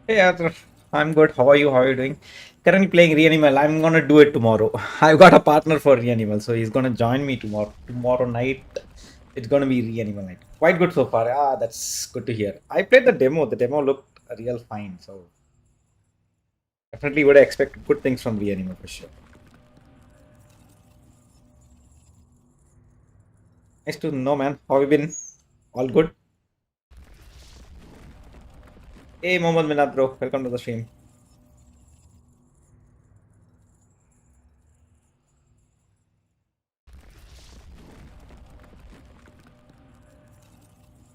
Hey, Arthur. I'm good. How are you? How are you doing? Currently playing Reanimal. I'm gonna do it tomorrow. I've got a partner for Reanimal, so he's gonna join me tomorrow. Tomorrow night, it's gonna be Reanimal night. Quite good so far. Ah, that's good to hear. I played the demo. The demo looked real fine, so definitely would expect good things from Reanimal for sure. Nice to know, man. How have you been? All good? Hey, Mohammad Minad, bro. Welcome to the stream.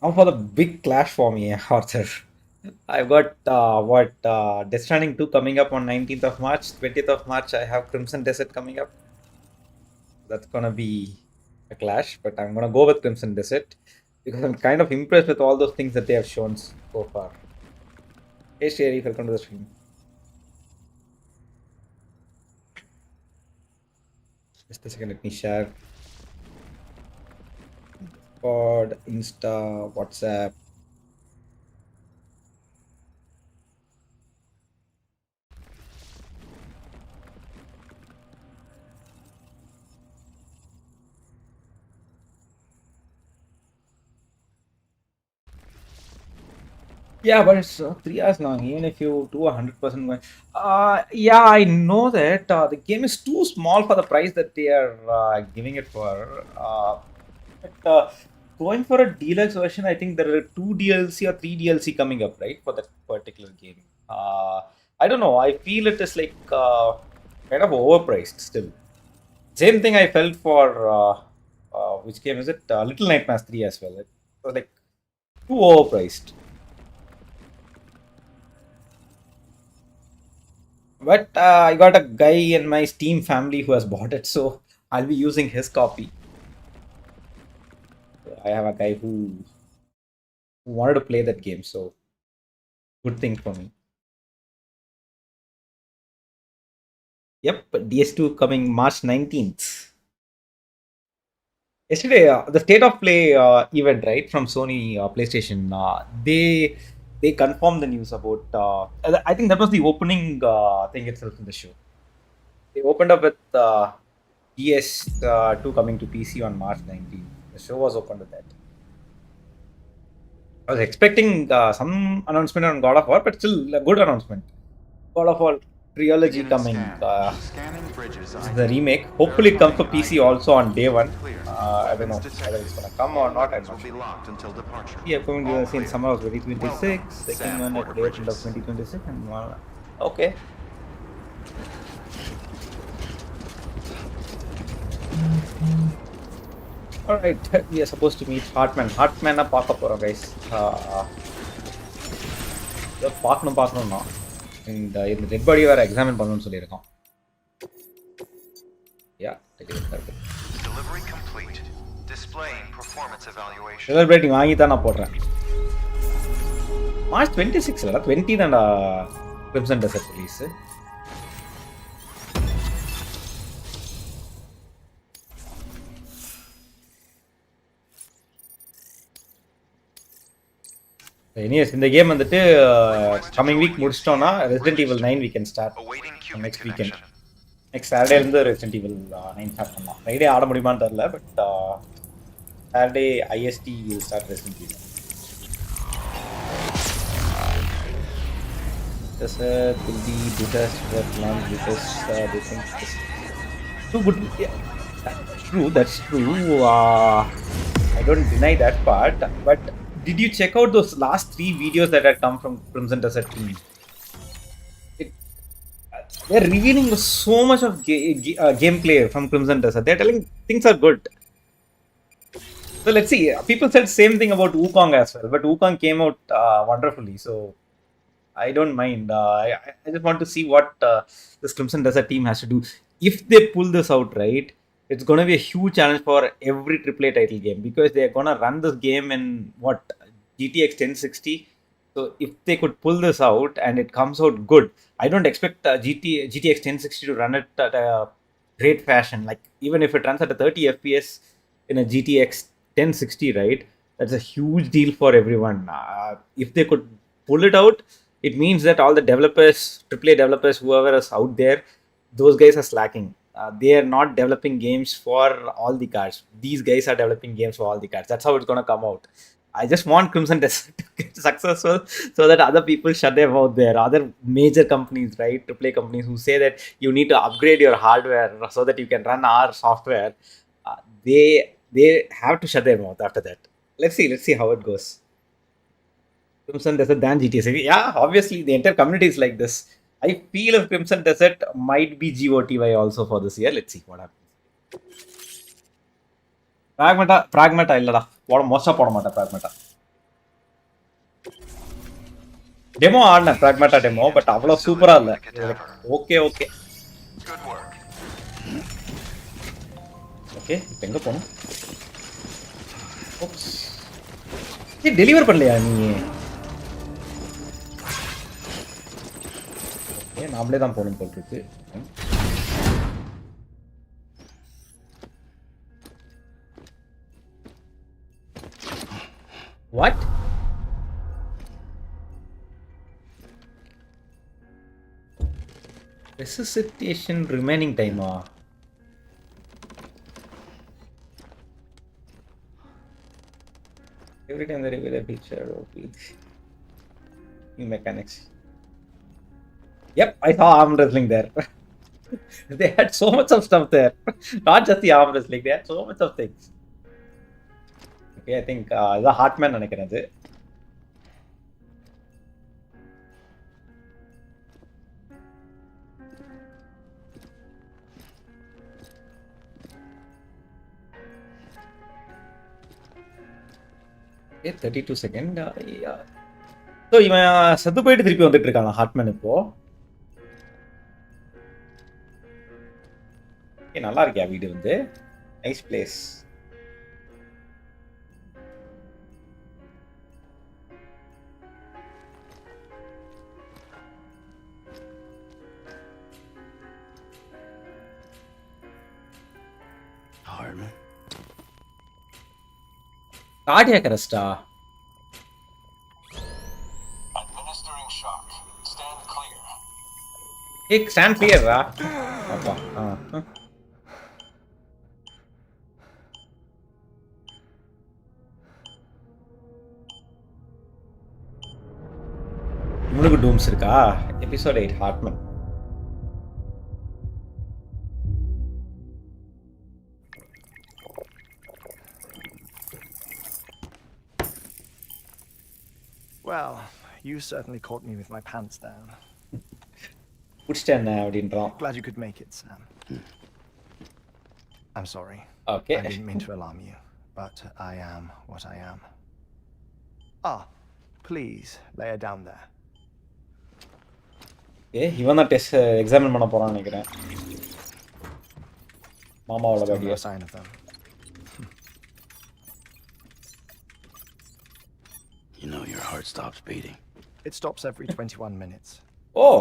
Now for the big clash for me, Arthur. I've got Death Stranding 2 coming up on 19th of March. 20th of March, I have Crimson Desert coming up. That's gonna be a clash, but I'm gonna go with Crimson Desert because I'm kind of impressed with all those things that they have shown so far. Hey Sherry, welcome to the stream. Just a second, let me share Discord, Insta, WhatsApp. Yeah, but it's 3 hours long. Even if you do 100% going, yeah, I know that the game is too small for the price that they are giving it for. But going for a deluxe version, I think there are two DLC or three DLC coming up, right, for that particular game. I don't know. I feel it is like kind of overpriced still. Same thing I felt for which game is it? Little Nightmares 3 as well. It was like too overpriced. But I got a guy in my Steam family who has bought it, so I'll be using his copy. I have a guy who wanted to play that game, so good thing for me. Yep, DS2 coming March 19th. Yesterday, the State of Play event, right, from Sony PlayStation, they confirmed the news about. I think that was the opening thing itself in the show. They opened up with DS2 coming to PC on March 19th. The show was opened with that. I was expecting some announcement on God of War, but still a good announcement. God of War trilogy coming. This is the remake. Hopefully, it comes for PC also on day one. I don't know whether it's gonna come or not. I'm not sure. Yeah, coming to in summer of 2026. Second one at late end of 2026, and okay. All right, we are supposed to meet Hartman. Hartman, பார்க்க போறோம் guys. பார்க்கணும்னா இந்த dead body வேற examine பண்ணணும்னு சொல்லியிருக்கோம். Yeah, celebrating வாங்கி தான் நான் போடுறேன். மார்ச் 26 இல்லடா 20 தான்டா கிரிம்சன் டெசர்ட் ரிலீஸ். எனிவேஸ் இந்த கேம் வந்துட்டு கமிங் வீக் முடிச்சிட்டோம்னா resident evil 9 we can start next weekend. Next Saturday இருந்து ரெசிடென்ட் ஈவில் 9 ஸ்டார்ட் பண்ணலாம். ஃப்ரைடே ஆட முடியுமான்னு தெரியல, but Saturday IST start resident evil. Desert will be disaster launch because they think it's too good. Yeah, that's true. I don't deny that part, but did you check out those last 3 videos that had come from Crimson Desert team? They're revealing so much of gameplay from Crimson Desert. They're telling things are good. So let's see. People said same thing about Wukong as well, but Wukong came out wonderfully. So I don't mind. I just want to see what this Crimson Desert team has to do. If they pull this out right, it's going to be a huge challenge for every AAA title game because they're going to run this game in what GTX 1060. So if they could pull this out and it comes out good, I don't expect GTX 1060 to run it at a great fashion. Like even if it runs at a 30 FPS in a GTX 1060, right? That's a huge deal for everyone. If they could pull it out, it means that all the developers, AAA developers, whoever is out there, those guys are slacking. They are not developing games for all the cards. These guys are developing games for all the cards. That's how it's gonna come out. I just want Crimson Desert to get successful so that other people shut their mouth there. Other major companies, right? AAA companies who say that you need to upgrade your hardware so that you can run our software. They have to shut their mouth after that. Let's see how it goes. Crimson Desert than GTA 6. Yeah, obviously the entire community is like this. I feel if Crimson Desert might be GOTY also for this year. Let's see what happens. Pragmata illada. மோஸ்டா போட மாட்டேன் Pragmata. Demo ஆடினேன் Pragmata demo, but அவ்வளோ சூப்பரா இல்ல. Okay okay okay. இப்போ எங்க போகணும்? டெலிவர் பண்ணலையா நீ? நாமளே தான் போகணும் போல் இருக்கு. What? Resuscitation remaining time. Every time they reveal a feature of new mechanics. Yep, I saw arm wrestling there. They had so much of stuff there. Not just the arm wrestling, they had so much of things. Okay, I think the Heartman நினைக்கிறேன் அது. Okay, 32 seconds. Yeah. So இவன் செத்து போயிட்டு திருப்பி வந்துட்டு இருக்கானா Hartman இப்போ? நல்லா இருக்கியா வீடு வந்து? Nice place. Cardiac arrest. Administering shock. Stand clear. Hey, stand clear, ra. உங்களுக்கு டூம்ஸ் இருக்கா? Episode 8 Hartman. Well, you certainly caught me with my pants down. Glad you could make it, Sam. I'm sorry. Okay. I didn't mean to alarm you, but I am what I am. Ah, please lay her down there. Okay, இவன் தான் test examine பண்ண போறான்னு நினைக்கிறேன். மாமாவோட பாடி. No sign of them. You know your heart stops beating. It stops every 21 minutes. Oh.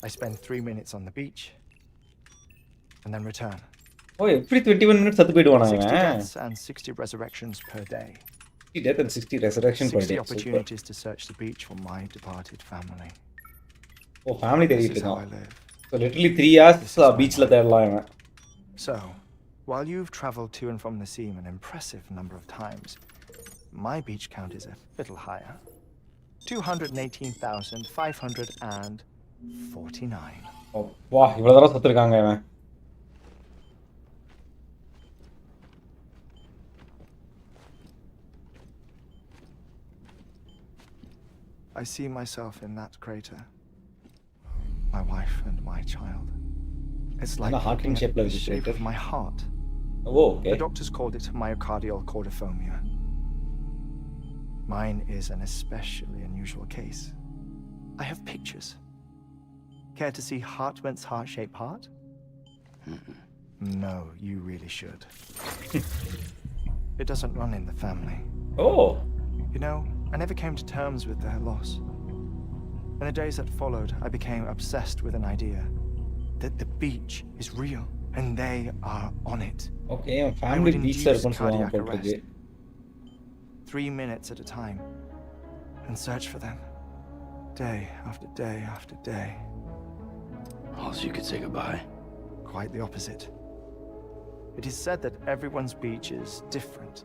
I spend 3 minutes on the beach and then return. Oh, every 21 minutes சத்து போய்டுவானா இவன்? 60 deaths and 60 resurrections per day. 60 deaths and 60 resurrections per day. 60 opportunities to search the beach for my departed family. Oh, family தேடிட்டு இருக்கான். So literally 3 hours beachல தேடலாம் இவன். So, while you've traveled to and from the sea an impressive number of times, my beach count is a little higher. 218,549. Oh, wow, இவ்வளவு தடவை சத்துருக்காங்க இவன். I see myself in that crater. My wife and my child. It's like looking at the shape of my heart. Oh, okay. The doctors called it myocardial cordiphomia. Mine is an especially unusual case. I have pictures. Care to see Hartman's heart-shaped heart? No, you really should. It doesn't run in the family. Oh. You know, I never came to terms with their loss. In the days that followed, I became obsessed with an idea that the beach is real and they are on it. Okay, family beach la irukonu solluvaanga. 3 minutes at a time and search for them Day after day after day. Also, you could say goodbye. Quite the opposite. It is said that everyone's beach is different.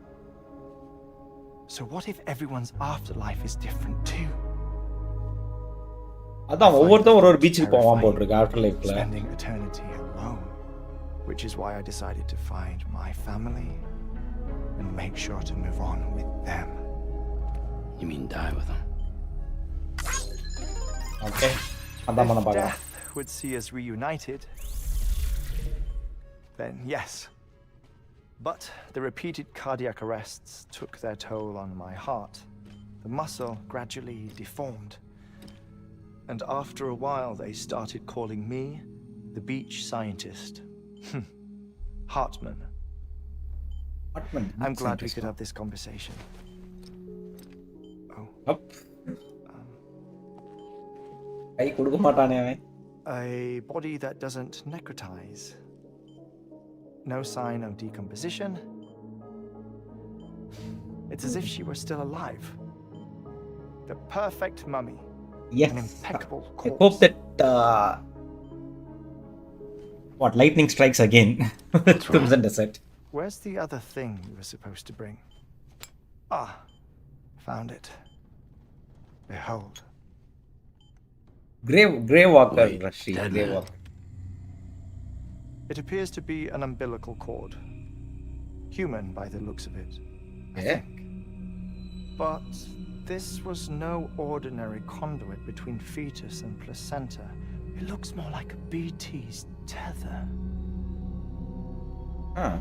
So what if everyone's afterlife is different too? அதான் ஒவ்வொருத்தரும் ஒரு பீச்சுக்கு போவான் போட்டிருக்கு after லைஃப்ல. Spending eternity alone, which is why I decided to find my family and make sure to move on with them. You mean die with them? Okay. அதான் பண்ண If பார்க்கலாம். death would see us reunited, then yes. But the repeated cardiac arrests took their toll on my heart. The muscle gradually deformed. And after a while, they started calling me the beach scientist. Hartman. I'm glad we could have this conversation. Oh. Up. கை கொடுக்க மாட்டானே அவன். A body that doesn't necrotize. No sign of decomposition. It's as if she were still alive. The perfect mummy. Yes. An impeccable I corpse. hope that lightning strikes again. Crimson Desert. Where's the other thing you were supposed to bring? Ah, found it. Behold. Grey Walker, Wait, Rashi. dead Grey man. Walker. It appears to be an umbilical cord. Human by the looks of it, I Yeah. think. But this was no ordinary conduit between fetus and placenta. It looks more like a BT's tether. Huh.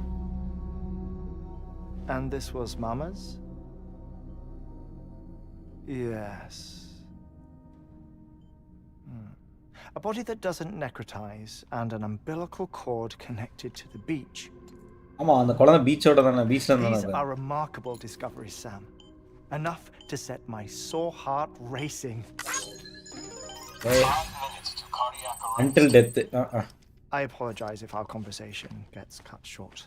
And this was Mama's? Yes. A body that doesn't necrotize and an umbilical cord connected to the beach. ஆமா அந்த குழந்தை பீச்சோட தானே பீச்ல These இருந்தானே. are remarkable discoveries, Sam. Enough to set my sore heart racing. 5 minutes to cardiac arrest. Until death. I apologize if our conversation gets cut short.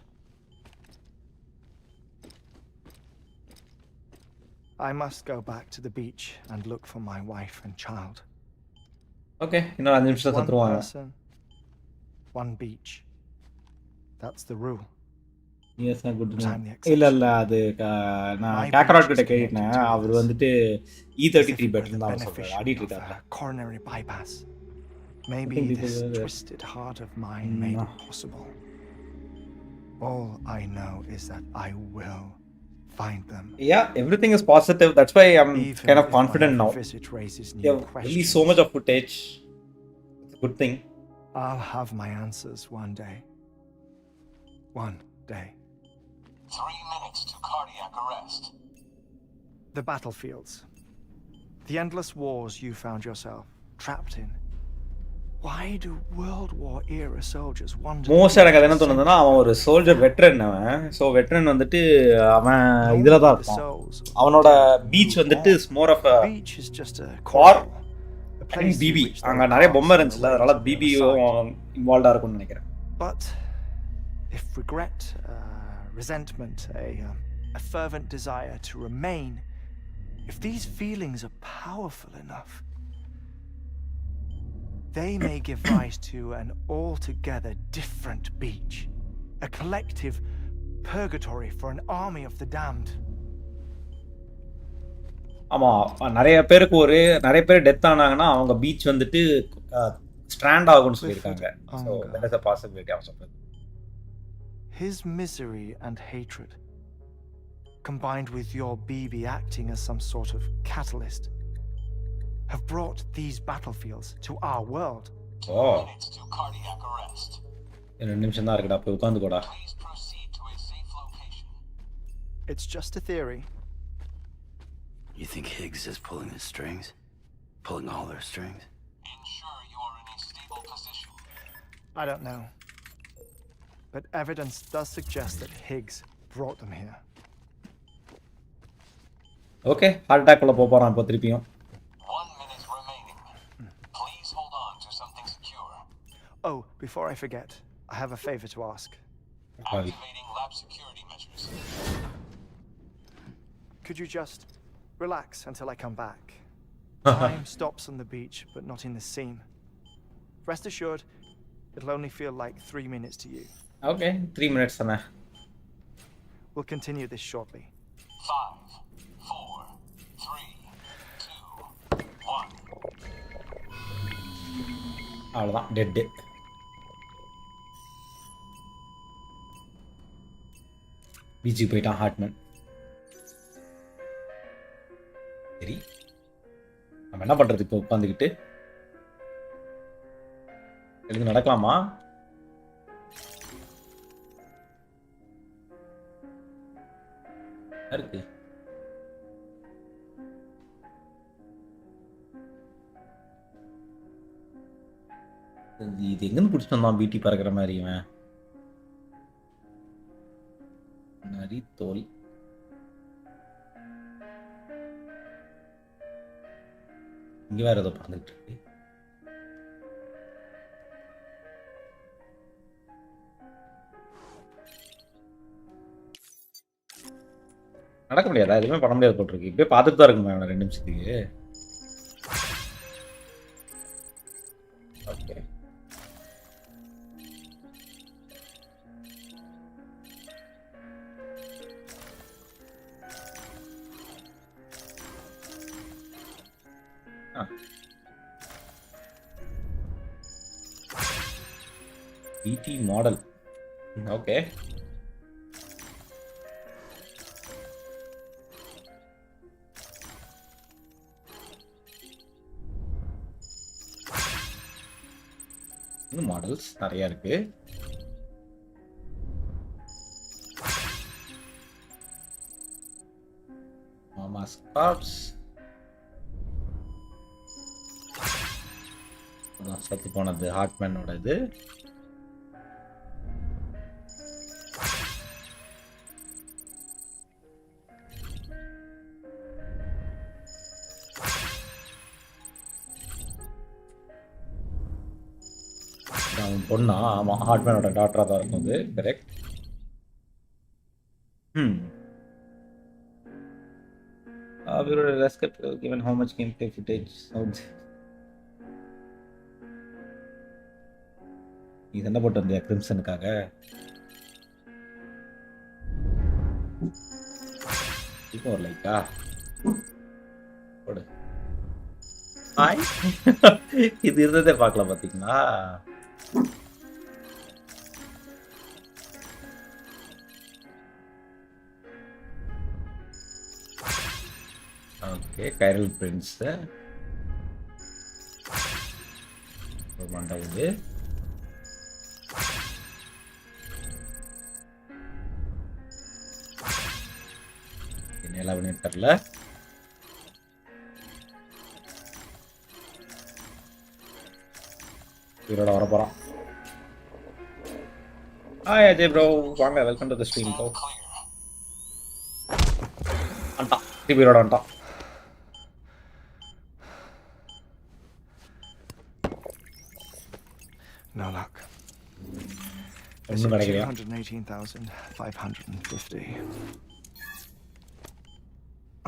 I must go back to the beach and look for my wife and child. Okay, இன்னொரு 5 நிமிஷத்துல One செத்துருவாங்க. person, one beach. That's the rule. Yes, நான் good. I'm the exception. இல்ல அது நான் காக்கராட் கிட்ட கேட்டேன். அவர் வந்துட்டு E33 better தான் சொல்றாரு. ஆடிட்டு இருக்காரு. Coronary bypass. Maybe this twisted heart of mine made it possible. All I know is that I will find them. Yeah, everything is positive. That's why I'm Even kind of if confident my now. visit raises You new have questions. released so much of footage. It's a good thing. I'll have my answers one day. One day. 3 minutes to cardiac arrest. The battlefields. The endless wars you found yourself trapped in. Why do World War era soldiers wander? Most எனக்கு அது என்ன தோணுதுன்னா அவன் ஒரு soldier veteran அவன். So veteran வந்துட்டு அவன் இதில் தான் இருப்பான். அவனோட பீச் வந்துட்டு more of a Beach is just a வார் a place பிபி. in which there அங்கே are நிறைய paths பொம்மை and இருந்துச்சுல, the அதனால legends பிபியும் aside. இன்வால்வ்டாக இருக்கும்னு நினைக்கிறேன். But if regret, resentment, a fervent desire to remain, if these feelings are powerful enough, they may give rise to an altogether different beach, a collective purgatory for an army of the damned. ஆமாம், நிறைய பேர் death ஆனாங்கன்னா அவங்க beach வந்துட்டு strand ஆகும்னு சொல்லியிருக்காங்க. So that is a possibility of something. His misery and hatred, combined with your BB acting as some sort of catalyst, have brought these battlefields to our world. 2 minutes to cardiac arrest. 2 நிமிஷம் தான் இருக்குடா, போய் உட்காந்துக்கூடா. Please proceed to a safe location. It's just a theory. You think Higgs is pulling his strings? Pulling all their strings? Ensure you are in a stable position. I don't know. But evidence does suggest that Higgs brought them here. Okay, heart attack உள்ள போறான் இப்போ திருப்பியும். 1 minute remaining. Please hold on to something secure. Oh, before I forget, I have a favor to ask. Activating lab security measures. Could you just relax until I come back? Time stops on the beach, but not in the scene. Rest assured, it'll only feel like 3 minutes to you. Okay, 3 minutes தானே. We'll continue this shortly. 5, 4, 3, 2, 1. அவ்வளோதான் TET. பீச்சுக்கு போயிட்டான் Hartman. சரி, நம்ம என்ன பண்றது இப்போ? உட்காந்துக்கிட்டு எழுந்து நடக்கலாமா? இருக்கு இது எங்கன்னு பிடிச்சிட்டு வந்தான் பிடி பறக்கிற மாதிரி? இவன் நரி தோல். இங்க வேற ஏதோ பறந்துட்டு இருக்கு. நடக்க முடியாதா? எதுவுமே பண்ண முடியாது போட்டிருக்கு. இப்படியே பார்த்துட்டு தான் இருக்குமா அவனை 2 நிமிஷத்துக்கு? ஓகே, பிடி மாடல். ஓகே, இன்னும் மாடல்ஸ் நிறைய இருக்கு. மாமா ஸ்கார்ப்ஸ். சத்து போனது ஹார்ட்மேனோட இது. பொண்ணா? ஆமா, ஹார்ட்மேனோட டாக்டரா தான் இருக்கும் அது. Correct. We were rescued given how much gameplay footage. நீ சண்டை போட்டு வந்தியா கிரிம்சனுக்காக? இப்போ ஒரு லைக்கா போடு. ஹாய். இது இருந்ததே பார்க்கல பாத்தீங்களா? ஓகே, கைரல் பிரின்ஸ் மண்டவுது. என்ன எல்லாம் பண்ணி தரல. இவரோட வர போறான். ஹாய் அஜய் ப்ரோ, வாங்க, welcome to the stream bro. வந்துட்டான், இவரோட வந்துட்டான். No luck. ஒன்றும் கிடைக்கலையா? 218,550.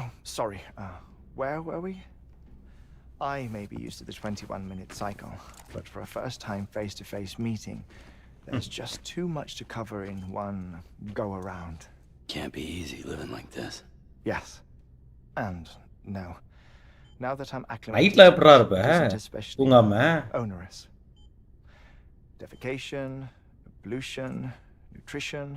Oh, sorry. Where were we? I may be used to the 21-minute cycle, but for a first-time face-to-face meeting, there's just too much to cover in one go-around. Can't be easy living like this. Yes. And no. Now that I'm நைட்ல acclimated, எப்படா இருப்ப it isn't especially தூங்காம? onerous. Defecation, pollution, nutrition.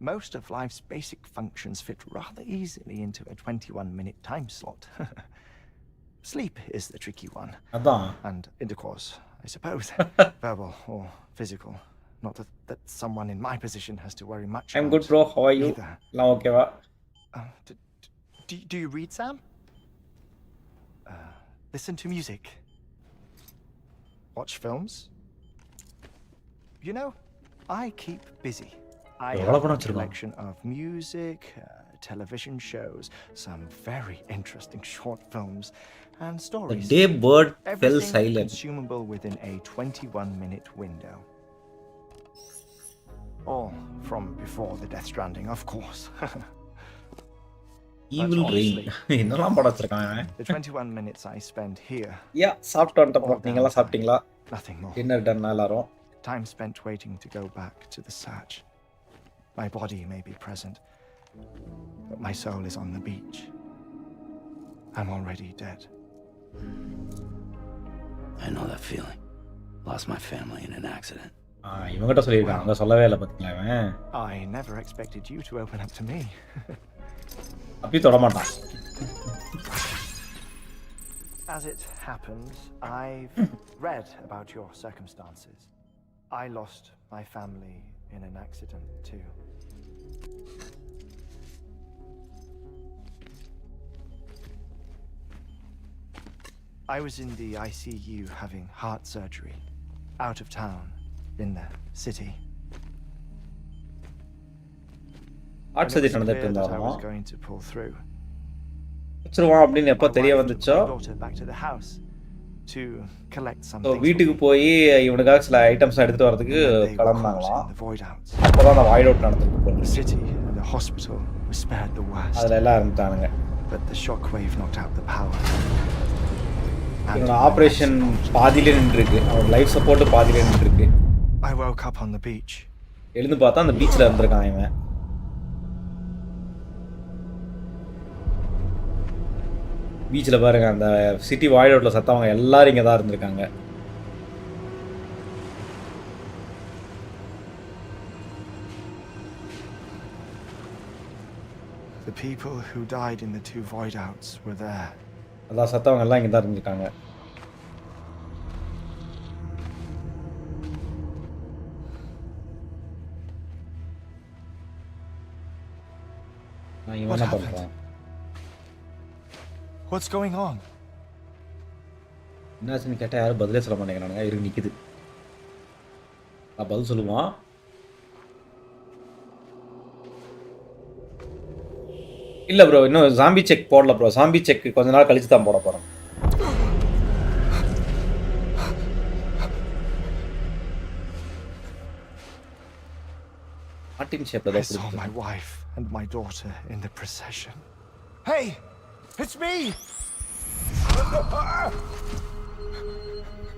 Most of life's basic functions fit rather easily into a 21-minute time slot. Sleep is the tricky one. அதான். And intercourse, I suppose. Verbal or physical. Not that someone in my position has to worry much I'm about good bro, how are you? either. எல்லாம் ஓகேவா? Do you read, Sam? Listen to music. Watch films. You know, I keep busy. I have a collection of music, television shows, some very interesting short films, and The stories. day bird fell Everything silent. consumable within a 21-minute window. All from before the Death Stranding, of course. Evil Rain. என்னலாம் படம் வச்சிருக்கான் அவன். The 21 minutes I spend here, யா சாப்பிட்டு வந்துட்டோம். நீங்களாம் சாப்பிட்டீங்களா? nothing more. Dinner ton எல்லாரும். Time spent waiting to go back to the search. My body may be present, but my soul is on the beach. I'm already dead. I know that feeling. Lost my family in an accident. இவங்கிட்ட சொல்லியிருக்கான். அங்கே சொல்லவே இல்லை பார்த்தீங்களா இவன். I never expected you to open up to me. அப்படி தொட மாட்டான். As it happens, I've read about your circumstances. I lost my family in an accident too. I was in the ICU having heart surgery, out of town, in the city. Heart surgery நடந்துட்டு I இருந்தாலும் was going to pull through. வச்சிருவான் அப்படின்னு எப்போ தெரிய வந்துச்சோ Back to the house to collect so something. வீட்டுக்கு போய் இவனுக்காக சில ஐட்டம்ஸ் எடுத்துட்டு வரதுக்கு கிளம்புனாங்களாம். The void outs. அப்போதான் அந்த வாய்ட் அவுட் நடந்துருக்கு The போல. city and the hospital were spared the worst, அதில் எல்லாம் இருந்துட்டானுங்க. but the shockwave knocked out the power. இவனோட ஆப்ரேஷன் பாதியிலே நின்றுருக்கு. அவனோட லைஃப் சப்போர்ட் பாதியிலே நின்றுருக்கு. I woke up on the beach. எழுந்து பார்த்தா அந்த பீச்சில் இருந்திருக்கான் இவன். பீச்சில் பாருங்க அந்த சிட்டி வாய்ட் அவுட்டில் சத்தவங்க எல்லாரும் இங்கே தான் இருந்திருக்காங்க. The people who died in the two void outs were there. அதான் சத்தவங்க எல்லாம் இங்கே தான் இருந்திருக்காங்க. நான் இவன் என்ன பண்ணுறான்? What's going on? என்னாச்சுன்னு கேட்டால் யாரும் பதிலே சொல்ல மாட்டேங்கிறானுங்க. இருக்கு நிற்குது. நான் பதில் சொல்லுவான். இல்லை ப்ரோ இன்னும் ஜாம்பி செக் போடல ப்ரோ. ஜாம்பி செக் கொஞ்ச நாள் கழிச்சு தான் போட போகிறோம். மார்டின் ஷேப்ல I தான் saw my wife and my daughter in the procession. Hey, it's me.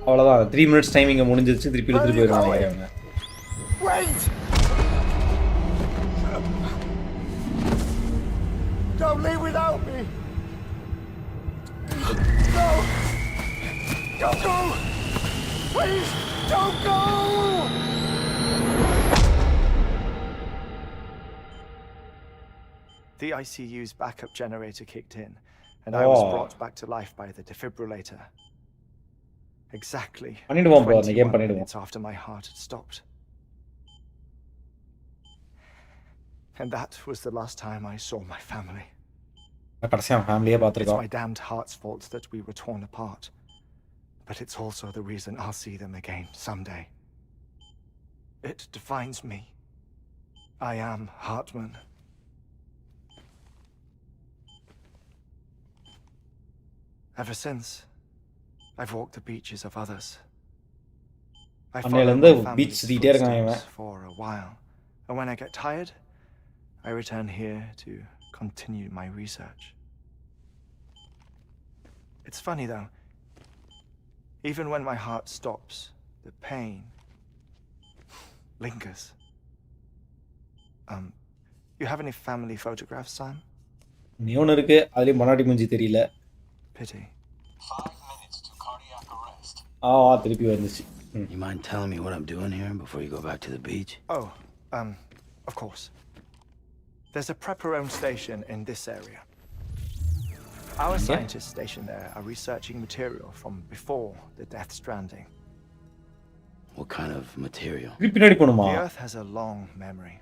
அவ்வளோதான் 3 minutes டைமிங்க முடிஞ்சிருச்சு. திருப்பி எடுத்துட்டு போயிடுவாங்க. Wait! Don't leave without me. No! Don't go! Please, don't go! The ICU's backup generator kicked in, and I was brought back to life by the defibrillator. Exactly 21 minutes after my heart had stopped. And that was the last time I saw my family. கடைசியாக ஃபேமிலியே It's பார்த்துருக்கோம். my damned heart's fault that we were torn apart. But it's also the reason I'll see them again someday. It defines me. I am Hartman. Ever since, I've walked the beaches of others. I followed my family's footsteps for a while, and when I get tired, I return here to continue my research. It's funny though, even when my heart stops, the pain lingers. You have any family photographs, Sam? நீ ஒன்று இருக்கு அதுலேயும் மனாடி மூஞ்சி தெரியல. Pity. 5 minutes to cardiac arrest. திருப்பி வந்துச்சு. You mind telling me what I'm doing here before you go back to the beach? Oh, of course. There's a prepper-owned station in this area. Our scientists stationed there are researching material from before the Death Stranding. What kind of material? பின்னாடி போணுமா? The Earth has a long memory.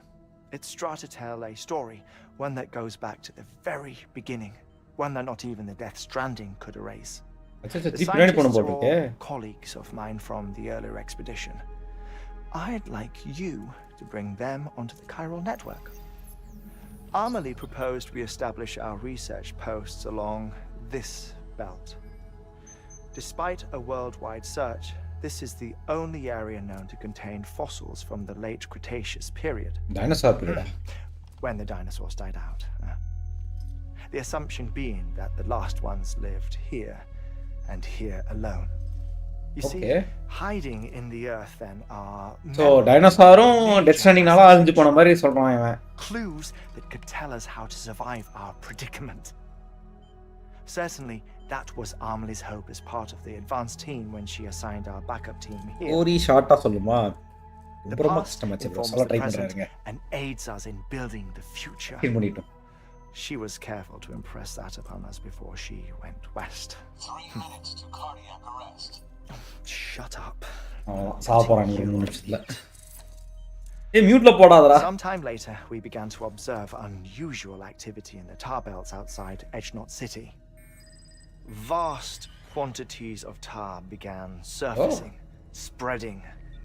It's trying to tell a story, one that goes back to the very beginning, one that not even the Death Stranding could erase. The scientists are all colleagues of mine from the earlier expedition. I'd like you to bring them onto the chiral network. Amelie proposed we establish our research posts along this belt. Despite a worldwide search, this is the only area known to contain fossils from the late Cretaceous period. Dinosaur period. When the dinosaurs died out. The assumption being that the last ones lived here and here alone. You see, hiding in the earth then are so dinosaurs Death Stranding nala alinju pona mari solran ivan clues that could tell us how to survive our predicament. Certainly, that was Amelie's hope as part of the advanced team when she assigned our backup team here. ori short ah solluma The past informs the present and aids us in building the future. She was careful to impress that upon us before she went west. 3 minutes to cardiac arrest. Shut up. Sometime later, we began to observe unusual activity in the tar belts outside Edgenot City. Vast quantities of tar began surfacing, spreading,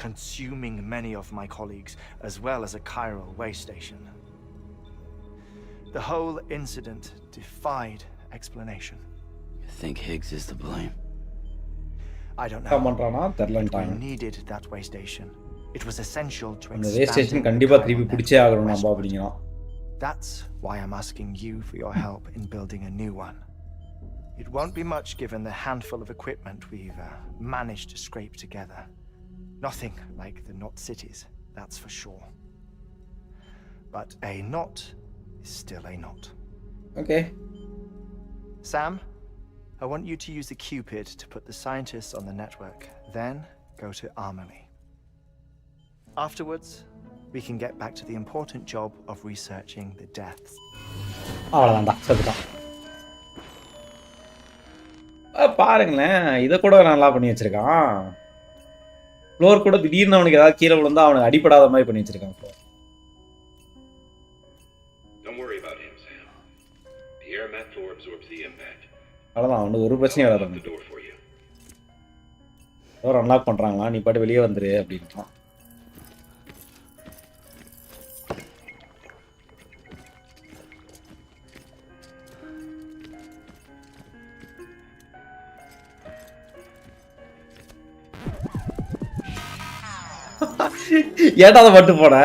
consuming many of my colleagues, as well as a chiral way station. The whole incident defied explanation. You think Higgs is to blame? I don't know. We needed that way station. It was essential to expand the chiral network. That's why I'm asking you for your help in building a new one. It won't be much given the handful of equipment we've managed to scrape together. Nothing like the knot cities, that's for sure. But a knot is still a knot. Okay. Sam, I want you to use the Cupid to put the scientists on the network, then go to Amelie. Afterwards, we can get back to the important job of researching the deaths. பாருங்களேன் இதை கூட நல்லா பண்ணி வச்சிருக்கான் floor கூட திடீர்னு அவனுக்கு ஏதாவது கீழே விழுந்தா அவனுக்கு அடிப்படாத மாதிரி பண்ணி வச்சிருக்கான் ஃப்ளோர் அவ்வளோதான் அவனுக்கு ஒரு பிரச்சனையும் வராது டோர் அன்லாக் பண்ணுறாங்களா நீ பாட்டு வெளியே வந்துரு அப்படின்னா ஏன்டா அதை மட்டும் போன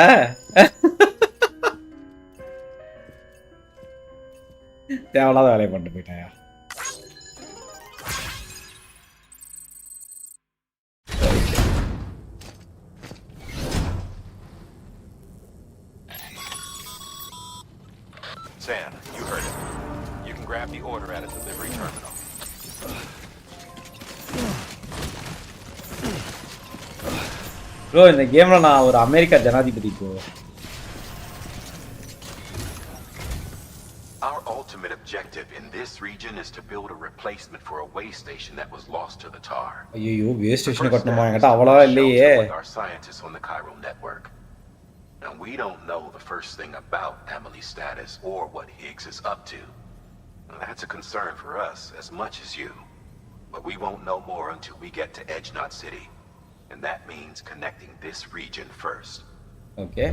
தேவையில்லாத வேலையை பண்ணிட்டு போயிட்டாயா Sam, you heard it. You can grab the order at a delivery terminal. Bro இந்த கேம்ல நான் ஒரு அமெரிக்கா ஜனாதிபதி bro Our ultimate objective in this region is to build a replacement for a way station that was lost to the tar. ஐயோ வே station கட்டணுமா என்கிட்ட அவ்வளவா இல்லையே Our scientists on the chiral network. Now we don't know the first thing about Amelie's status or what Higgs is up to. Now, that's a concern for us as much as you. But we won't know more until we get to Edgenot City. And that means connecting this region first. Okay.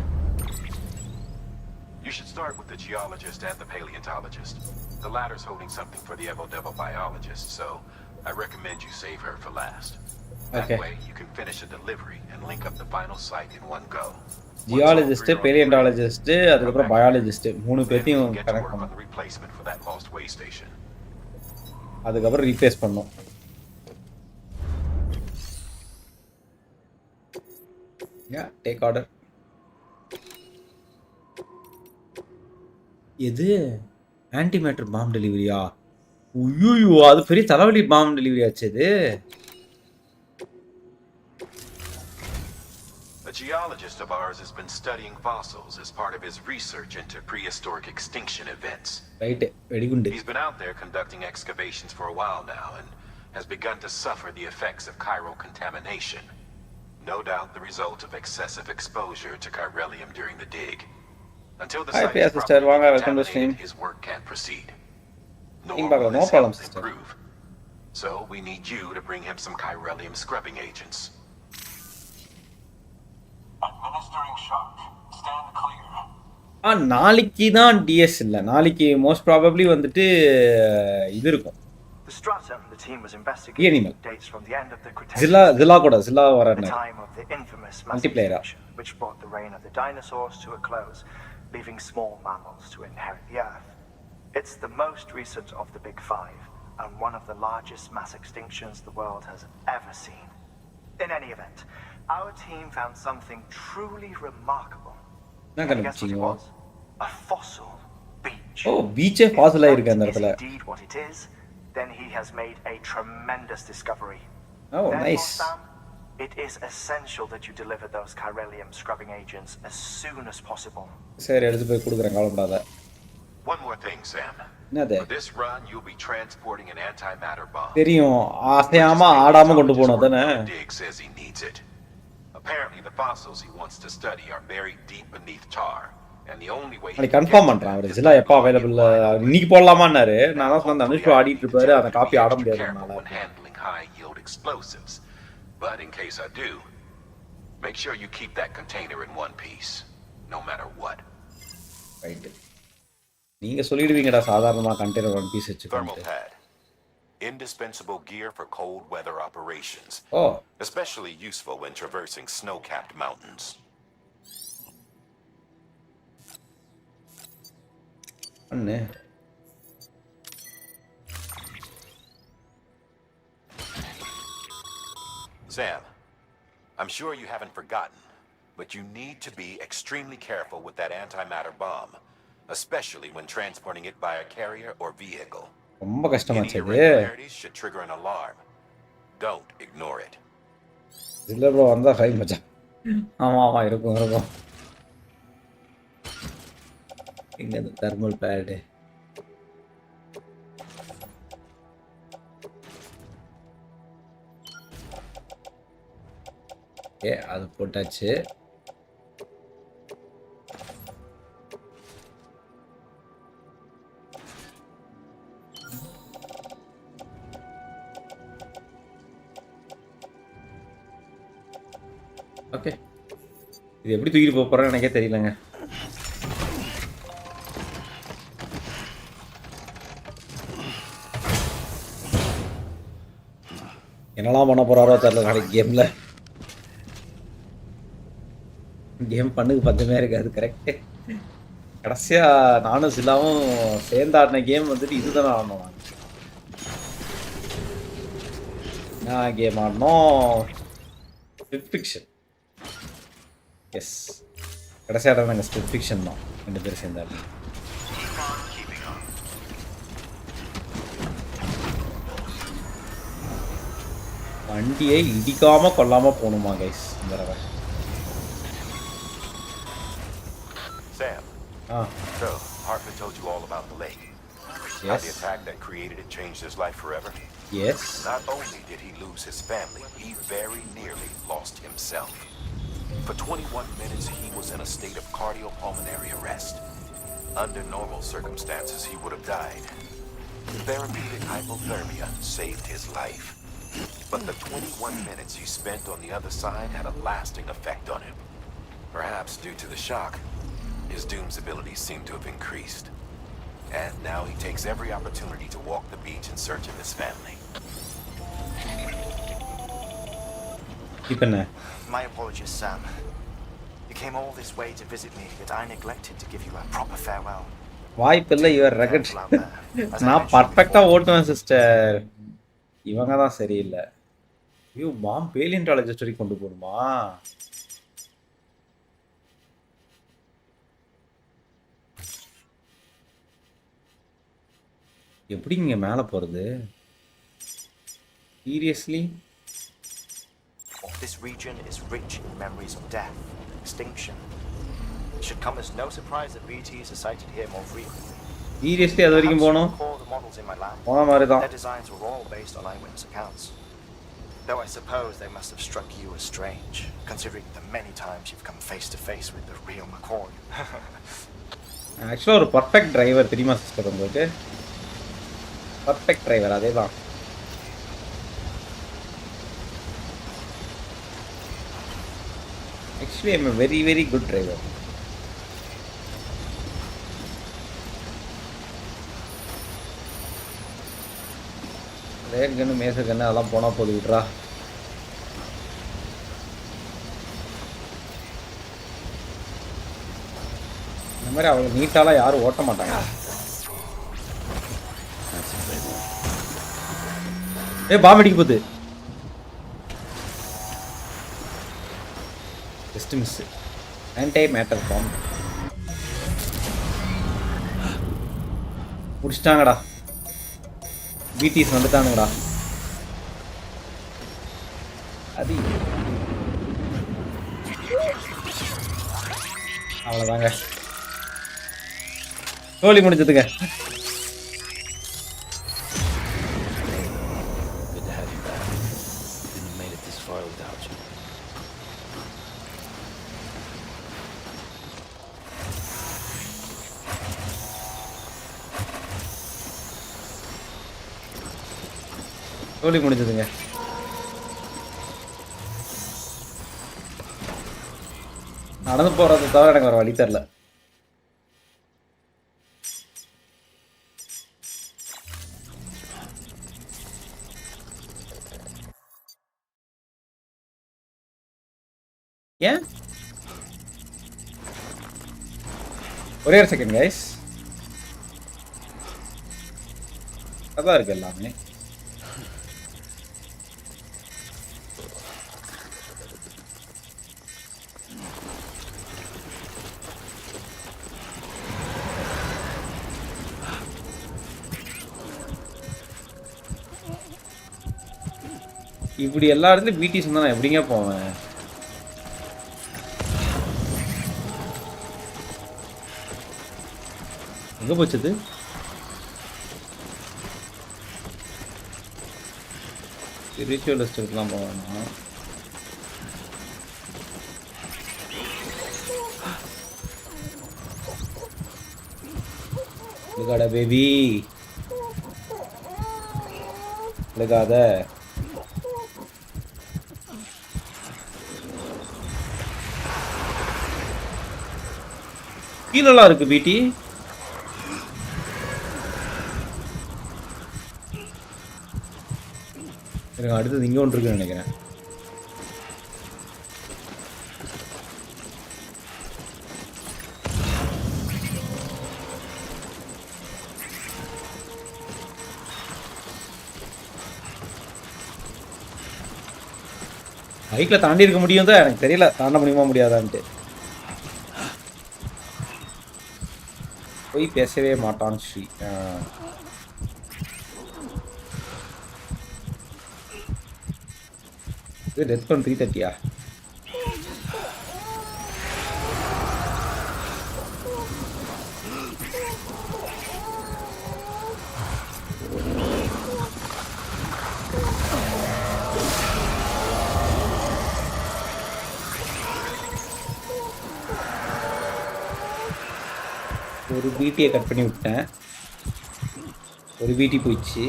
You should start with the geologist and the paleontologist. The latter's holding something for the Evo-Devo biologist, so I recommend you save her for last. That way, you can finish a delivery and link up the final site in one go. Geologist, paleontologist, அதுக்கப்புறம் biologist மூணு பேத்தையும் connect பண்ணனும். The replacement for that lost way station. அதுக்கப்புறம் replace பண்ணனும். Yeah, take order. இது ஆன்டிமேட்டர் bomb டெலிவரியா? ஐயோ அது பெரிய தலைவலி பாம் டெலிவரி ஆச்சு இது. A geologist of ours has been studying fossils as part of his research into prehistoric extinction events. Right, very good. He's been out there conducting excavations for a while now and has begun to suffer the effects of chiral contamination. No doubt the result of excessive exposure to chiralium during the dig. Until the site is properly contaminated, his work can't proceed. Nor will his health improve. So we need you to bring him some chiralium scrubbing agents. Administering shock. Stand clear. நாளைக்கு தான் DS இல்ல நாளைக்கு most probably வந்துட்டு இது இருக்கும் The stratum the team was investigating dates from the end of the Cretaceous. Zilla கூட Zilla வரன the time of the infamous multiplayer which brought the reign of the dinosaurs to a close, leaving small mammals to inherit the earth. It's the most recent of the Big Five, and one of the largest mass extinctions the world has ever seen. In any event, our team found something truly remarkable. என்ன Can you guess what it கண்டுபிடிச்சீங்க? was? A fossil beach. O பீச்சே Fazil If ஆயிருக்கு அந்த that is இடத்துல. indeed what it is, then he has made a tremendous discovery. Oh Therefore, nice. Sam, it is essential that you deliver those chiralium scrubbing agents as soon as possible. சரி எடுத்து போய் கொடுக்குறேன், கவலைப்படாத. One more thing, Sam. என்னது? For this run, you'll be transporting an antimatter bomb. தெரியும், அசையாம ஆடாம கொண்டு போகணும் தானே. Dig says he needs it. Apparently, the fossils he wants to study are buried deep beneath tar, and the only way அதை confirm பண்றேன். அவர் ஜில்லா எப்போ available இன்னைக்கு போடலாமான்னாரு. நான் தான் சொன்ன அனுஷ்வா ஆடிட்டு இருப்பாரு, அந்த காப்பி ஆட முடியாது என்னால. handling high yield explosives. But in case I do, make sure you keep that container in one piece, no matter what. Right. நீங்க சொல்லிடுவீங்கடா சாதாரணமா கண்டெய்னர் ஒன் பீஸ் Thermal வச்சுக்கோங்க. pad. Indispensable gear for cold weather operations. Oh Especially useful when traversing snow-capped mountains. அண்ணே. Sam, I'm sure you haven't forgotten, but you need to be extremely careful with that antimatter bomb, especially when transporting it by a carrier or vehicle. ரொம்ப Any கஷ்டமாச்சு அது. irregularities should trigger an alarm. Don't ignore it. இல்ல bro வந்தா fine மச்சான். ஆமா இருக்கும் இருக்கும். இங்க இந்த தெர்மல் பேட். ஓகே அது போட்டாச்சு. ஓகே இது எப்படி தூக்கிட்டு போக போறேன்னு எனக்கே தெரியலங்க. என்னெல்லாம் பண்ண போறாரோ தெரியல நாளைக்கு கேம்ல. கேம் பண்ணுக்கு பத்தமே இருக்காது. கரெக்டு. கடைசியா நானும் சிலாவும் சேர்ந்து ஆடின கேம் வந்துட்டு இதுதானே ஆடணும். நான் கேம் ஆடணும் ஸ்பிட் ஃபிக்ஷன். எஸ் கடைசியாக நாங்கள் ஸ்பிட் ஃபிக்ஷன் தான் ரெண்டு பேரும் சேர்ந்தாரு. வண்டியை இடிக்காம கொல்லாம போகணுமா கைஸ் இந்த தடவை. Sam, Ah. so Hartman told you all about the lake. How the Yes. attack that created it changed his life forever. Yes. Not only did he lose his family, he very nearly lost himself. For 21 minutes, he was in a state of cardiopulmonary arrest. Under normal circumstances, he would have died. Therapeutic hypothermia saved his life. But the 21 minutes he spent on the other side had a lasting effect on him. Perhaps due to the shock, his doom's abilities seem to have increased. And now he takes every opportunity to walk the beach in search of his family. இப்போ என்ன? My apologies, Sam. You came all this way to visit me, yet I neglected to give you a proper farewell. வாய்ப்பில்லை your ரெக்கட். Careful out there. As I நான் mentioned பர்ஃபெக்டாக before, ஓட்டுவேன் sister. இவங்க தான் சரியில்லை. ஐயோ பாம் பேலியன்டாலஜிஸ்ட் வரைக்கும் கொண்டு போகணுமா? எப்படி இங்கே மேலே போகிறது? Seriously? this region is rich in memories of death, extinction. It should come as no surprise that BTs are sighted here more frequently. Seriously அது வரைக்கும் போகணும்? Perhaps you recall the models in my lab. போன மாதிரி தான். Their designs were all based on eyewitness accounts. Though I suppose they must have struck you as strange, considering the many times you've come face to face with the real McCoy. ஆக்சுவலாக ஒரு perfect driver தெரியுமா sister உங்களுக்கு? Perfect driver அதே தான். Actually, I'm a very, very good driver. Rate கன்று மேச கன்று அதெல்லாம் போனால் போது விட்றா. இந்த மாதிரி அவங்க நீட்டாலாம் யாரும் ஓட்ட மாட்டாங்க. பாம்பு அடிக்க போகுது. Just miss. ஆன்டி மேட்டர் பாம்பு முடிச்சிட்டாங்கடா. பிடிஸ் வந்துட்டானுங்கடா. அது அவ்வளோதாங்க, கோழி முடிஞ்சதுங்க. Good to have you back. Couldn't have made it this far without you. கோழி முடிஞ்சதுங்க. நடந்து போறதை தவிர எனக்கு வர வழி தெரில. ஏன் ஒரே ஒரு செகண்ட் கைஸ், அதான் இருக்கு எல்லாமே. இப்படி எல்லா இடத்துலயும் பிடிஸ் இருந்தா நான் எப்படிங்க போவேன்? எங்க போச்சது? ஸ்பிரிச்சுவலிஸ்டுக்குலாம் போவேன்னா லுகாடா பேபி, லுகாத. கீழெல்லாம் இருக்கு பிடி. எனக்கு அடுத்தது இங்க ஒன்று இருக்குன்னு நினைக்கிறேன். பைக்ல தாண்டி இருக்க முடியும் தான், எனக்கு தெரியல தாண்ட முடியுமா முடியாதான்ட்டு. போய் பேசவே மாட்டான் ஸ்ரீ. இது டெத் பண்ண 330. ஒரு பிடியை கட் பண்ணி விட்டேன், ஒரு பிடி போயிடுச்சு.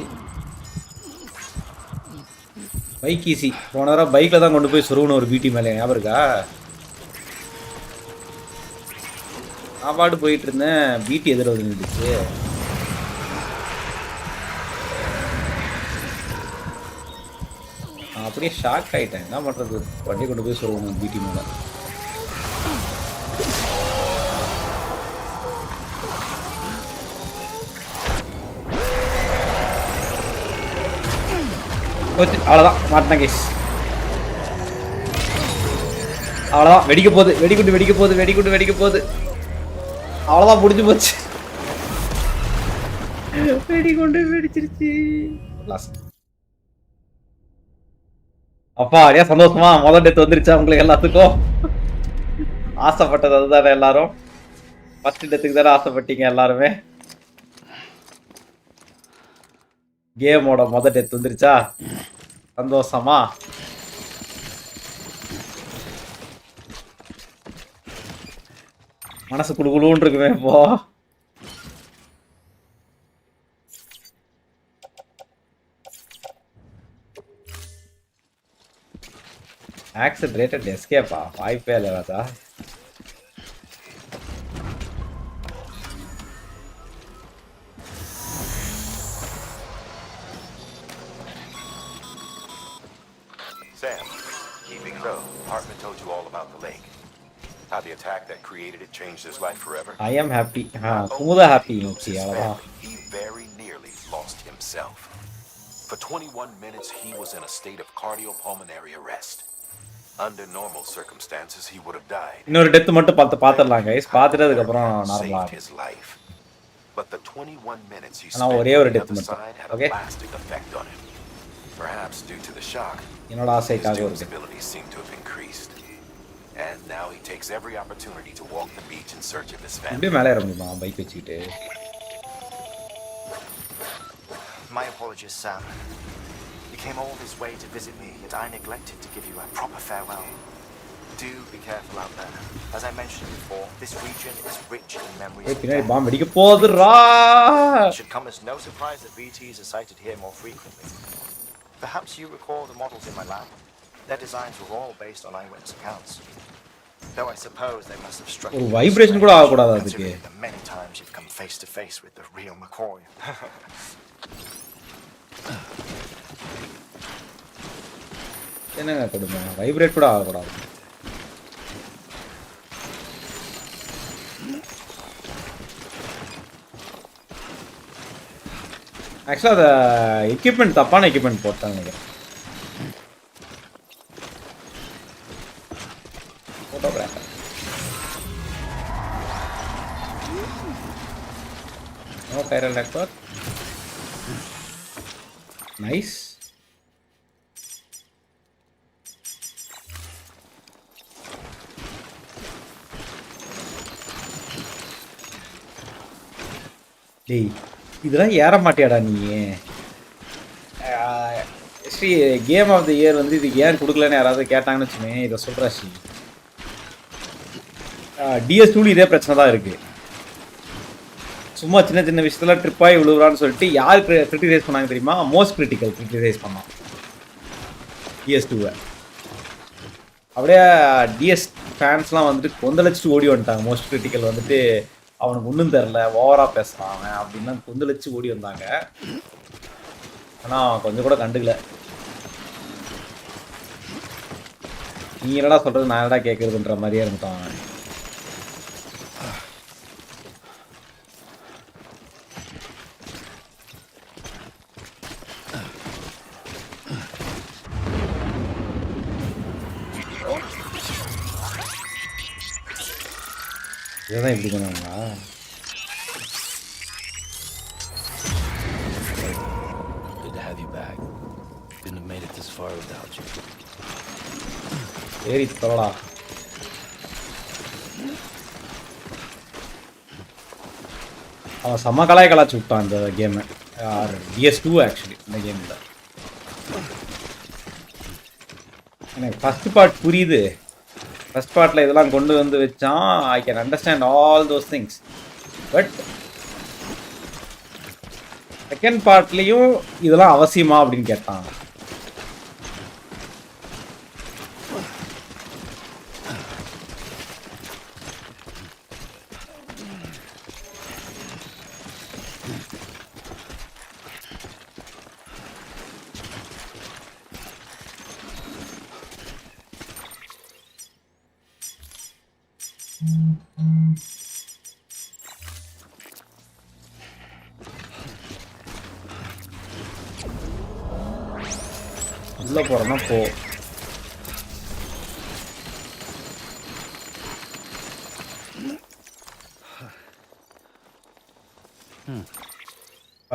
Bike easy. போன தடவை பைக்கில் தான் கொண்டு போய் சொருகணும் ஒரு பிடி மேலே, ஞாபகம் இருக்கா? நான் பாட்டு போயிட்டு இருந்தேன், பிடி எதிர வந்துடுச்சு. நான் அப்படியே ஷாக் ஆகிட்டேன். என்ன பண்ணுறது, வண்டி கொண்டு போய் சொருகணும் பிடி மேலே. அவ்வளோதான், மாட்டினா கேஸ். அவ்வளோதான், வெடிக்க போகுது, வெடிகுண்டு வெடிக்க போகுது, வெடிகுண்டு வெடிக்க போகுது. அவ்வளோதான், முடிஞ்சு போச்சு. வெடிகுண்டு வெடிச்சிருச்சு. அப்பா அடியா சந்தோஷமா முதல் டெத் வந்துருச்சா உங்களுக்கு எல்லாத்துக்கும்? ஆசைப்பட்டது அதுதானே எல்லாரும். ஃபர்ஸ்ட் டெத்துக்கு தானே ஆசைப்பட்டீங்க எல்லாருமே. கேமோட முதல் டெத் வந்துருச்சா? சந்தோஷமா? மனசு குழுகுழுன்னு இருக்குமே இப்போ. ஆக்சிலரேட்டட் எஸ்கேப்பா? வாய்ப்பே இல்லை ராஜா. Sam, keeping so, Hartman told you all about the lake. How the attack that created it changed his life forever. I am happy. Kumudha happy. He very nearly lost himself. For 21 minutes, he was in a state of cardiopulmonary arrest. Under normal circumstances, he would have died. இன்னொரு death மட்டும் பாத்துறலாம் guys. பார்த்துட்டு அதுக்கு அப்புறம் நார்மலா saved his life. But the 21 minutes he ஆனா spent ஒரே on ஒரு the death other மட்டும். side had Okay? a lasting effect on him. Perhaps due to the shock, என்னோட his ஆசைக்காக ஒரு doom's abilities seem to have increased. And now he takes every opportunity to walk the beach in search of his family. அப்படியே மேலே ஏற முடியுமா bike வச்சுக்கிட்டு? My apologies, Sam. You came all this way to visit me, yet I neglected to give you a proper farewell. Do be careful out there. As I mentioned before, this region is rich in memories. ஏய் பின்னாடி பாம்பு வெடிக்க போகுதுடா. It should come as no surprise that BTs are sighted here more frequently. Perhaps you recall the models in my lab? Their designs were all based on eyewitness accounts. Though I suppose they must have struck ஒரு vibration கூட ஆக கூடாது அதுக்கு. considering the many times you've come face to face with the real McCoy. என்னங்க கொடுமை, vibrate கூட ஆக கூடாது. ஆக்சுவலாக அதை எக்யூப்மெண்ட் தப்பான எக்யூப்மெண்ட் போட்டாங்க நினைக்கிறேன். Photographer no chiral network. Nice. டேய் இதெல்லாம் ஏற மாட்டியாடா நீ? ஸ்ரீ கேம் ஆஃப் தி இயர் வந்து இதுக்கு ஏன் கொடுக்கலன்னு யாராவது கேட்டாங்கன்னு வச்சுமே இதை சொல்கிறா ஸ்ரீ. DS2 இதே பிரச்சனை தான் இருக்குது. சும்மா சின்ன சின்ன விஷயத்தில் ட்ரிப்பாகி விழுவுறான்னு சொல்லிட்டு யார் கிரிட்டிசைஸ் பண்ணாங்க தெரியுமா? மோஸ்ட் கிரிட்டிக்கல் கிரிட்டிசைஸ் பண்ணோம் DS2. அப்படியே DS ஃபேன்ஸ்லாம் வந்துட்டு கொந்தளிச்சுட்டு ஓடி வந்துட்டாங்க. மோஸ்ட் கிரிட்டிக்கல் வந்துட்டு அவனுக்கு ஒன்றும் தெரில, ஓவராக பேசுகிறான் அவன் அப்படின்லாம் கொந்தளிச்சு ஓடி வந்தாங்க. ஆனால் அவன் கொஞ்சம் கூட கண்டுக்கல. நீ என்னடா சொல்கிறது நான் என்னடா கேட்குறதுன்ற மாதிரியே இருந்துட்டான் அவன். இதுதான் இப்படி பண்ணுவாங்களா? Good to have you back. Couldn't have made it this far without you. ஏறி தொலடா. அவன் செம்ம கலாய்ச்சி விட்டான் இந்த கேமை. DS2 ஆக்சுவலி இந்த கேமில். எனக்கு ஃபஸ்ட் பார்ட் புரியுது. ஃபஸ்ட் பார்ட்டில் இதெல்லாம் கொண்டு வந்து வச்சான். I can understand all those things. But second பார்ட்லேயும் இதெல்லாம் அவசியமா அப்படின்னு கேட்டான். உள்ள போறோம்னா போ.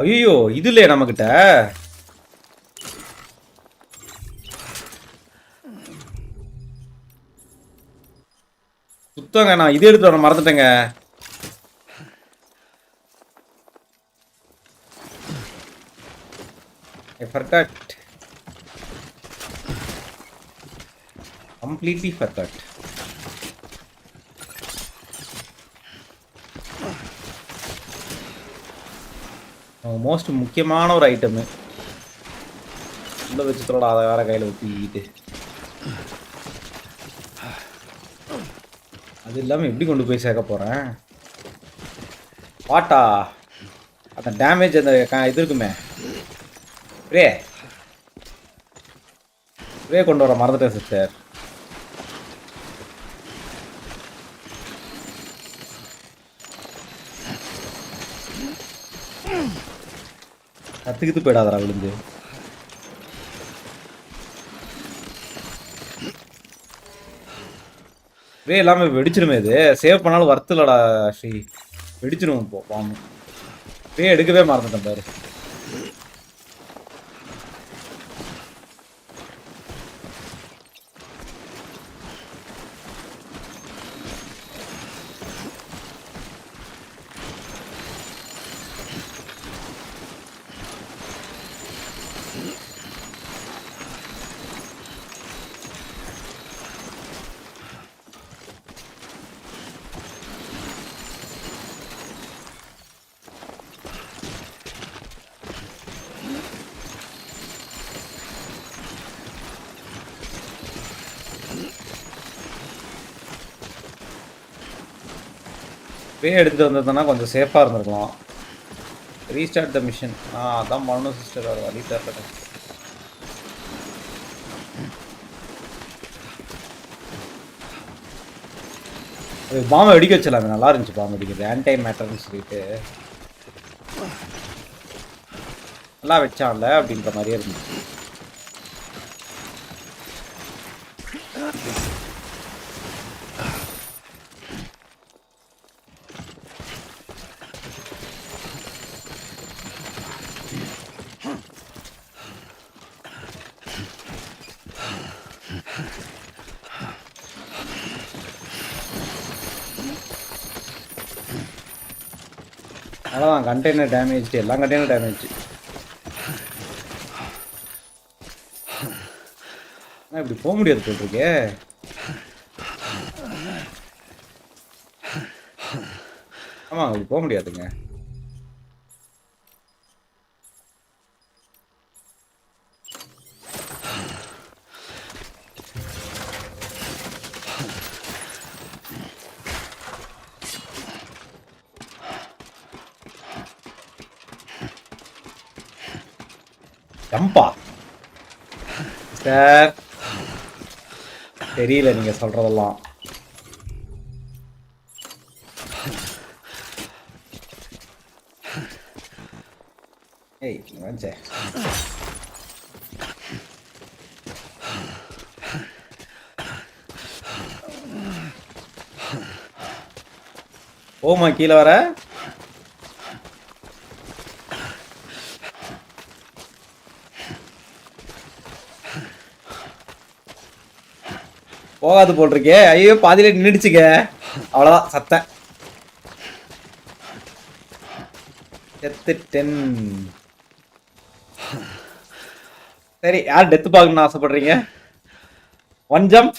ஐயோ இது இல்லையா நம்மகிட்ட? சுத்தங்க நான் இது எடுத்து வர மறந்துட்டேங்க. I forgot. Completely forgot. Most முக்கியமான ஒரு ஐட்டமு உள்ள வச்சுத்தோட அதை வேற கையில் ஊற்றிக்கிட்டு அது இல்லாமல் எப்படி கொண்டு போய் சேர்க்க போகிறேன்? வாட்டா அந்த டேமேஜ் அந்த இது இருக்குமே ஸ்ப்ரே கொண்டு வர மறந்துட்டேன் சிஸ்டர். கற்றுக்கிட்டு போயிடாதரா விழுந்து. எல்லாமே வெடிச்சிருமே இது. சேவ் பண்ணாலும் வர்த்து இல்லடா ஸ்ரீ. வெடிச்சிரும் இப்போ பாம்பு. எடுக்கவே மறந்துட்டேன் பாரு. எடுத்துட்டு வந்ததுன்னா கொஞ்சம் சேஃபா இருந்திருக்கலாம். Restart the mission. அதான் பண்ணணும் சிஸ்டர். அது வழி தரல. அது பாம்பை வெடிக்க வச்சலாமே. நல்லா இருந்துச்சு பாம்பு வெடிக்கிறது. ஆன்டை மேட்டர்னு சொல்லிட்டு நல்லா வச்சான்ல அப்படின்ற மாதிரியே இருந்துச்சு. அதான் கண்டெய்னர் டேமேஜ். எல்லா கண்டெய்னர் டேமேஜ். ஆனால் இப்படி போக முடியாது போட்டிருக்கே. ஆமாம் இப்படி போக முடியாதுங்க. ஜம்பா சார் தெரியல நீங்க சொல்றதெல்லாம். ஏய் வந்தே ஓமா கீழே வர. போகாது போட்டிருக்கே. ஐயோ பாதியில நின்றுச்சுங்க. அவ்வளோதான் சத்தேன். டென். சரி யார் டெத்து பார்க்கணும்னு ஆசைப்படுறீங்க? One jump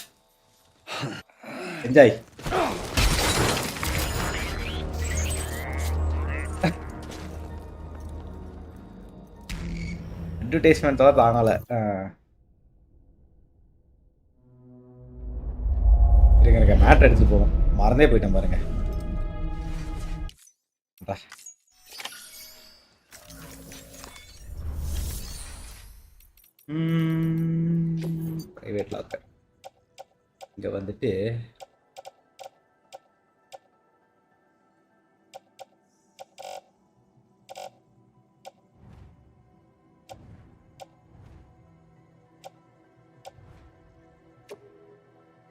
enjoy. அட்வர்டைஸ்மெண்ட் தான் தாங்கலை. இருங்க மேட்ரு எடுத்துட்டு போவோம். மறந்தே போயிட்டேன் பாருங்க. பிரைவேட் லாக்கர் இங்க வந்துட்டு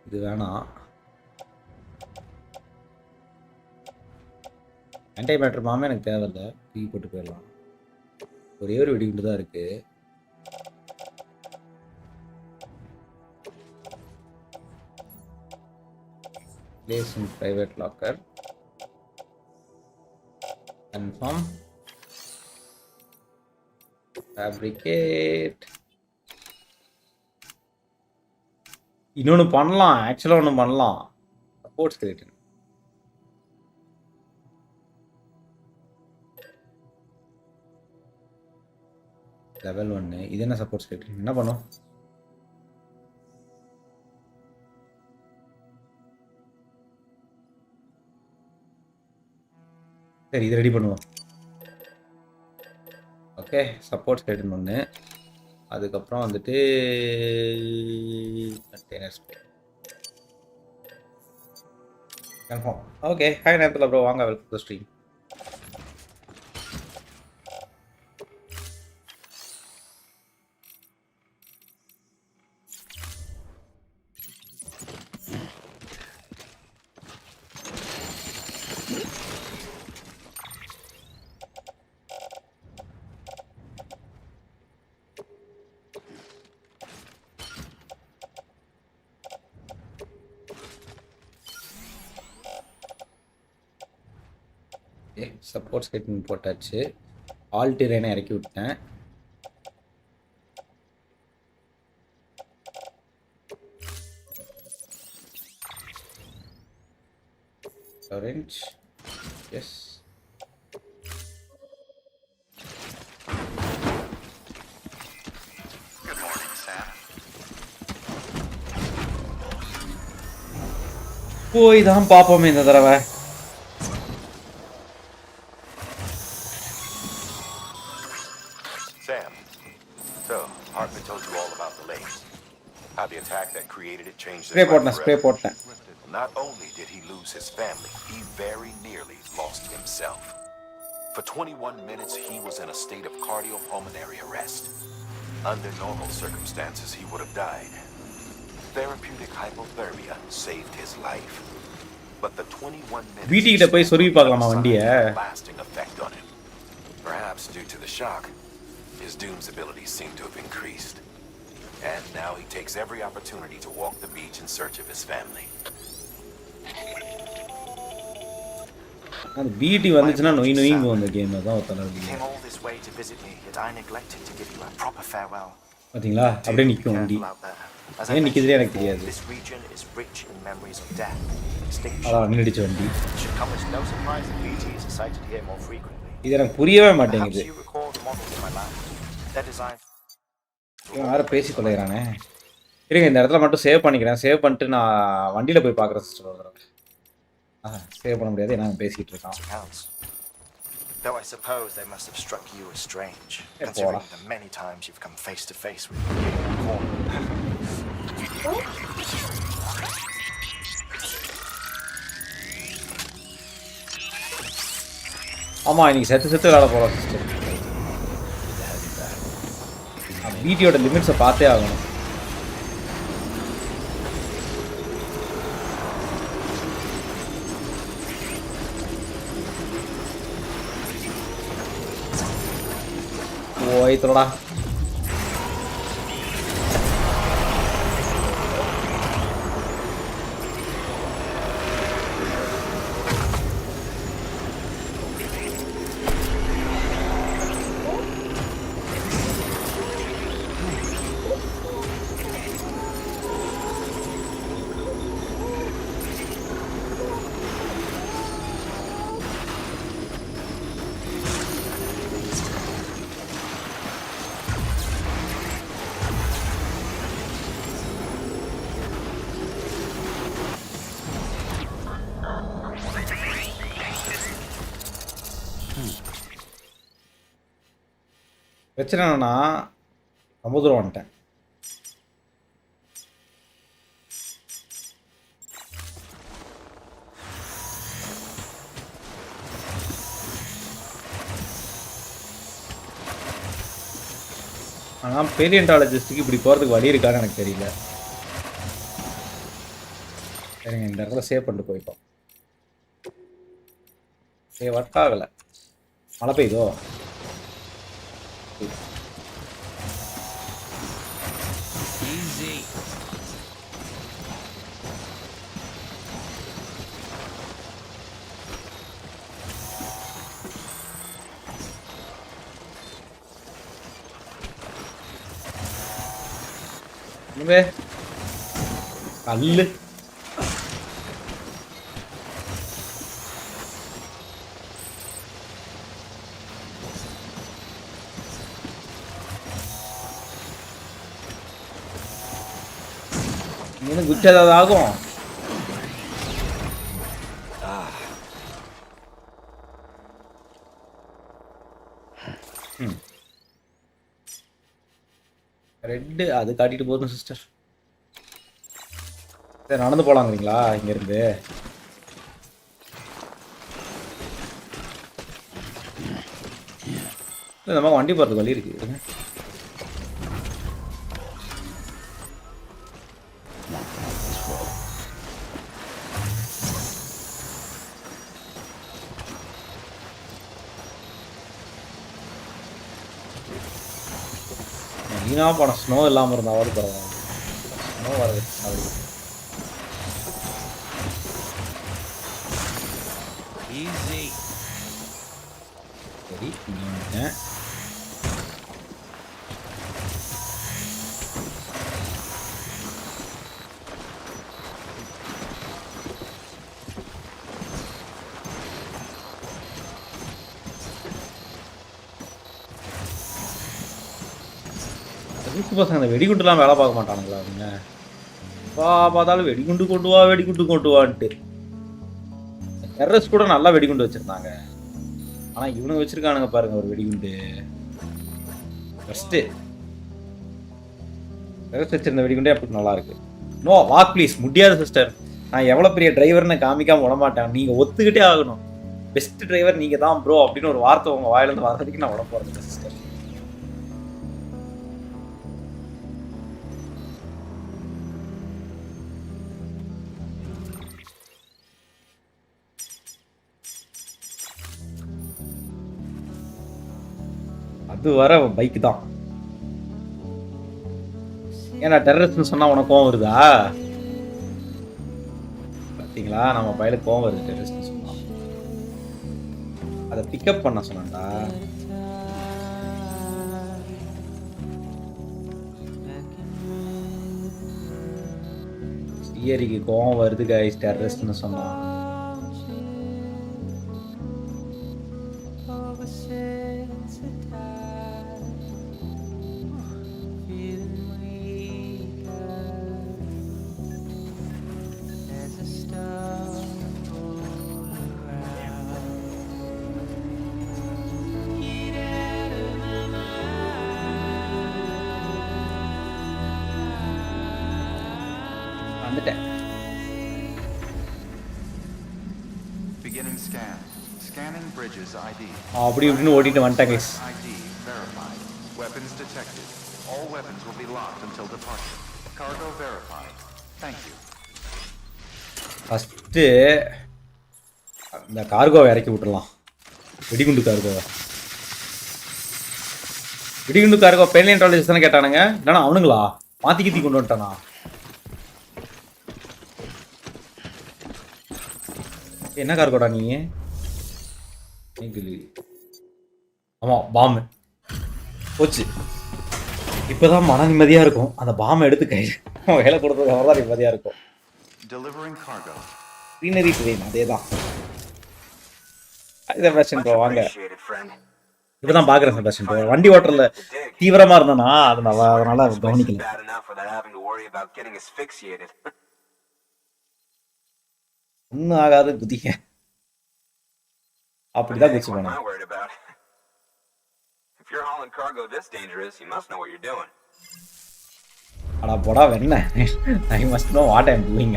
இது வேணாம். ஆன்டை மேட்டர் மாமே எனக்கு தேவையில்லை. தூக்கி போட்டு போயிடலாம். ஒரே ஒரு வெடிகுண்டு தான் இருக்கு. Place in private locker. Confirm. Fabricate. இன்னொன்று பண்ணலாம். ஆக்சுவலாக ஒன்று பண்ணலாம். Supports create. லெவல் 1. இது என்ன சப்போர்ட்ஸ் கிரியேட்? என்ன பண்ணும்? சரி இது ரெடி பண்ணுவோம். ஓகே சப்போர்ட் ஸ்கெலிட்டன் ஒன்று. அதுக்கப்புறம் வந்துட்டு container spray confirm. Okay hi நேரத்தில் அப்புறம் வாங்க welcome to stream. Support skating போட்டாச்சு. ஆல் டெரெயினை இறக்கி விட்டேன். Orange. Yes. Good morning, Sam. போய் தான் பார்ப்போமே இந்த தடவை. Sam, so Hartman told you all about the lake. How the attack that created it changed his life spray forever. போட்டேன். Not only did he lose his family, he very nearly lost himself. For 21 minutes, he was in a state of cardiopulmonary arrest. Under normal circumstances, he would have died. Therapeutic hypothermia saved his life. But the 21 minutes வீட்டு கிட்ட போய் சொருவி பார்க்கலாமா வண்டியை? had a lasting effect on him. Perhaps due to the shock, his doom's abilities seem to have increased. And now he takes every opportunity to walk the beach in search of his family. அந்த பிடி வந்துச்சுன்னா நொயிங்க அந்த game தான் You came all this way to visit me, yet I neglected to give you a proper farewell. பாத்தீங்களா? அப்படியே நிக்கும் வண்டி. Careful out there. As I ஏன் நிக்குதுனே எனக்கு mentioned தெரியாது. before, this region is rich in memories of death, extinction. அதான் நின்னுடுச்சு வண்டி. It should come as no surprise that BTs are sighted here more frequently. இது எனக்கு புரியவே Perhaps மாட்டேங்குது. you recall the models in my lab. They're designed இவன் வேற பேசி கொள்ளைறானே. இருங்க இந்த இடத்துல மட்டும் சேவ் பண்ணிக்கிறேன். சேவ் பண்ணிட்டு நான் வண்டியில போய் பார்க்குறேன் சிஸ்டர் ஒரு தடவை. சேவ் பண்ண முடியாது ஏன்னா பேசிட்டு இருக்கான். accounts. Though I suppose they must have struck you as strange, Yeah, considering Paula. the many times you've come face to face with the king of the corner. ஆமா இன்னைக்கு செத்து விளையாட போறோம் சிஸ்டர். பிடியோட லிமிட்ஸை பார்த்தே ஆகணும். போய் தொடடா. பிரச்சனை என்னன்னா ரொம்ப தூரம் வந்துட்டேன். ஆனால் பேலியன்டாலஜிஸ்ட்டுக்கு இப்படி போகிறதுக்கு வழி இருக்கான்னு எனக்கு தெரியல. சரிங்க இந்த இடத்துல சேவ் பண்ணிட்டு போயிட்டோம். ஒர்க் ஆகலை. மழை பெய்யுதோ? இனிமே கல்லு இன்னும் குச்ச ஏதாவது ஆகும். ரெட்டு அது காட்டிட்டு போதும் சிஸ்டர். சரி நடந்து போலாங்கிறீங்களா இங்கேருந்து? நம்ம வண்டி போகிறதுக்கு வழி இருக்கு. வீணாக போன ஸ்னோ இல்லாமல் இருந்தாவது பரவாயில்ல. ஸ்னோ வருது அப்படி. சரி இங்க வந்துட்டேன். லூசு பசங்க அந்த வெடிகுண்டுலாம் வேலை பார்க்க மாட்டானுங்களா அவங்க? பார்த்தாலும் வெடிகுண்டு கொண்டு வா வெடிகுண்டு கொண்டு வான்ட்டு. டெரரிஸ்ட் கூட நல்லா வெடிகுண்டு வச்சிருந்தாங்க. ஆனா இவனுங்க வச்சிருக்கானுங்க பாருங்க ஒரு வெடிகுண்டு. ஃபர்ஸ்ட் டெரரிஸ்ட் வச்சிருந்த வெடிகுண்டே அப்படி நல்லா இருக்கு. நோ வாக் ப்ளீஸ், முடியாது சிஸ்டர். நான் எவ்வளவு பெரிய டிரைவர்னு காமிக்காம விட மாட்டேன். நீங்க ஒத்துக்கிட்டே ஆகணும். பெஸ்ட் டிரைவர் நீங்க தான் ப்ரோ அப்படின்னு ஒரு வார்த்தை உங்க வாயில இருந்து வர வரைக்கும் நான் விட போறேன் சிஸ்டர். அது வர பைக் தான். ஏன்னா டெரரிஸ்ட்னு சொன்னா உனக்கு கோவம் வருதா? பாத்தீங்களா நம்ம பையலுக்கு கோவம் வருது டெரரிஸ்ட்னு சொன்னா. அதை பிக்கப் பண்ண சொன்னான்டா. ஸ்ரீஹரிக்கு கோவம் வருது கைஸ் டெரரிஸ்ட்னு சொன்னா. வந்துட்டேன். Beginning scan. Scanning bridges ID. அப்படி இப்படின்னு ஓடிட்டு வந்துட்டேன் guys. ID verified. Weapons detected. All weapons will be locked until departure. Cargo verified. Thank you. First இந்த கார்கோவை இறக்கி விட்டுறலாம். வெடிகுண்டு கார்கோவை. வெடிகுண்டு கார்கோ பேலியன்டாலஜிஸ்ட் தானே கேட்டானுங்க. இல்லைனா அவனுங்களா மாத்தி கித்தி கொண்டு வந்துட்டானா? என்ன கார்கோடா நீ? ஆமா பாம்பு போச்சு. இப்பதான் மன நிம்மதியா இருக்கும். அந்த பாம்பை எடுத்து கையில் வேலை கொடுத்ததுக்கு அப்புறம் தான் நிம்மதியா இருக்கும். Delivering cargo. greenery train அதேதான். இதை பேஷன் ப்ரோ வாங்க. இப்பதான் பாக்குறேன் செபாஸ்டியன் ப்ரோ. வண்டி ஓட்டர்ல தீவிரமா இருந்தானா அதனால கவனிக்கல. ஒன்னும் ஆகாது குதிக்க. அப்படிதான் குதிச்சு போனேன். அடா போடா வெண்ண. I must know what I'm doing.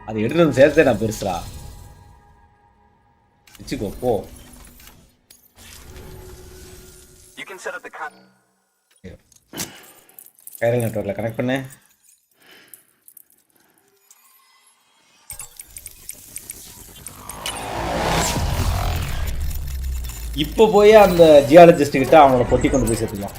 அது எடுத்து சேர்த்தே நான் பெருசுடா. வச்சுக்கோ போ. கைரல் நெட்வொர்க்ல கனெக்ட் பண்ணு. இப்போ போய் அந்த ஜியாலஜிஸ்ட் கிட்ட அவங்களோட பொட்டி கொண்டு போய் சேர்த்துக்கலாம்.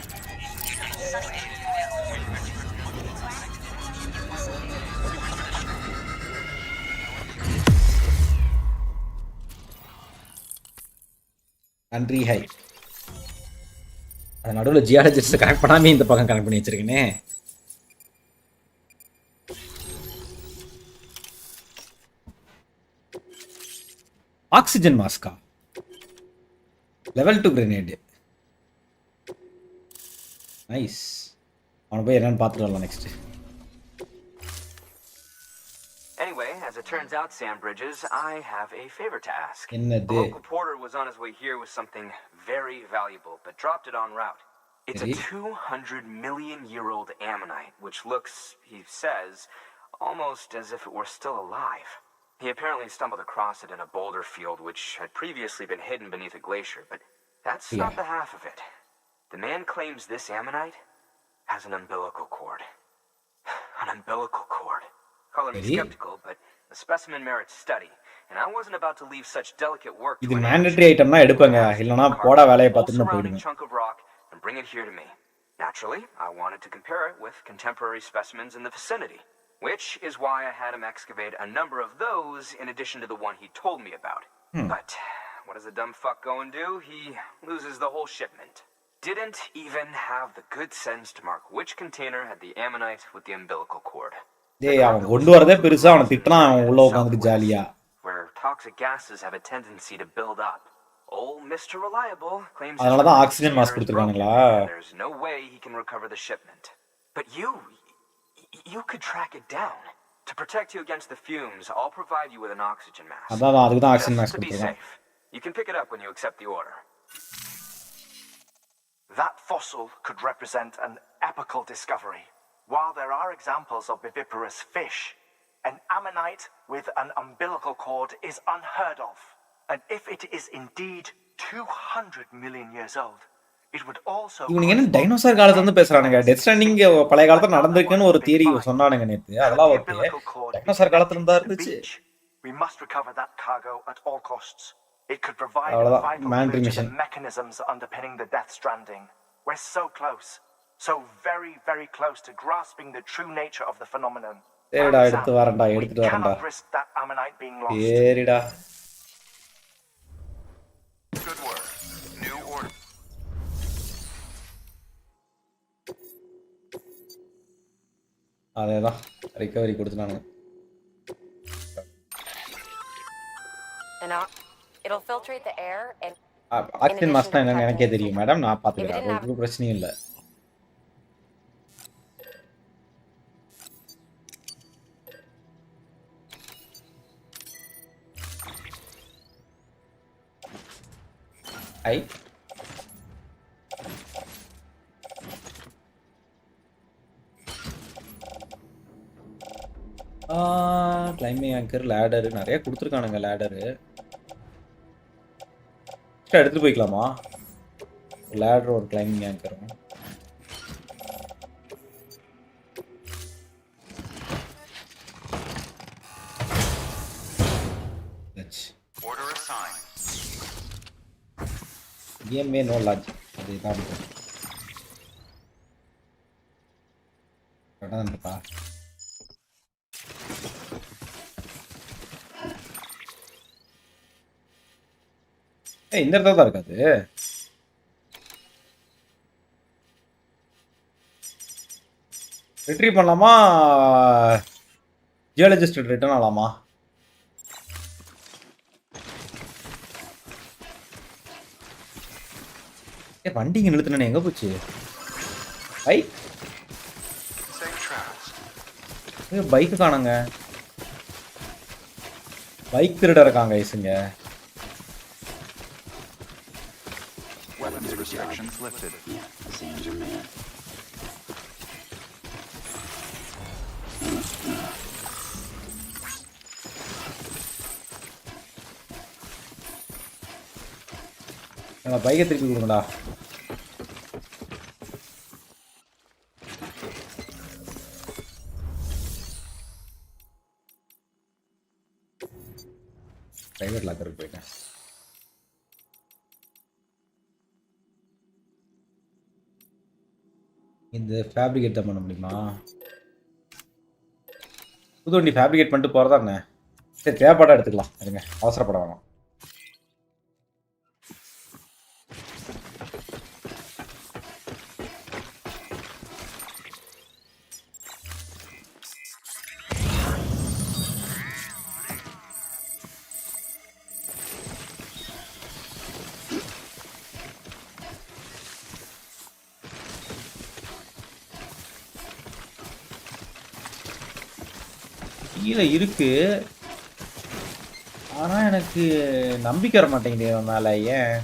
நன்றி ஹை. அது நடுவில் ஜியாலஜிஸ்ட் கனெக்ட் பண்ணாமே இந்த பக்கம் கனெக்ட் பண்ணி வச்சிருக்கேனே. ஆக்சிஜன் மாஸ்கா level 2 grenade. Nice. அவன போய் என்னன்னு பார்த்துட்டு வரலாம் next. Anyway, as it turns out, Sam Bridges, I have a favor to ask. என்னது? The local porter was on his way here with something very valuable, but dropped it en route. It's a 200 million year old ammonite, which looks, he says, almost as if it were still alive. He apparently stumbled across it in a boulder field which had previously been hidden beneath a glacier, but that's not the half of it. The man claims this ammonite has an umbilical cord. An umbilical cord. Color me skeptical, but the specimen merits study, and I wasn't about to leave such delicate work. இது mandatory item னா எடுப்பங்க. இல்லனா போடா வேலைய பார்த்துட்டு போயிடுங்க. Chunk of rock and bring it here to me. Naturally, I wanted to compare it with contemporary specimens in the vicinity, which is why I had him excavate a number of those in addition to the one he told me about. But what does a dumb fuck go and do? He loses the whole shipment. Didn't even have the good sense to mark which container had the ammonite with the umbilical cord. டேய் அவன் கொண்டு வரதே பெருசா அவனை திட்டுறான் அவன் உள்ள உட்காந்துட்டு ஜாலியா. Where toxic gases have a tendency to build up. Old Mr. Reliable claims அதனால தான் ஆக்சிஜன் மாஸ்க் கொடுத்துருக்கானுங்களா? There's no way he can recover the shipment. But you could track it down. To protect you against the fumes, I'll provide you with an oxygen mask. அதான் அதுக்கு தான் oxygen mask Just to be கொடுத்துருக்கான். safe. You can pick it up when you accept the order. That fossil could represent an epochal discovery. While there are examples of viviparous fish, an ammonite with an umbilical cord is unheard of. And if it is indeed 200 million years old, it would also... இவனுங்க என்ன dinosaur காலத்துல இருந்து பேசுறானுங்க. Death ஸ்ட்ராண்டிங் பழைய காலத்துல நடந்திருக்குன்னு ஒரு theory சொன்னானுங்க நேத்து. அதெல்லாம் ஓகே. டைனோசர் காலத்துல இருந்தா இருந்துச்சு. We must recover that cargo at all costs. It could provide a vital Mandry clue to mission. the mechanisms underpinning the Death Stranding. We're so close. So very, very close to grasping the true nature of the phenomenon. சரிடா எடுத்து வரேன்டா எடுத்துட்டு We வரேன்டா. cannot risk that ammonite being lost. சரிடா. Good work. New order. அதேதான் recovery கொடுத்துட்டானுங்க. It'll filtrate the air and oxygen மாஸ்க்னா என்னன்னு எனக்கே தெரியும் மேடம். நான் பாத்துக்கிறேன். ஒரு பிரச்சனையும் இல்லை. ஐ கிளைம்பிங் ஆங்கர் லேடரு நிறைய கொடுத்துருக்கானுங்க. லேடரு எடுத்துட்டு போய்க்கலாமா? லேடர் ஒரு கிளைம்பிங் ஆங்கரும். Order assigned. Game में no logic. அதுதான் கரெக்டா. இந்த இடத்துல தான் இருக்காது. ரிட்ரீவ் பண்ணலாமா? ஜியாலஜிஸ்ட் ரிட்டர்ன் ஆகலாமா? வண்டி இங்கே நிறுத்தினே எங்கே போச்சு? Bike bike காணுங்க. பைக் திருட இருக்காங்க ஐசுங்க. Weapons restrictions lifted. Yeah, the sands are mad. பைக்கை திருப்பி கொடுங்கடா. பிரைவேட் லாக்கருக்கு போயிட்டேன். இந்த ஃபேப்ரிகேட் தான் பண்ண முடியுமா? புது வண்டி ஃபேப்ரிகேட் பண்ணிட்டு போகிறதா என்ன? சரி தேவைப்பட்டா எடுத்துக்கலாம். இருங்க அவசரப்பட வேணாம். கீழே இருக்கு. ஆனா எனக்கு நம்பிக்கை வர மாட்டேங்குது இவன் மேல. ஏன்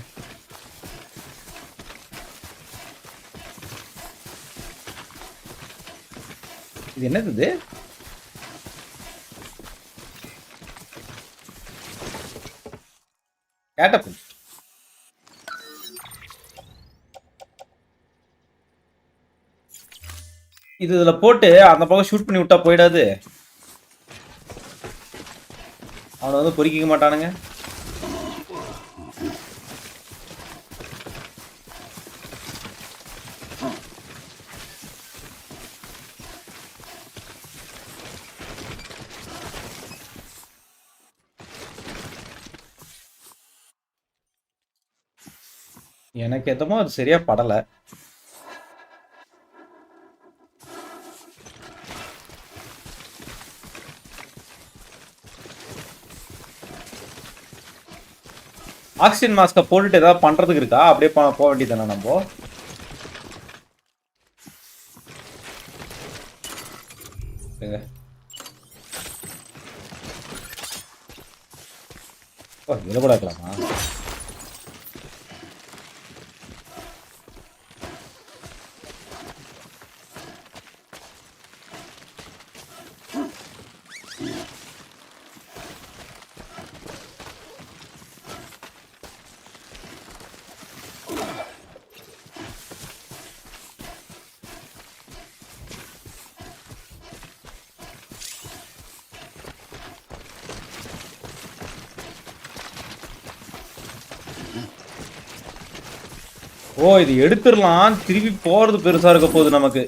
இது என்னது? இது கேட்டபிள். இது இதுல போட்டு அந்த பக்கம் ஷூட் பண்ணி விட்டா போயிடாது. அவனை வந்து பொறிக்க மாட்டானுங்க. எனக்கு எதமோ அது சரியா படல. ஆக்சிஜன் மாஸ்க போட்டுட்டு ஏதாவது பண்றதுக்கு இருக்கா? அப்படியே போக வேண்டியதானே நம்ம. ஓ, இதில் கூட இருக்கலாமா? ஓ, இது எடுத்துடலாம். திருப்பி போறது பெருசா இருக்க போகுது நமக்கு.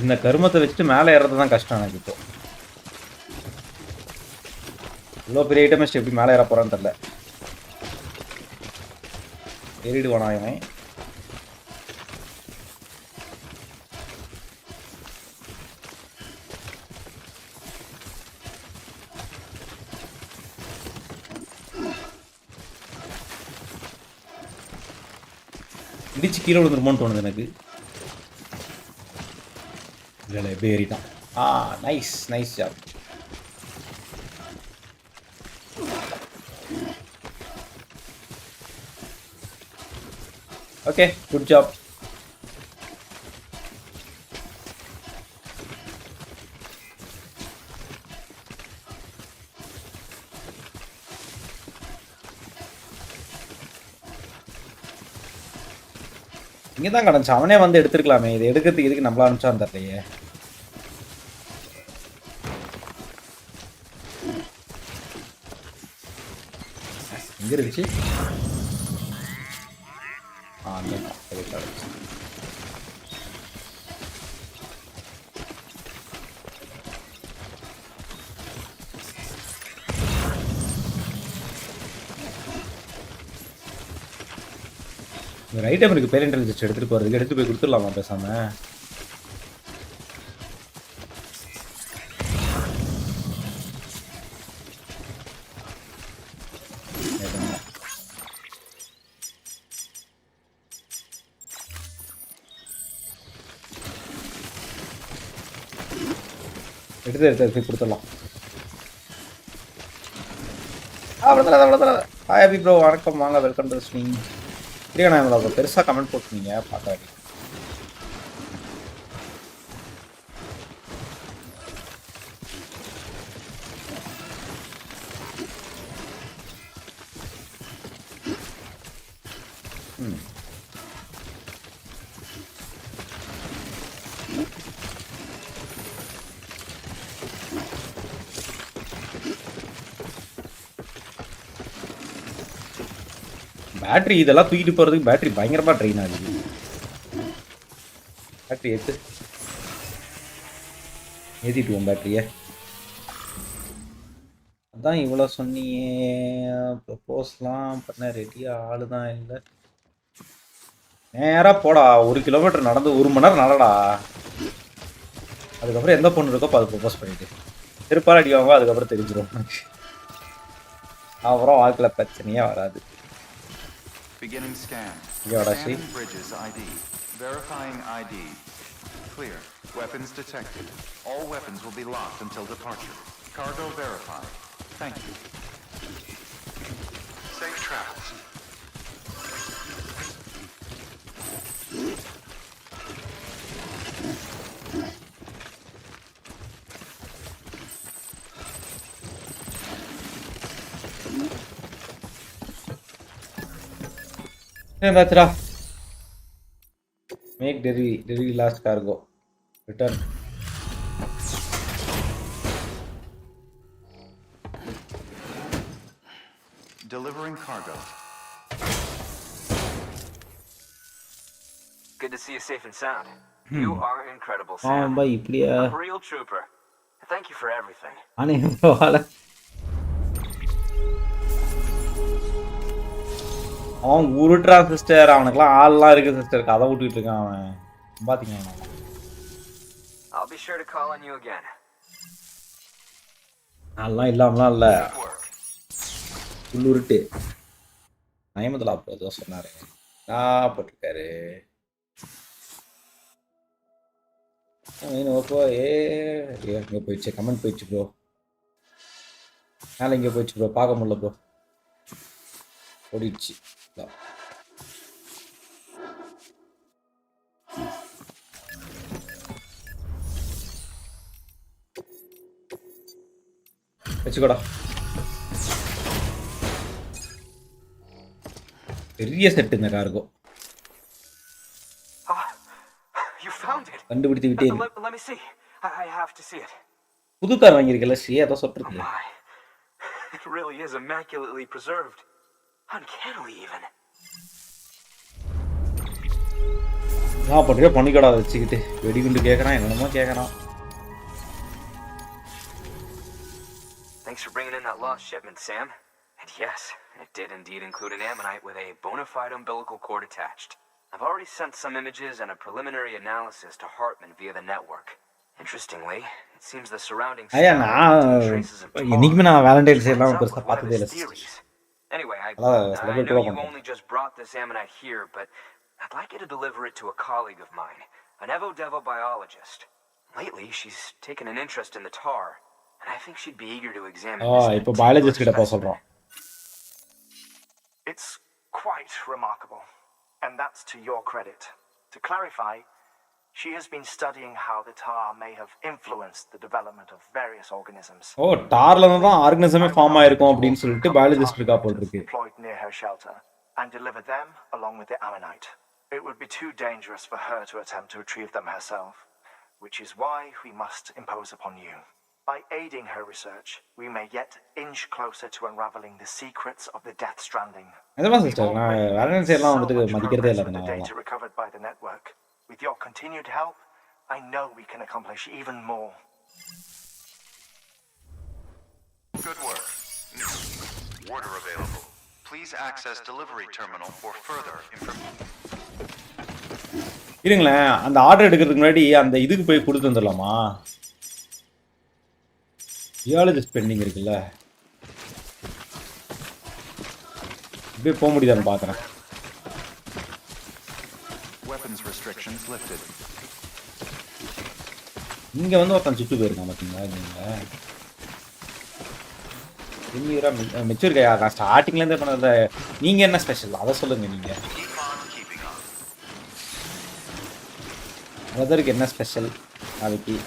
இந்த கருமத்தை வச்சுட்டு மேலே ஏறது தான் கஷ்டம் எனக்கு இப்போ. இவ்வளோ பெரிய ஐட்டம் வச்சு எப்படி மேலே ஏற போறான்னு தெரியல. ஏறிடுவானா இவன்? இடிச்சு கீழே விழுந்துருமோன்னு தோணுது எனக்கு. இல்லை எப்படி ஏறிட்டான். Nice nice job. Okay, good job. இங்கே தான் கிடந்துச்சு. அவனே வந்து எடுத்துருக்கலாமே. இது எடுக்கிறதுக்கு எதுக்கு நம்மள அனுப்பிச்சான்னு தெரியலையே. எங்கே இருந்துச்சு? ஒரு ஐட்டம் இருக்கு, பேரண்ட் ரிஜிஸ்டர் எடுத்துட்டு போறதுக்கு. எடுத்து போய் கொடுத்துடலாமா பேசாம? எடுத்து போய் கொடுத்துடலாம். அவ்வளோதான். ஹாய் அபி ப்ரோ, வணக்கம், வாங்க, வெல்கம் டு ஸ்ட்ரீம். இல்லையா, நான் இவ்வளோ பெருசாக கமெண்ட் போட்டுருந்தீங்க பார்க்காது. பேட்டரி இதெல்லாம் தூக்கிட்டு போகிறதுக்கு பேட்டரி பயங்கரமாக ட்ரெயின் ஆகுது. பேட்டரி ஏற்றிட்டுவோம் பேட்டரியை. அதான் இவ்வளோ சொன்னியே, ப்ரப்போஸ்லாம் பண்ண ரெடியாக ஆளு தான் இல்லை. நேராக போடா, 1 கிலோமீட்டர் நடந்து 1 மணி நேரம் நடடா. அதுக்கப்புறம் எந்த பொண்ணு இருக்கோ அது ப்ரப்போஸ் பண்ணிட்டு திருப்பால் அடிவாங்க. அதுக்கப்புறம் தெரிஞ்சிடும். அப்புறம் வாழ்க்கையில் பிரச்சனையே வராது. Beginning scan. Scanning bridges ID. Verifying ID. Clear. Weapons detected. All weapons will be locked until departure. Cargo verified. Thank you. Safe travels. That's rough. Make delivery last cargo. Return. Delivering cargo. Good to see you safe and sound. You are incredible, Ah, Sam. bhai, இப்படியா? A real trooper. Thank you for everything. ஆனே பரவாயில்ல. அவன் உருட்டுறா sister, அவனுக்குலாம் ஆள்லாம் இருக்கு sister, கதை விட்டுட்டு இருக்கான் அவன். பாத்தீங்களா? I'll be sure to call on you again. ஆள்லாம் இல்லாமலாம் இல்ல. உள்ளுருட்டு. நயமதுல அப்போ ஏதோ சொன்னாரு. போட்டிருக்காரு. இங்க போயிடுச்சு, கமெண்ட் போயிடுச்சு ப்ரோ. மேலே இங்கே போயிடுச்சு ப்ரோ, பார்க்க முடியல ப்ரோ. ஓடிடுச்சு. வச்சுக்கோடா. பெரிய செட் இந்த கார்கோ. You found it. கண்டுபிடித்து விட்டேன். Let me see. I have to see it. புது கார் வாங்கியிருக்கல ஸ்ரீ, அதான் சொல்றது. It really is immaculately preserved. Uncannily even. நான் பண்றியா பண்ணிக்கடா வச்சுக்கிட்டு வெடிகுண்டு கேட்கறான், என்னமோ கேட்கறான். Thanks for bringing in that lost shipment, Sam. And yes, it did indeed include an ammonite with a bona fide umbilical cord attached. I've already sent some images and a preliminary analysis to Hartman via the network. Interestingly, it seems the surrounding traces of இன்னைக்குமே நான் Valentine's டே எல்லாம் பெருசா பார்த்ததே இல்ல. Anyway, I know you only just brought this ammonite here, but I'd like you to deliver it to a colleague of mine, an Evo-Devo biologist. Lately, she's taken an interest in the tar, and I think she'd be eager to examine this. இப்போ biologist கிட்ட போக சொல்றோம். It's quite remarkable, and that's to your credit. To clarify, she has been studying how the tar may have influenced the development of various organisms. டார்ல தான் ஆர்கனிசமே form ஆயிருக்கும் அப்படினு சொல்லிட்டு biologist இருக்கா போல இருக்கு. Deployed near her shelter and deliver them along with the ammonite. It would be too dangerous for her to attempt to retrieve them herself, which is why we must impose upon you. By aiding her research, we may yet inch closer to unraveling the secrets of the Death Stranding. அதேமா sister, நான் valentines எல்லாம் வந்து மதிக்கிறதே இல்ல நான். Data recovered by the network. With your continued help, I know we can accomplish even more. Good work. Order available. Please access delivery terminal for further information. இருங்களேன், அந்த order எடுக்கிறதுக்கு முன்னாடி அந்த இதுக்கு போய் கொடுத்து வந்துடலாமா? ஜியாலஜிஸ்ட் பெண்டிங் இருக்குல்ல, இப்படியே போக முடியுதான்னு பார்க்குறேன். இங்கே வந்து ஒருத்தன் சுட்டு போயிருக்கான் பார்த்தீங்களா? நீங்கள் மெச்சூர் கையா, நான் ஸ்டார்டிங்லேருந்தே பண்ணல. நீங்கள் என்ன ஸ்பெஷல் அதை சொல்லுங்கள். நீங்கள் பிரதருக்கு என்ன ஸ்பெஷல் நாளைக்கு?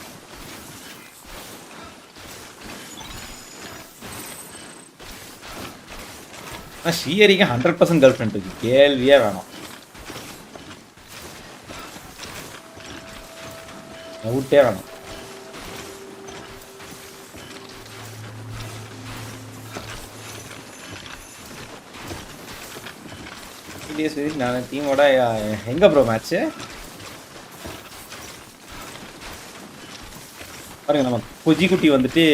ஸ்ரீஹரிக்கு 100% கேர்ள் ஃப்ரெண்ட் இருக்கு, கேள்வியே வேணும், டவுட்டே வேணும். நான் டீமோட எங்க ப்ரோ மேட்ச்சு பாருங்க. நம்ம புஜி குட்டி வந்துட்டு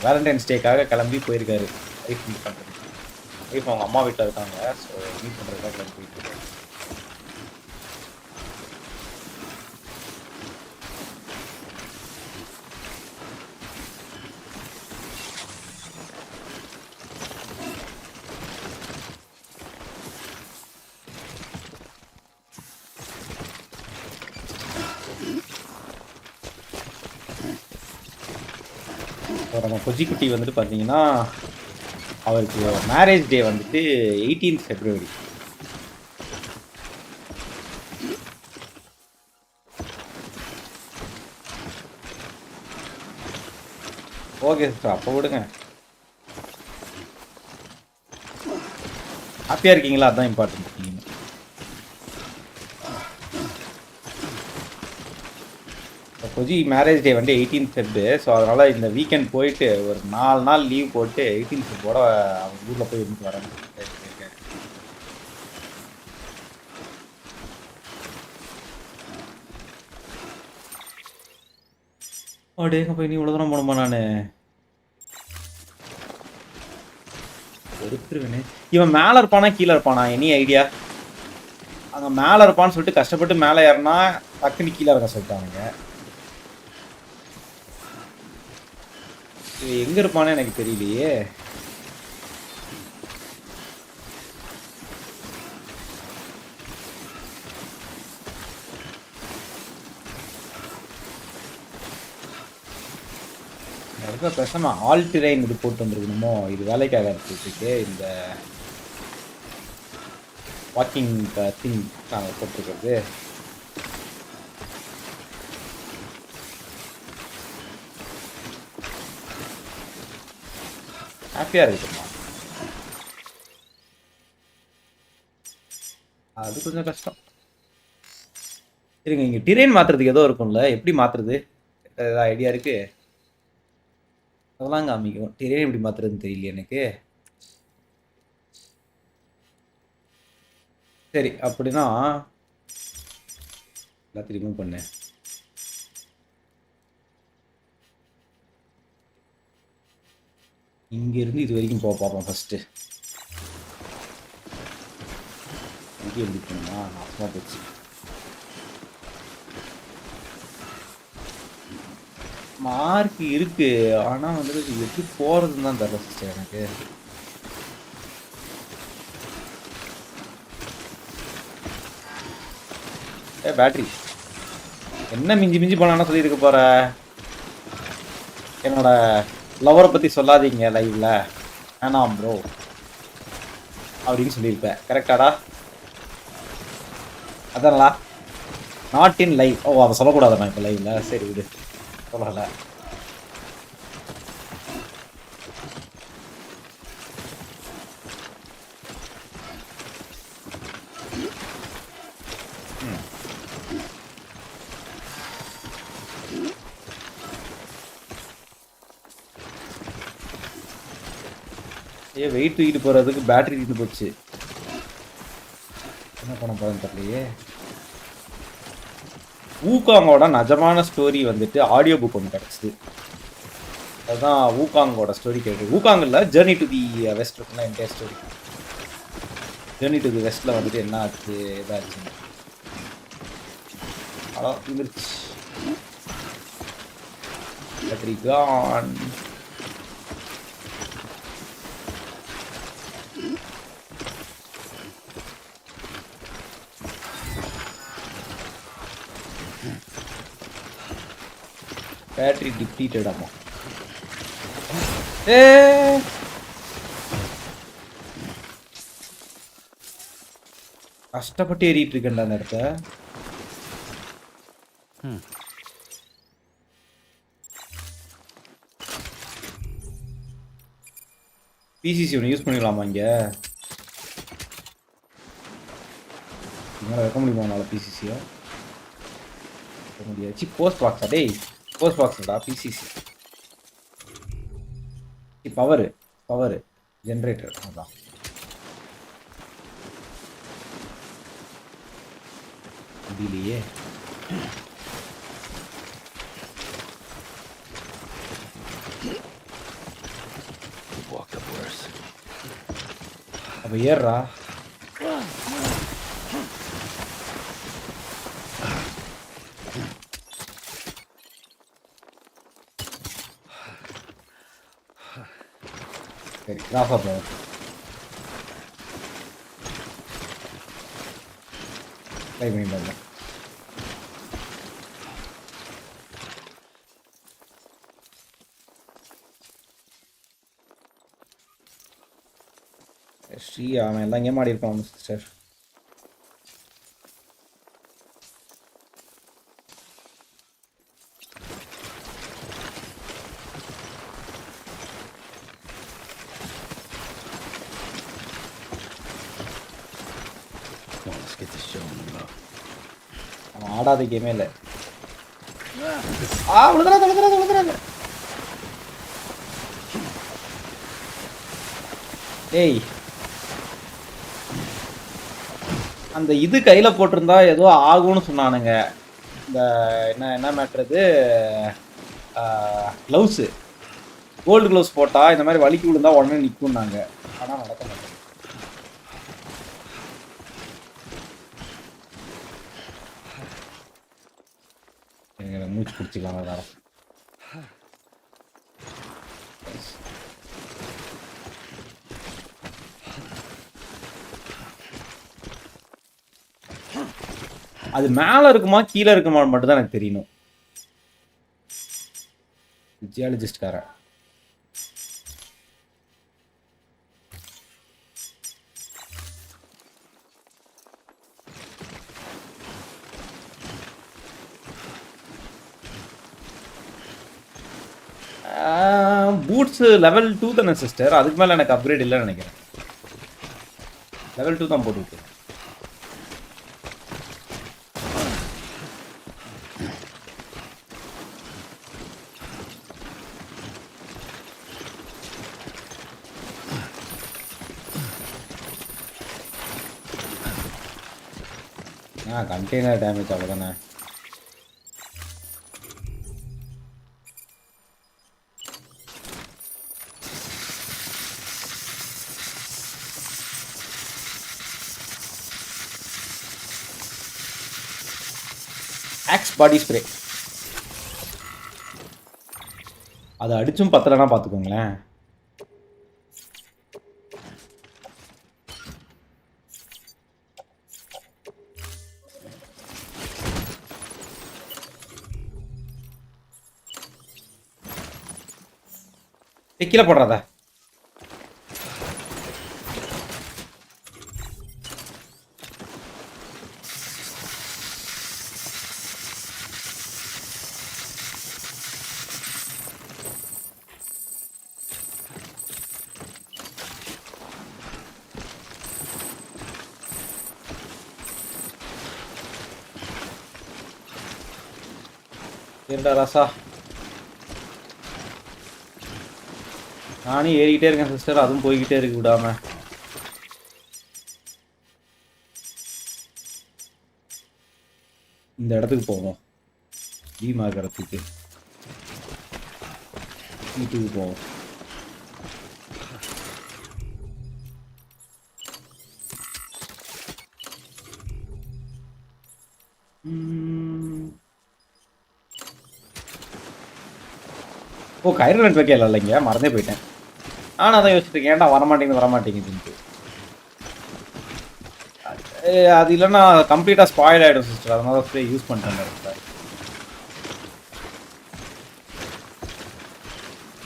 வேலண்டைன்ஸ் டேக்காக கிளம்பி போயிருக்காரு. லைஃப் மீட் பண்ணுறது, லைஃப் அவங்க அம்மா வீட்டில் இருக்காங்க. ஸோ மீட் பண்ணுறதுக்காக கிளம்பி போயிட்டு இருக்காரு. நம்ம பொஜிக்குட்டி வந்துட்டு பார்த்தீங்கன்னா அவருக்கு மேரேஜ் டே வந்துட்டு 18th February. ஓகே சார், அப்போ விடுங்க. ஹாப்பியாக இருக்கீங்களா? அதுதான் இம்பார்ட்டன்ட். இப்போஜி மேரேஜ் டே வந்து 18th ஃபெப். ஸோ அதனால் இந்த வீக்கெண்ட் போயிட்டு ஒரு 4 நாள் லீவ் போட்டு 18th ஃபெப்போட அவங்க ஊரில் போய் இருந்துட்டு வரேன். அப்படியே போய் நீ இவ்வளோ தூரம் போகணுமா? நான் ஒருத்தருவேனே. இவன் மேலே இருப்பானா கீழே இருப்பானா? Any idea? அங்கே மேலே இருப்பான்னு சொல்லிட்டு கஷ்டப்பட்டு மேலே ஏறினா டக்குனு கீழே இருக்க சொல்லிட்டானுங்க. இது எங்கே இருப்பானே எனக்கு தெரியலையே. பேசாம ஆல்டிரைன் இது போட்டு வந்துருக்கணுமோ? இது வேலைக்காக இருக்கிறதுக்கு இந்த வாக்கிங் திங் நாங்கள் போட்டிருக்கிறது. ஹாப்பியாக இருக்குமா? அது கொஞ்சம் கஷ்டம். சரிங்க, இங்கே டிரெயின் மாற்றுறதுக்கு ஏதோ இருக்கும்ல, எப்படி மாற்றுறது? ஏதாவது ஐடியா இருக்கு? அதெல்லாம் காமிக்கும். டிரெயின் எப்படி மாற்றுறதுன்னு தெரியல எனக்கு. சரி, அப்படின்னா எல்லாத்தையும் ரிமூவ் பண்ணேன். இங்கேருந்து இது வரைக்கும் போக பார்ப்போம் ஃபஸ்ட்டு. இங்கே எப்படி போகணுமா? நாசமாக போச்சு. மார்க் இருக்கு, ஆனால் வந்துட்டு எப்படி போகிறதுன்னு தான் தெரியல சிஸ்டர் எனக்கு. பேட்டரி என்ன மிஞ்சி மிஞ்சி போனான்னு சொல்லியிருக்க போற? என்னோட லவரை பற்றி சொல்லாதீங்க லைவ்ல, வேணாம் ப்ரோ அப்படின்னு சொல்லியிருப்பேன். கரெக்டாடா? அதல்லா நாட் இன் லைவ். ஓ, அதை சொல்லக்கூடாதுண்ணா இப்போ லைவ்ல. சரி விடு, சொல்லலை. வெயிட் தூக்கிட்டு போகிறதுக்கு பேட்டரி தீர்ந்து போச்சு. என்ன பண்ண போகிறேன்னு தெரியலையே. ஊகாங்கோட நிஜமான ஸ்டோரி வந்துட்டு ஆடியோ புக் ஒன்று கிடச்சிது. அதுதான் ஊகாங்கோட ஸ்டோரி கேட்குது. ஊகாங்கில் ஜேர்னி டு தி வெஸ்ட் இருக்குன்னா என்டைய ஸ்டோரி. ஜேர்னி டு தி வெஸ்ட்டில் வந்துட்டு என்ன ஆச்சு ஏதாச்சு. அதான் இருந்துருச்சு. Battery gone. Battery depleted. ஆமா, கஷ்டப்பட்டு ஏறிட்டு இருக்கேன்டா அந்த இடத்த. பிசிசி ஒன்று யூஸ் பண்ணிக்கலாமா? இங்கே வைக்க முடியுமா உன்னால பிசிசியை? முடியாது. போஸ்ட் பாக்ஸா? டேய், போஸ்ட் பாக்ஸ்டா பிசிசி. Power power generator. அதான் முடியலையே. அப்ப ஏறா. சரி, கிராஃபா போகும். ட்ரை பண்ணி பாருங்க. ஸ்ரீ அவன் எல்லாம் கேம் ஆடி இருப்பான் sister. Let's get the show on the road. அவன் ஆடாத கேமே இல்லை. விழுதுறாங்க. ஏய், அந்த இது கையில போட்டிருந்தா ஏதோ ஆகும்னு சொன்னானுங்க. இந்த என்ன மேட்ரு, க்ளவுஸு, கோல்டு க்ளவுஸ் போட்டா இந்த மாதிரி வலிக்கு விழுந்தா உடனே நிற்கும்னாங்க. ஆனால் நடக்க மாட்டேன். மூச்சு பிடிச்சிக்கலாம் எல்லாரும். அது மேல இருக்குமா கீழே இருக்குமா மட்டும் தான் எனக்கு தெரியணும். ஜியாலஜிஸ்ட்காரன் பூட்ஸ் லெவல் 2 தானே சிஸ்டர், அதுக்கு மேலே எனக்கு அப்கிரேட் இல்லைன்னு நினைக்கிறேன். லெவல் 2 தான் போட்டுருக்கு. கண்டெய்னர் டேமேஜ் அவ்வளோதானே. ஆக்ஸ் பாடி ஸ்ப்ரே அது அடிச்சும் பத்தலைன்னா பார்த்துக்கோங்களேன். கீழே போடுறதா ஏண்டா ராசா, நானும் ஏறிக்கிட்டே இருக்கேன் சிஸ்டர், அதுவும் போய்கிட்டே இருக்கு விடாம. இந்த இடத்துக்கு போவோம், பீமாகரத்துக்கு வீட்டுக்கு போவோம். ஓ, கைரல் நெட்வொர்க் இல்லைங்க, மறந்தே போயிட்டேன். நானும் அதான் யோசிச்சிருக்கேன், ஏன்டா வரமாட்டேங்குதுன்ட்டு. அது இல்லைன்னா கம்ப்ளீட்டாக ஸ்பாயில் ஆகிடும் சிஸ்டர், அதனால ஃப்ரீ யூஸ் பண்ணிட்டேன்.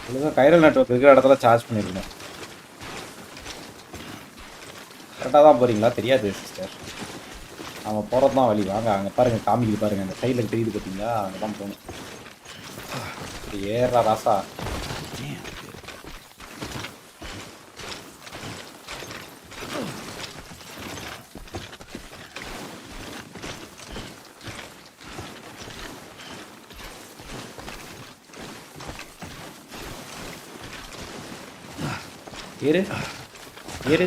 ஒழுங்காக கைரல் நெட்வொர்க் இருக்கிற இடத்துல சார்ஜ் பண்ணியிருக்கேன். கரெக்டாக தான் போகிறீங்களா தெரியாது சிஸ்டர், நம்ம போகிறது தான் வழி. வாங்க அங்கே பாருங்கள், காமிக்கு பாருங்கள், அந்த சைடில் தெரியுது பார்த்தீங்களா, அங்கே தான் போகணும். ஏறா ராசா. ஏறு ஏறு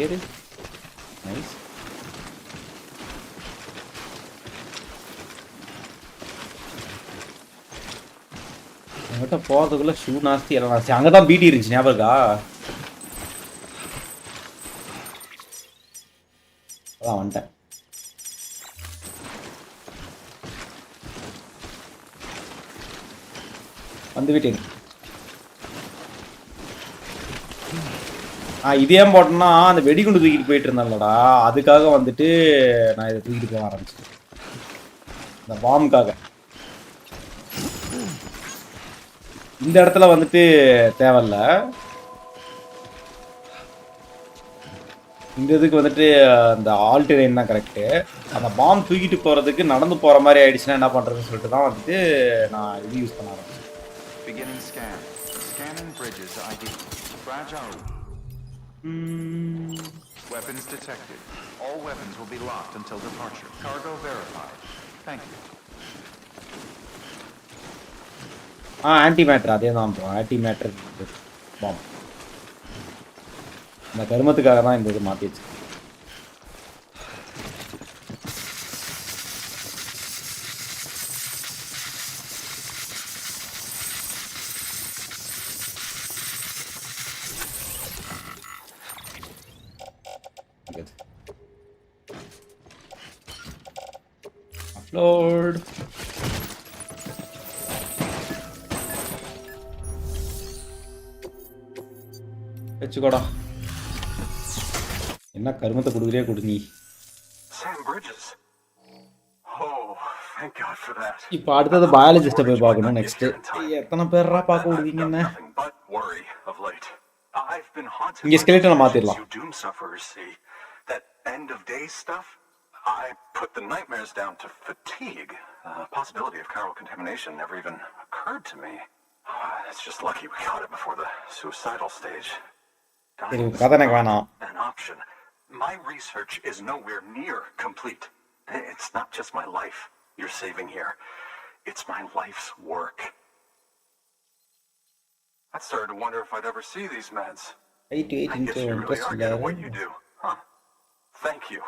ஏறு. நைஸ். என்கிட்ட போகிறதுக்குள்ள ஷூ நாஸ்தி எல்லாம் நாஸ்தி. அங்கே தான் பீட்டி இருந்துச்சு, ஞாபகம் இருக்கா? அதான் வந்துட்டேன். வந்து விட்டேன். இது ஏன் போட்டேன்னா, அந்த வெடிகுண்டு தூக்கிட்டு போயிட்டு இருந்தேன்லடா, அதுக்காக வந்துட்டு நான் இதை தூக்கிட்டு போக ஆரம்பிச்சேன், இந்த பாம்புக்காக. இந்த இடத்துல வந்துட்டு தேவையில்ல, இந்த இதுக்கு வந்துட்டு அந்த ஆல்டர்னேட் தான் கரெக்டு. அந்த பாம்பு தூக்கிட்டு போகிறதுக்கு நடந்து போகிற மாதிரி ஆயிடுச்சுன்னா என்ன பண்ணுறதுன்னு சொல்லிட்டு தான் வந்துட்டு நான் இது யூஸ் பண்ண ஆரம்பிச்சேன். Weapons detected. All weapons will be locked until departure. Cargo verified. Thank you. ஆன்டிமேட்டர் அதே தான் ப்ரோ. ஆன்டிமேட்டர் பாம். இந்த கருமத்துக்காக தான் இந்த இது மாற்றி வச்சு. Upload. வெச்சுக்கோடா. என்ன கருமத்தை குடுக்குறியே குடு நீ. Sam Bridges. Oh, thank God for that. இப்போ அடுத்தது பயாலஜிஸ்ட போய் பார்க்கணும் நெக்ஸ்ட். எத்தனை பேர்ரா பார்க்க விடுவீங்க என்ன? இங்க ஸ்கெலிட்டனை மாத்திரலாம். Doom sufferers see that end of day stuff. I put the nightmares down to fatigue. The possibility of chiral contamination never even occurred to me. It's just lucky we caught it before the suicidal stage. An option. My research is nowhere near complete. It's not just my life you're saving here. It's my life's work. I started to wonder if I'd ever see these meds. I guess you really are good at what you do, huh? Thank you.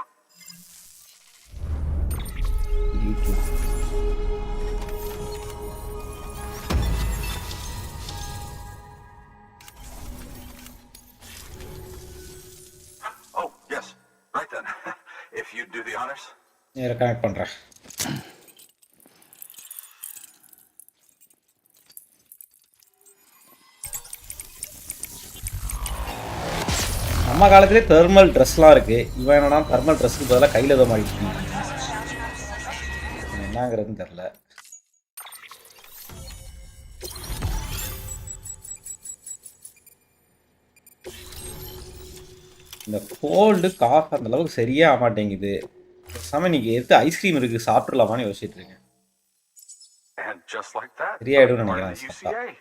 Oh, yes. Right then. If you'd do the honors. Yeah, connect பண்றேன். நம்ம காலத்திலே thermal ட்ரெஸ்லாம் இருக்கு. இவன் என்னன்னா thermal ட்ரெஸ்க்கு பதிலா கையில ஏதோ மாட்டிட்டு என்னங்கிறதுன்னு தெரியல. இந்த கோல்டு காஃப் அந்த அளவுக்கு சரியே ஆக மாட்டேங்குது. பேசாம நீங்க எடுத்து ஐஸ்கிரீம் இருக்கு சாப்பிடலாமான்னு யோசிச்சுட்டு இருக்கேன். சரியாயிடும் நினைக்கிறேன்.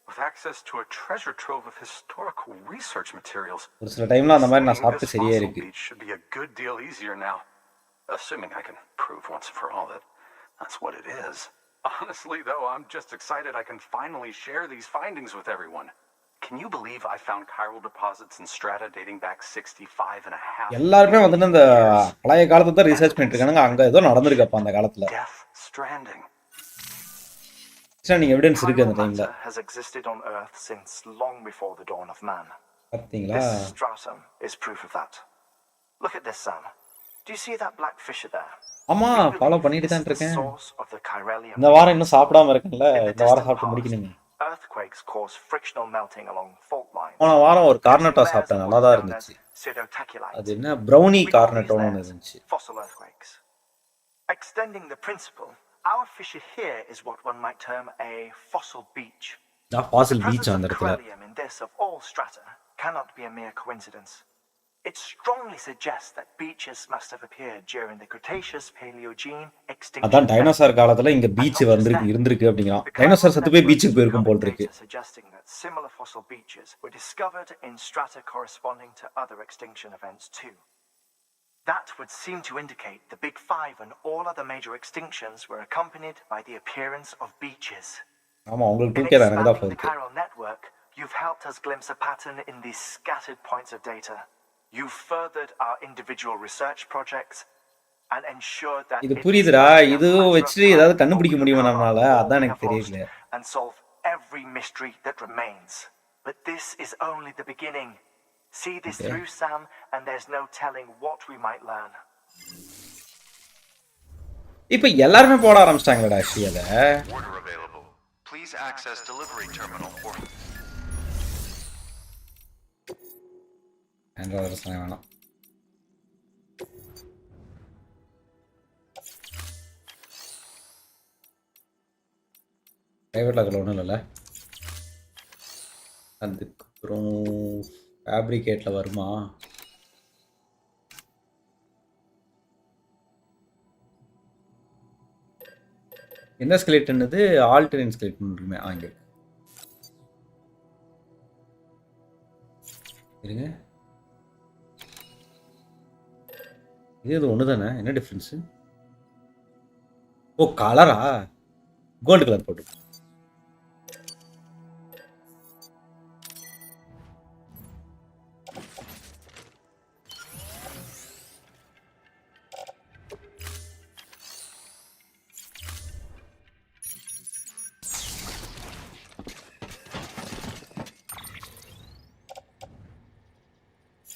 With access to a treasure trove of historical research materials. ஒரு சில டைம்ல அந்த மாதிரி நான் சாப்பிட்டு சரியா இருக்கு. Should be a good deal easier now, assuming I can prove once and for all that that's what it is. Honestly though, I'm just excited I can finally share these findings with everyone. Can you believe I found chiral deposits in strata dating back 65 and a half? எல்லாரும் வந்து அந்த பழைய காலத்தை தான் research பண்ணிட்டு இருக்காங்க. அங்க ஏதோ நடந்துருக்கு அப்ப அந்த காலத்துல. Stranding. Stranding evidence இருக்கு அந்த டைம்ல. Has existed on Earth since long before the dawn of man. பாத்தீங்களா? This stratum is proof of that. Look at this, Sam. Do you see that black fissure there? ஆமா, follow பண்ணிட்டு தான் இருக்கேன். இந்த வாரம் இன்னும் சாப்பிடாம இருக்கேன்ல. இந்த வாரம் சாப்பிட்டு முடிக்கணுங்க. Earthquakes cause frictional melting along fault lines. போன வாரம் ஒரு கார்னட்டோ சாப்பிட்டேன், நல்லா தான் இருந்துச்சு. அது என்ன ப்ரௌனி கார்னட்டோன்னு ஒன்று இருந்துச்சு. Fossil earthquakes. Extending the principle, our fissure here is what one might term a fossil beach. Fossil beach அந்த இடத்துல. In this of all strata cannot be a mere coincidence. It strongly suggests that beaches must have appeared during the Cretaceous Paleogene extinction. அதான் dinosaur காலத்துல இங்க beach வந்திருக்கு இருந்திருக்கு அப்படிங்கறான். Dinosaur செத்து போய் பீச்சுக்கு போயிருக்கும் போல இருக்கு. Suggesting that similar fossil beaches were discovered in strata corresponding to other extinction events too. That would seem to indicate the Big Five and all other major extinctions were accompanied by the appearance of beaches. ஆமா, உங்களுக்கு தூக்கே தான் எனக்கு தான் இருக்கு. Chiral network, you've helped us glimpse a pattern in these scattered points of data. You've furthered our individual research projects and ensured that இது புரியுதுடா. இது வச்சு ஏதாவது கண்டுபிடிக்க முடியுமா நம்மால? அதான் எனக்கு தெரியல. And solve every mystery that remains. But this is only the beginning. See this through, Sam, and there's no telling what we might learn. இப்போ எல்லாரும் போட ஆரம்பிச்சிட்டாங்கடா actually. Order available. Please access delivery terminal for Android வேணாம். பிரைவேட்ல அதுல ஒன்றும் இல்லைல்ல. அதுக்கப்புறம் ஃபேப்ரிகேட்ல வருமா? என்ன ஸ்கெலிட்டன்து? ஆல்டர்னேட் ஸ்கெலிட்டன் இருக்குமே. இங்க இருங்க. இது ஒன்று தானே, என்ன டிஃப்ரென்ஸு? ஓ கலரா, கோல்டு கலர் போட்டு.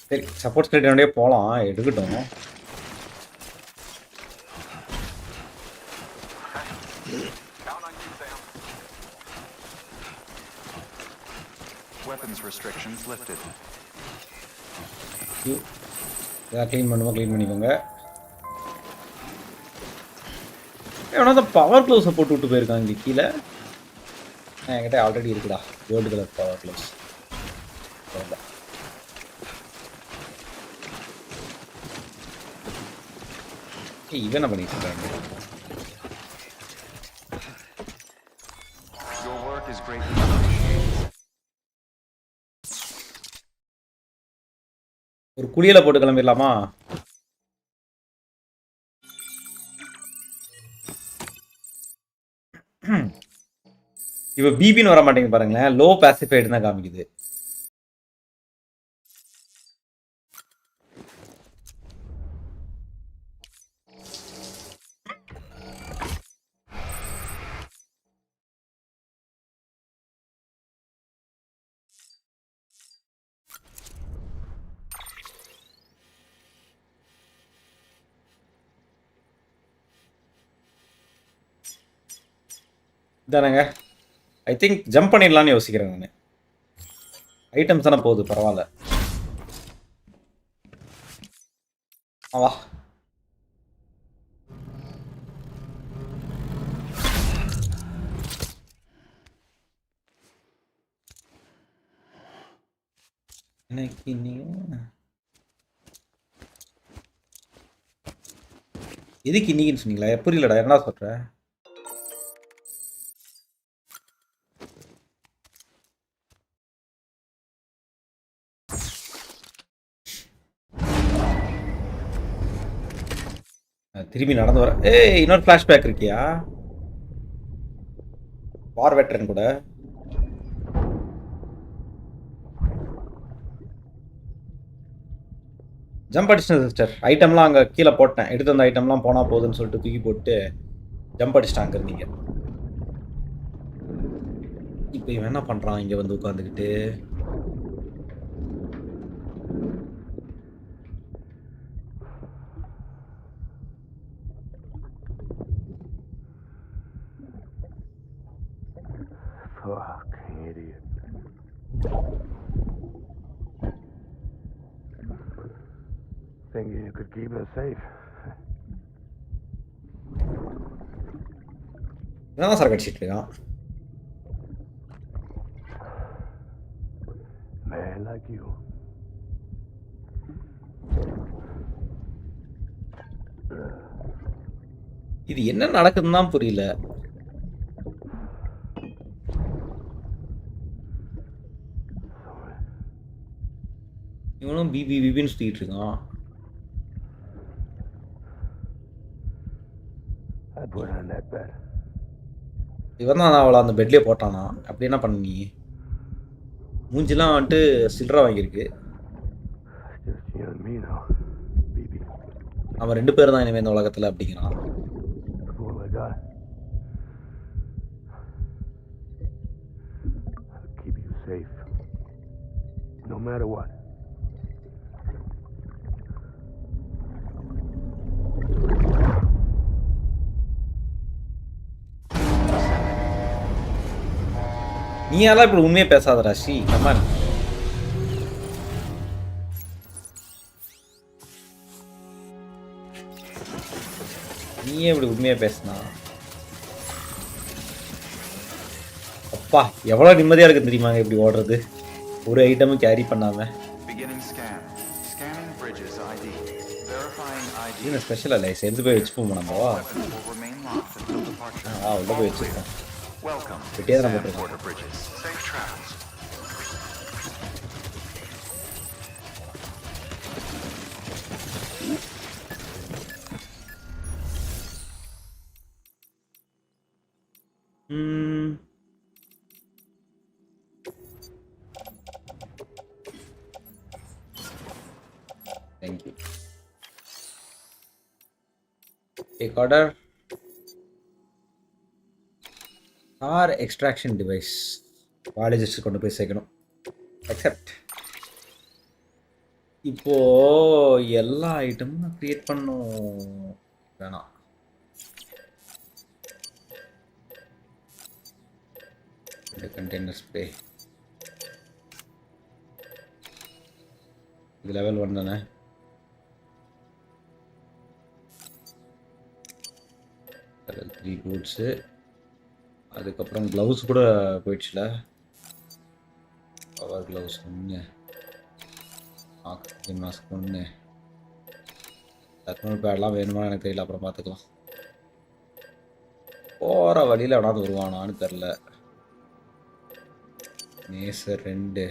சரி, சப்போர்ட் ஸ்கிரிப்டோடய போகலாம், எடுக்கட்டும். Weapons restrictions lifted. இதாக க்ளீன் பண்ணிக்கோங்க. எவனா தான் பவர் க்ளவுஸை போட்டு விட்டு போயிருக்காங்க இங்கே கீழே. என்கிட்ட ஆல்ரெடி இருக்குடா கோல்டு கலர் பவர் க்ளவுஸ். இவன் என்ன பண்ணிட்டு இருக்காங்க? Your work is greatly appreciated. ஒரு குளியலை போட்டு கிளம்பிடலாமா? இப்போ பிபின்னு வர மாட்டேங்குது பாருங்களேன், லோ பாசிஃபைடு தான் காமிக்குது. இதானங்க, ஐ திங்க் ஜம்ப் பண்ணிடலான்னு யோசிக்கிறேன் நான். ஐட்டம்ஸ் தானே போகுது, பரவாயில்ல. வா, எனக்கு எதுக்கு இன்னைக்குன்னு சொன்னீங்களா? புரியலடா, என்ன சொல்ற? திரும்பி நடந்து வர. ஏய், இன்னொரு ஃப்ளாஷ்பேக் இருக்கியா? வார் வெட்டரன் கூட. ஜம்ப் அடிச்சிட்டேன் சிஸ்டர். ஐட்டம்லாம் அங்கே கீழே போட்டேன், எடுத்து அந்த ஐட்டம்லாம் போனால் போகுதுன்னு சொல்லிட்டு தூக்கி போட்டு ஜம்ப் அடிச்சிட்டாங்க இருந்தீங்க. இப்போ இவன் என்ன பண்ணுறான் இங்கே வந்து உட்காந்துக்கிட்டு? Fuck, idiot. Think you could keep us safe? என்னதான் சார் கடிச்சிட்டு இருக்கான்? Man like you. இது என்ன நடக்குதுன்னு தான் புரியல. இவனும் பிபின்னு சுத்திட்டு இருக்கான். இவன் தான் அவளை அந்த பெட்லேயே போட்டானா? அப்படி என்ன பண்ண நீ? மூஞ்சிலாம் வந்துட்டு சில்லற வாங்கியிருக்கு. அவன் 2 பேர் தான் இனிமேல் இந்த உலகத்தில் அப்படிங்கிறான். No matter what. நீ யாரெல்லாம் இப்படி உண்மையே பேசாத ராஷி, கமான். நீயே இப்படி உண்மையா பேசினா அப்பா எவ்வளோ நிம்மதியாக இருக்கு தெரியுமாங்க இப்படி ஓடுறது, ஒரு ஐட்டமும் கேரி பண்ணாம. இது ஸ்பெஷல் இல்லை, சேர்ந்து போய் வச்சுப்போம் நம்மவா. உள்ள போய் வச்சுருக்கோம். வெட்டியாக தான் போட்டிருக்கோம். Thank you. Take order. Car extraction device. Biologist கொண்டு போய் சேர்க்கணும். Accept. இப்போ எல்லா ஐட்டமும் கிரியேட் பண்ணும். வேணாம். இந்த கண்டெய்னர் ஸ்ப்ரே. இது லெவல் 1 தானே. Level 3 boots. அதுக்கப்புறம் க்ளவுஸ் கூட போயிடுச்சுல. பவர் க்ளவுஸ் ஒன்று, ஆக்சிஜன் மாஸ்க் ஒன்று. டெக்னல் பேட்லாம் வேணுமா எனக்கு தெரியல, அப்புறம் பார்த்துக்கலாம். போகிற வழியில் எவனாவது வருவானான்னு தெரில. நேசர் 2.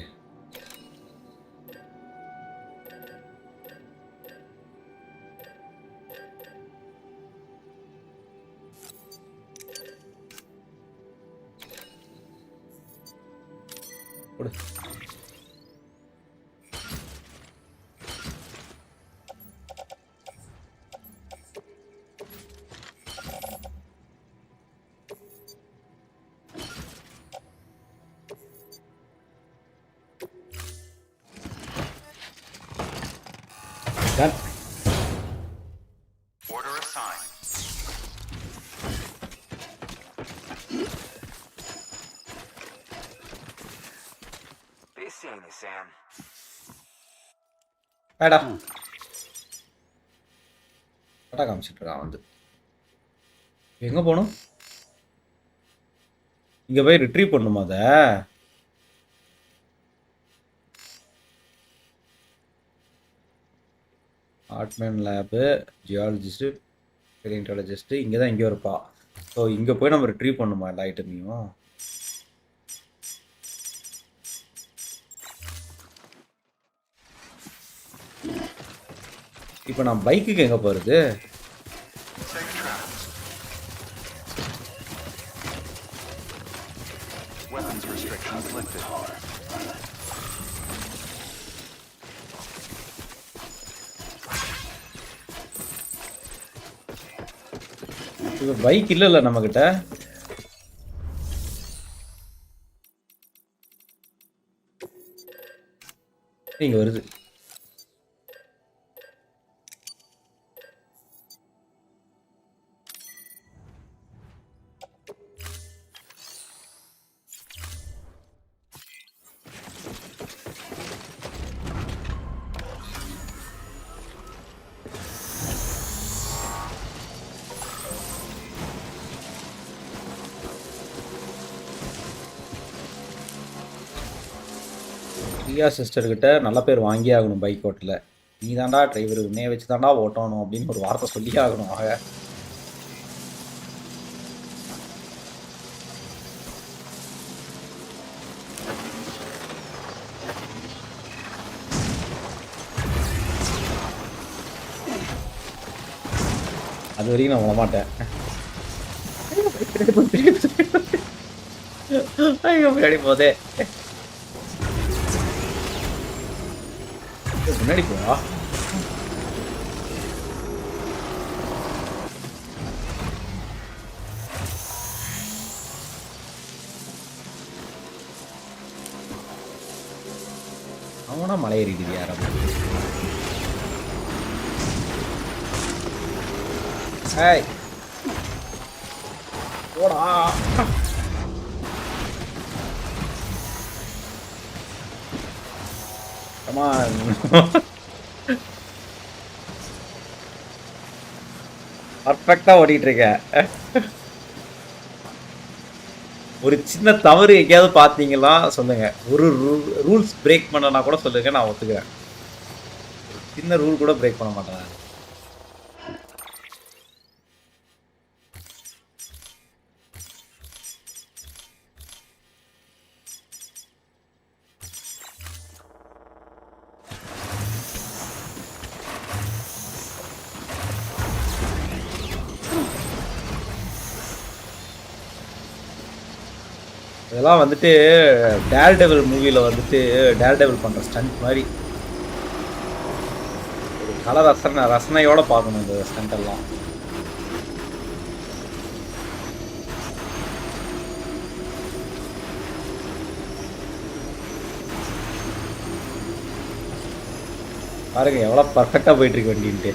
Done. Order assigned. Be seeing you, Sam. பேடா பேடா காமிச்சிட்டு இருக்கான் வந்து. எங்கே போகணும்? இங்கே போய் ரிட்ரீவ் பண்ணுமா அதை? ஆர்ட்மேன் லேபு, ஜியாலஜிஸ்ட்டு, பெலியன்டாலஜிஸ்ட்டு இங்கே தான் எங்கேயோ இருப்பா. ஸோ இங்கே போய் நம்ம ரிட்ரீவ் பண்ணுமா எல்லா ஐட்டமையும்? இப்போ நான் பைக்குக்கு எங்கே போகிறது? Weapons restrictions lifted. இப்போ பைக் இல்லைல்ல நம்மக்கிட்ட. இங்கே வருது. பிரியா சிஸ்டர்கிட்ட நல்ல பேர் வாங்கியே ஆகணும் பைக் ஓட்டல. நீ தாண்டா டிரைவர், உன்னைய வச்சு தாண்டா ஓட்டணும் அப்படின்னு ஒரு வார்த்தை சொல்லியே ஆகணும். ஆக அது வரைக்கும் நான் விடமாட்டேன். முன்னாடி போதே முன்னாடி போவா. அவனா மலை ஏறிடுது யாரா? ஏய் போடா. Come on. பர்ஃபெக்டா ஓடிட்டு இருக்க. ஒரு சின்ன தவறு எங்கேயாவது பார்த்தீங்களா சொல்லுங்க. ஒரு ரூல்ஸ் பிரேக் பண்ணனா கூட சொல்லுங்க, நான் ஒத்துக்கிறேன். சின்ன ரூல் கூட பிரேக் பண்ண மாட்டேன். இதெல்லாம் வந்துட்டு டேர் டெவில் மூவியில் வந்துட்டு டேர் டெவில் பண்ணுற ஸ்டண்ட் மாதிரி ஒரு கல ரசனையோட பார்க்கணும் இந்த ஸ்டண்ட் எல்லாம். பாருங்க எவ்வளோ பர்ஃபெக்டாக போயிட்டு இருக்கு வண்டின்ட்டு.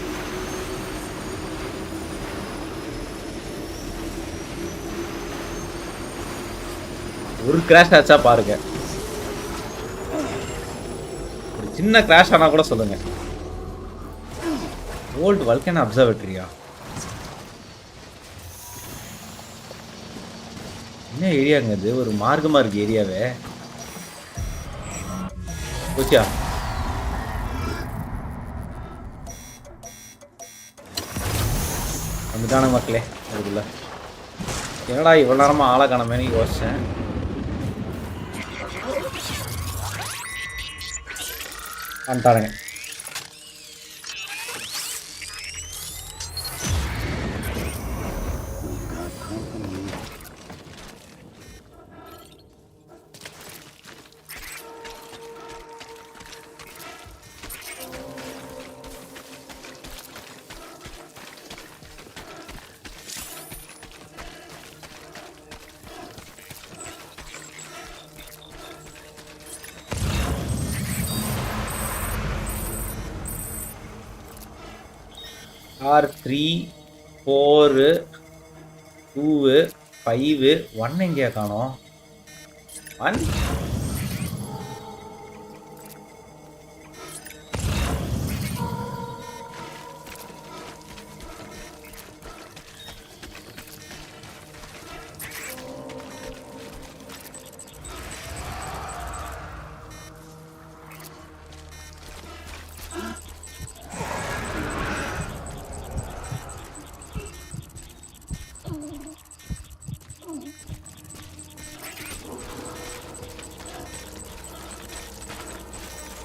ஒரு கிராஷ் ஆச்சா பாருங்க, ஒரு சின்ன கிராஷ் ஆனா கூட சொல்லுங்க. ஓல்ட் வல்கன் அப்சர்வேட்டரியா? என்ன ஏரியாங்க இது? ஒரு மார்க்கமா இருக்கு ஏரியாவே. ஓகே, வந்துட்டான மக்களே. அதுக்குள்ள என்னடா இவ்வளோ நேரமாக ஆளை காணமேனு யோசிச்சேன். வந்துட்டாருங்க. ஆர் 3 4 2 5 1 எங்கேயா காணோம்? 1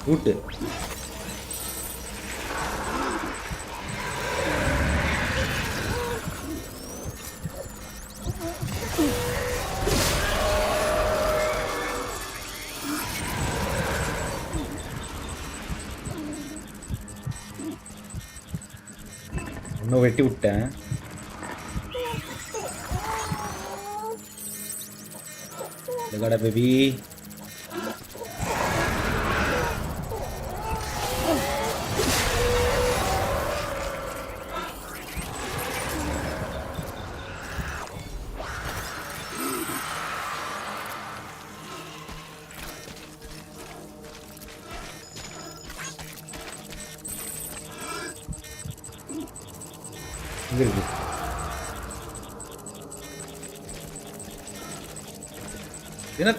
ரூட்டு. இன்னும் வெட்டி விட்டேன். கடை பேபி. இருக்கு என்ன?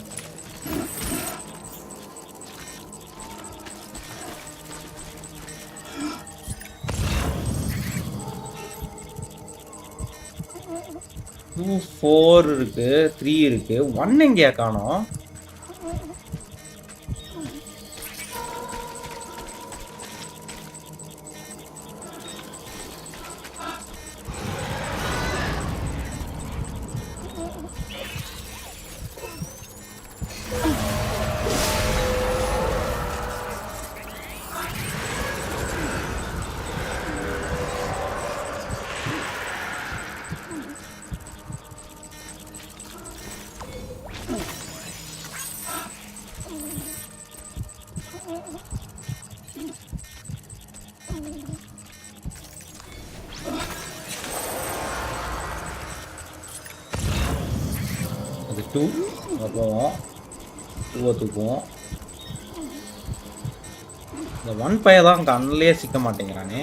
டூ 4 இருக்கு, 3 இருக்கு, 1 எங்கேயா காணோம்? அது 2 அப்புறம் 2 தூக்குவோம். இந்த 1 பைய தான் கண்ணிலே சிக்க மாட்டேங்கிறானே.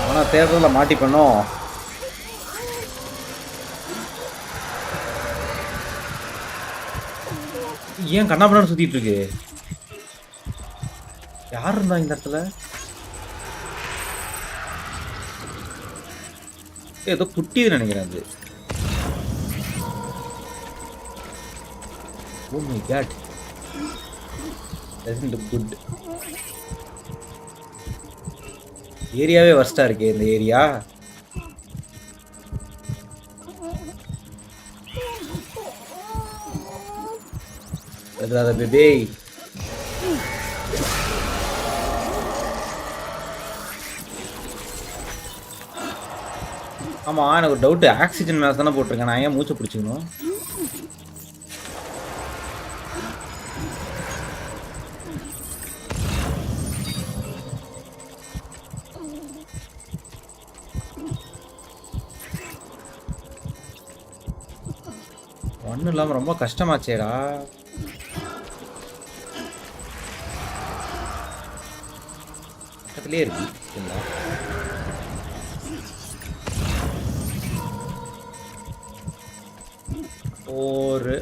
அவனா தேர்தலில் மாட்டிப்பணும். ஏன் கண்ணாபண்ணு சுத்திட்டு இருக்கு? யார் இருந்தா இந்த இடத்துல? ஏதோ குட்டிது நினைக்கிறேன் அது. Oh my god, doesn't look good. ஏரியாவே வர்ஸ்டா இருக்கே இந்த ஏரியா. அழுகாத பேபி. ஆமா, எனக்கு ஒரு டவுட். ஆக்சிஜன் மேல தானே போட்டிருக்கேன், நான் ஏன் மூச்சை பிடிச்சிக்கணும்? ஒன்றும் இல்லாமல் ரொம்ப கஷ்டமாச்சேடா. பக்கத்துலேயே இருக்கு சரிங்களா? ஒரு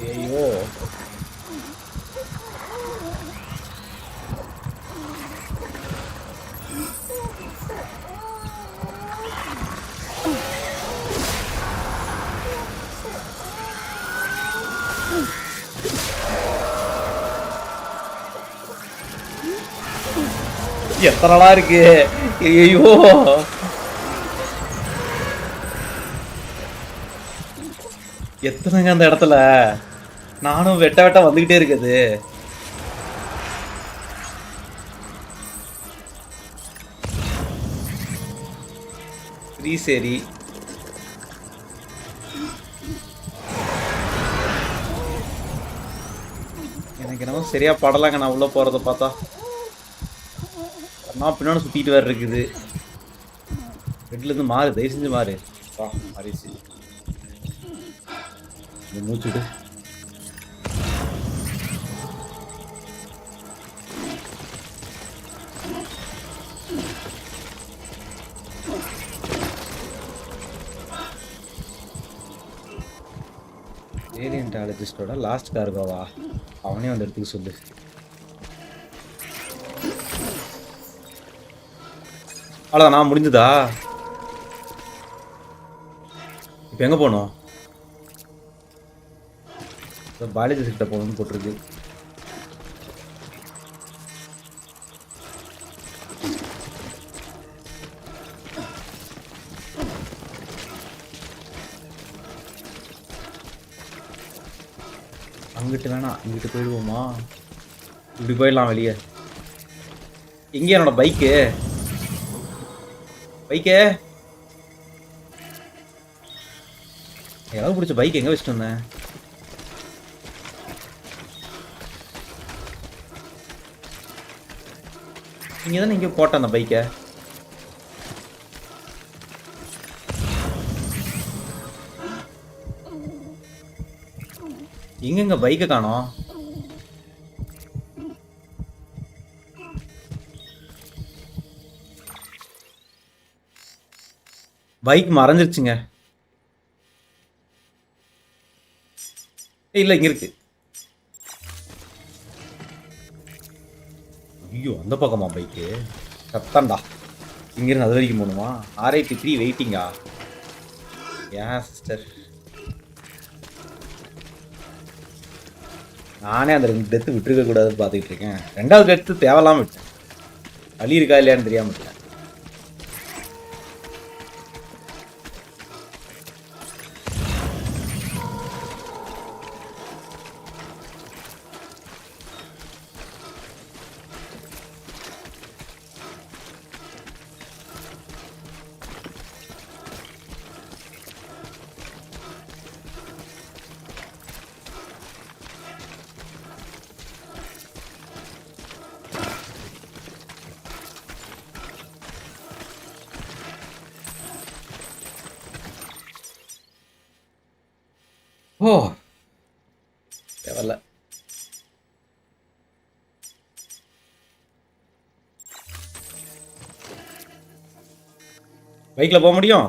ஐயோ எத்தனடா இருக்கு. ஐயோ எத்தனைங்க அந்த இடத்துல. நானும் வெட்ட வெட்ட வந்துகிட்டே இருக்குது. சரி எனக்கு என்னமோ சரியா படலாங்க நான் உள்ள போறத பார்த்தா. நான் பின்னாடி சுத்திட்டு வேற இருக்குது. ரெட்ல இருந்து மாறு, தயவு செஞ்சு மாறு. மாறிச்சு. மூச்சுடு. ஏலியன்டாலஜிஸ்டோட லாஸ்ட் கார்கோவா? அவனே வந்து எடுத்துக்க சொல்லு. அவ்வளோதான், நான் முடிஞ்சதா? இப்போ எங்கே போகணும்? பாலாஜி கிட்ட போகணும்னு போட்டிருக்கு. அங்கிட்டு வேணாம், இங்கிட்டு போயிடுவோமா? இப்படி போயிடலாம் வெளியே. எங்கே என்னோட பைக்கு? ஏதாவது பிடிச்ச பைக் எங்கே வச்சுட்டு வந்தேன்? நீங்கள் தானே இங்கே போட்டேன் அந்த பைக்கை. எங்கெங்க பைக்கை காணோம்? பைக் மறைஞ்சிருச்சுங்க. இல்லை, இங்கே இருக்கு. ஐயோ, அந்த பக்கமா பைக்கு? சத்தாண்டா. இங்கிருந்து அது வரைக்கும் போகணுமா? RIP3 வெயிட்டிங்கா? ஏன் சிஸ்டர், நானே அந்த 2 டெத்து விட்டுருக்க கூடாதுன்னு பார்த்துக்கிட்டு இருக்கேன். 2வது டெத்து தேவையில்லாம விட்டேன். வலி இருக்கா இல்லையான்னு தெரியாம விட்டேன். ஓ, தேவையில்ல. பைக்கில் போக முடியும்?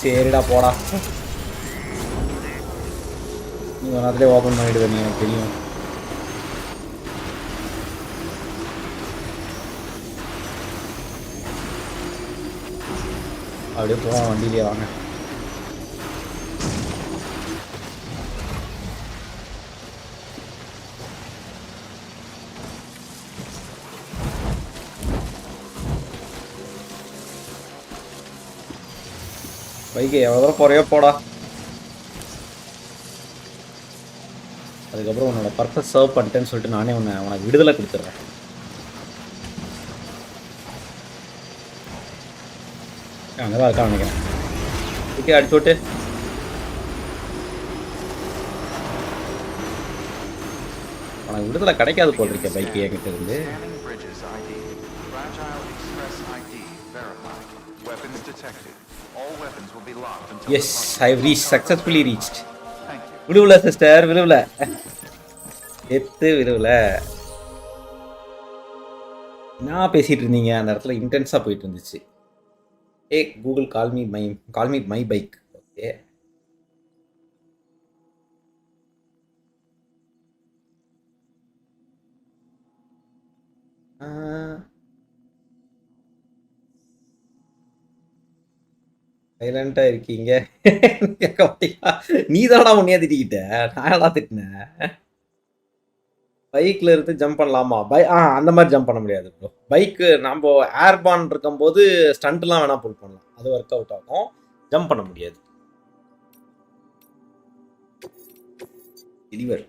சரிடா போடா. நீ ஒன்றே ஓப்பன் பண்ணிவிடுவேன், நீ எனக்கு தெரியும். அப்படியே போவோம், வண்டியிலே வாங்க. பைக்கு எவ்வளோ தூரம் போறையோ போடா. அதுக்கப்புறம் உன்னோட பர்பஸ் சர்வ் பண்ணிட்டேன்னு சொல்லிட்டு நானே உனக்கு விடுதலை கொடுத்துட்றேன். அங்கே தான் இருக்கா நினைக்கிறேன். ஓகே, அடிச்சு விட்டு உனக்கு விடுதலை கிடைக்காது போல் இருக்கேன் பைக்கு என்கிட்ட இருந்து. Yes, I have reach, successfully reached. விடுவல சிஸ்டர், விடுவல விடுவல. நான் பேசிட்டு இருந்தீங்க அந்த இடத்துல, இன்டென்ஸா போயிட்டு இருந்துச்சு. Hey Google call me my bike. Okay, சைலண்டா இருக்கீங்க. நீ தானடா உன்னையா திட்டிக்கிட்ட, நான் திட்டினேன். பைக்கில் இருந்து ஜம்ப் பண்ணலாமா? அந்த மாதிரி ஜம்ப் பண்ண முடியாது ப்ரோ. பைக்கு நம்ம ஏர்பான் இருக்கும்போது ஸ்டண்ட்லாம் வேணால் புல் பண்ணலாம், அது ஒர்க் அவுட் ஆகும். ஜம்ப் பண்ண முடியாது. டெலிவர்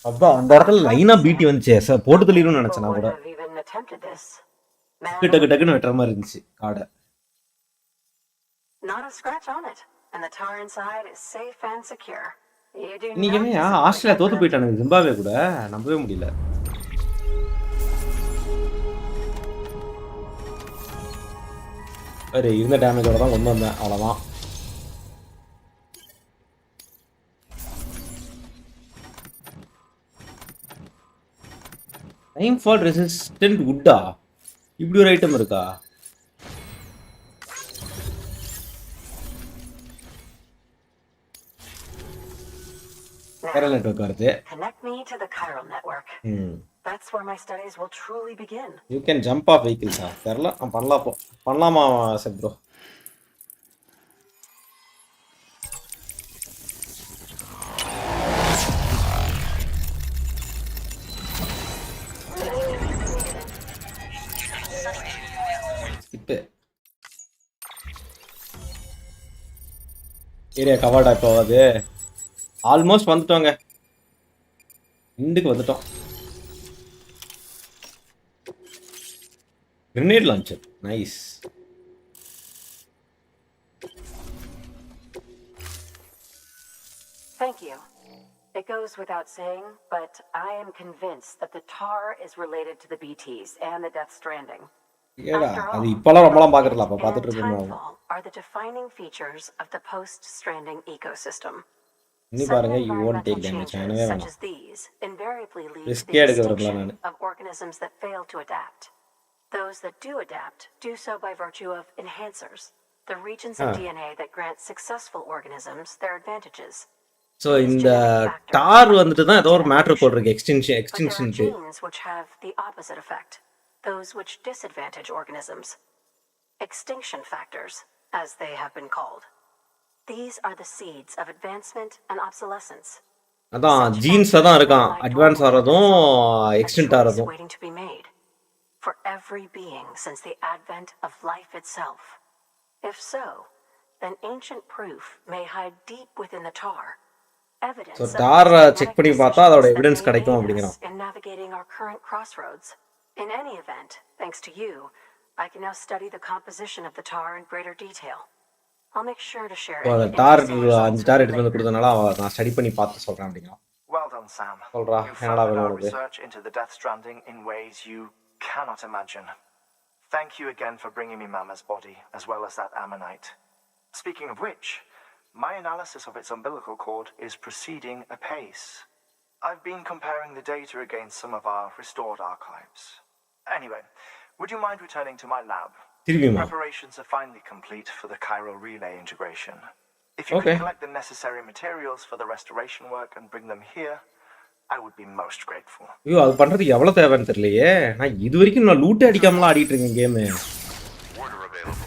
அப்பா அந்த இடத்துல லைனா பிடி வந்துச்சு சார், போட்டு தள்ளிடும்னு நினைச்சேன் நான் கூட. டக்கு டக்குன்னு வெட்டுற மாதிரி இருந்துச்சு காடை. இன்னைக்குமே ஆஸ்திரேலியா தோத்து போயிட்டானுங்க ஜிம்பாப்வே கூட, நம்பவே முடியல. சரி, இருந்த டேமேஜோட தான் கொண்டு வந்தேன், அவ்வளோதான். டைம் ஃபால் ரெசிஸ்டன்ட் வுட்டா, இப்படி ஒரு ஐட்டம் இருக்கா? Chiral network வருது. Connect me to the chiral network. That's where my studies will truly begin. You can jump off vehicles. தெரியல, பண்ணலாமா சார் ப்ரோ? இப்போ ஏரியா கவர்டா இப்போ அது. ஆல்மோஸ்ட் வந்துட்டோங்க, இண்டுக்கு வந்துட்டோம். Grenade launcher, nice. Thank you. It goes without saying, but I am convinced that the tar is related to the BTs and the Death Stranding. அது இப்போலாம் ரொம்பலாம் பார்க்கறல, அப்போ பார்த்துட்டு இருக்கோம். Are the defining features of the post-stranding ecosystem. நீ பாருங்க, you won't take damage. Such as these invariably lead to the extinction of organisms that fail to adapt. Those that do adapt do so by virtue of enhancers, the regions of DNA that grant successful organisms their advantages. So இந்த டார் வந்துட்டு தான் ஏதோ ஒரு matter போடுறது, extension genes which have the opposite effect, those which disadvantage organisms. Extinction factors, as they have been called. These are the seeds of advancement and obsolescence. அதான் genes தான் இருக்கான், advance ஆறதும் எக்ஸ்டென்ட் ஆறதும். Waiting to be made for every being since the advent of life itself. If so, then ancient proof may hide deep within the tar. So tar check பண்ணி பார்த்தா அதோட evidence கிடைக்கும் அப்படிங்கறான். In navigating our current crossroads, In any event, thanks to you, I can now study the composition of the tar in greater detail. I'll make sure to share any tar interesting 5 results tar with you எடுத்து வந்து later. கொடுத்தனால நான் study பண்ணி பார்த்து சொல்றேன் அப்படிங்களா? Well done, Sam. சொல்றா You என்னடா furthered வேணும் our உனக்கு? research into the Death Stranding in ways you cannot imagine. Thank you again for bringing me Mama's body, as well as that ammonite. Speaking of which, my analysis of its umbilical cord is proceeding apace. I've been comparing the data against some of our restored archives. Anyway, would you mind returning to my lab? திரும்பியுமா? Preparations are finally complete for the chiral relay integration. If you Okay. could collect the necessary materials for the restoration work and bring them here, I would be most grateful. ஐயோ அது பண்றதுக்கு எவ்வளவு தேவைன்னு தெரியலையே. நான் இது வரைக்கும் நான் லூட் அடிக்காமலாம் ஆடிட்டு இருக்கேன் game. Order available.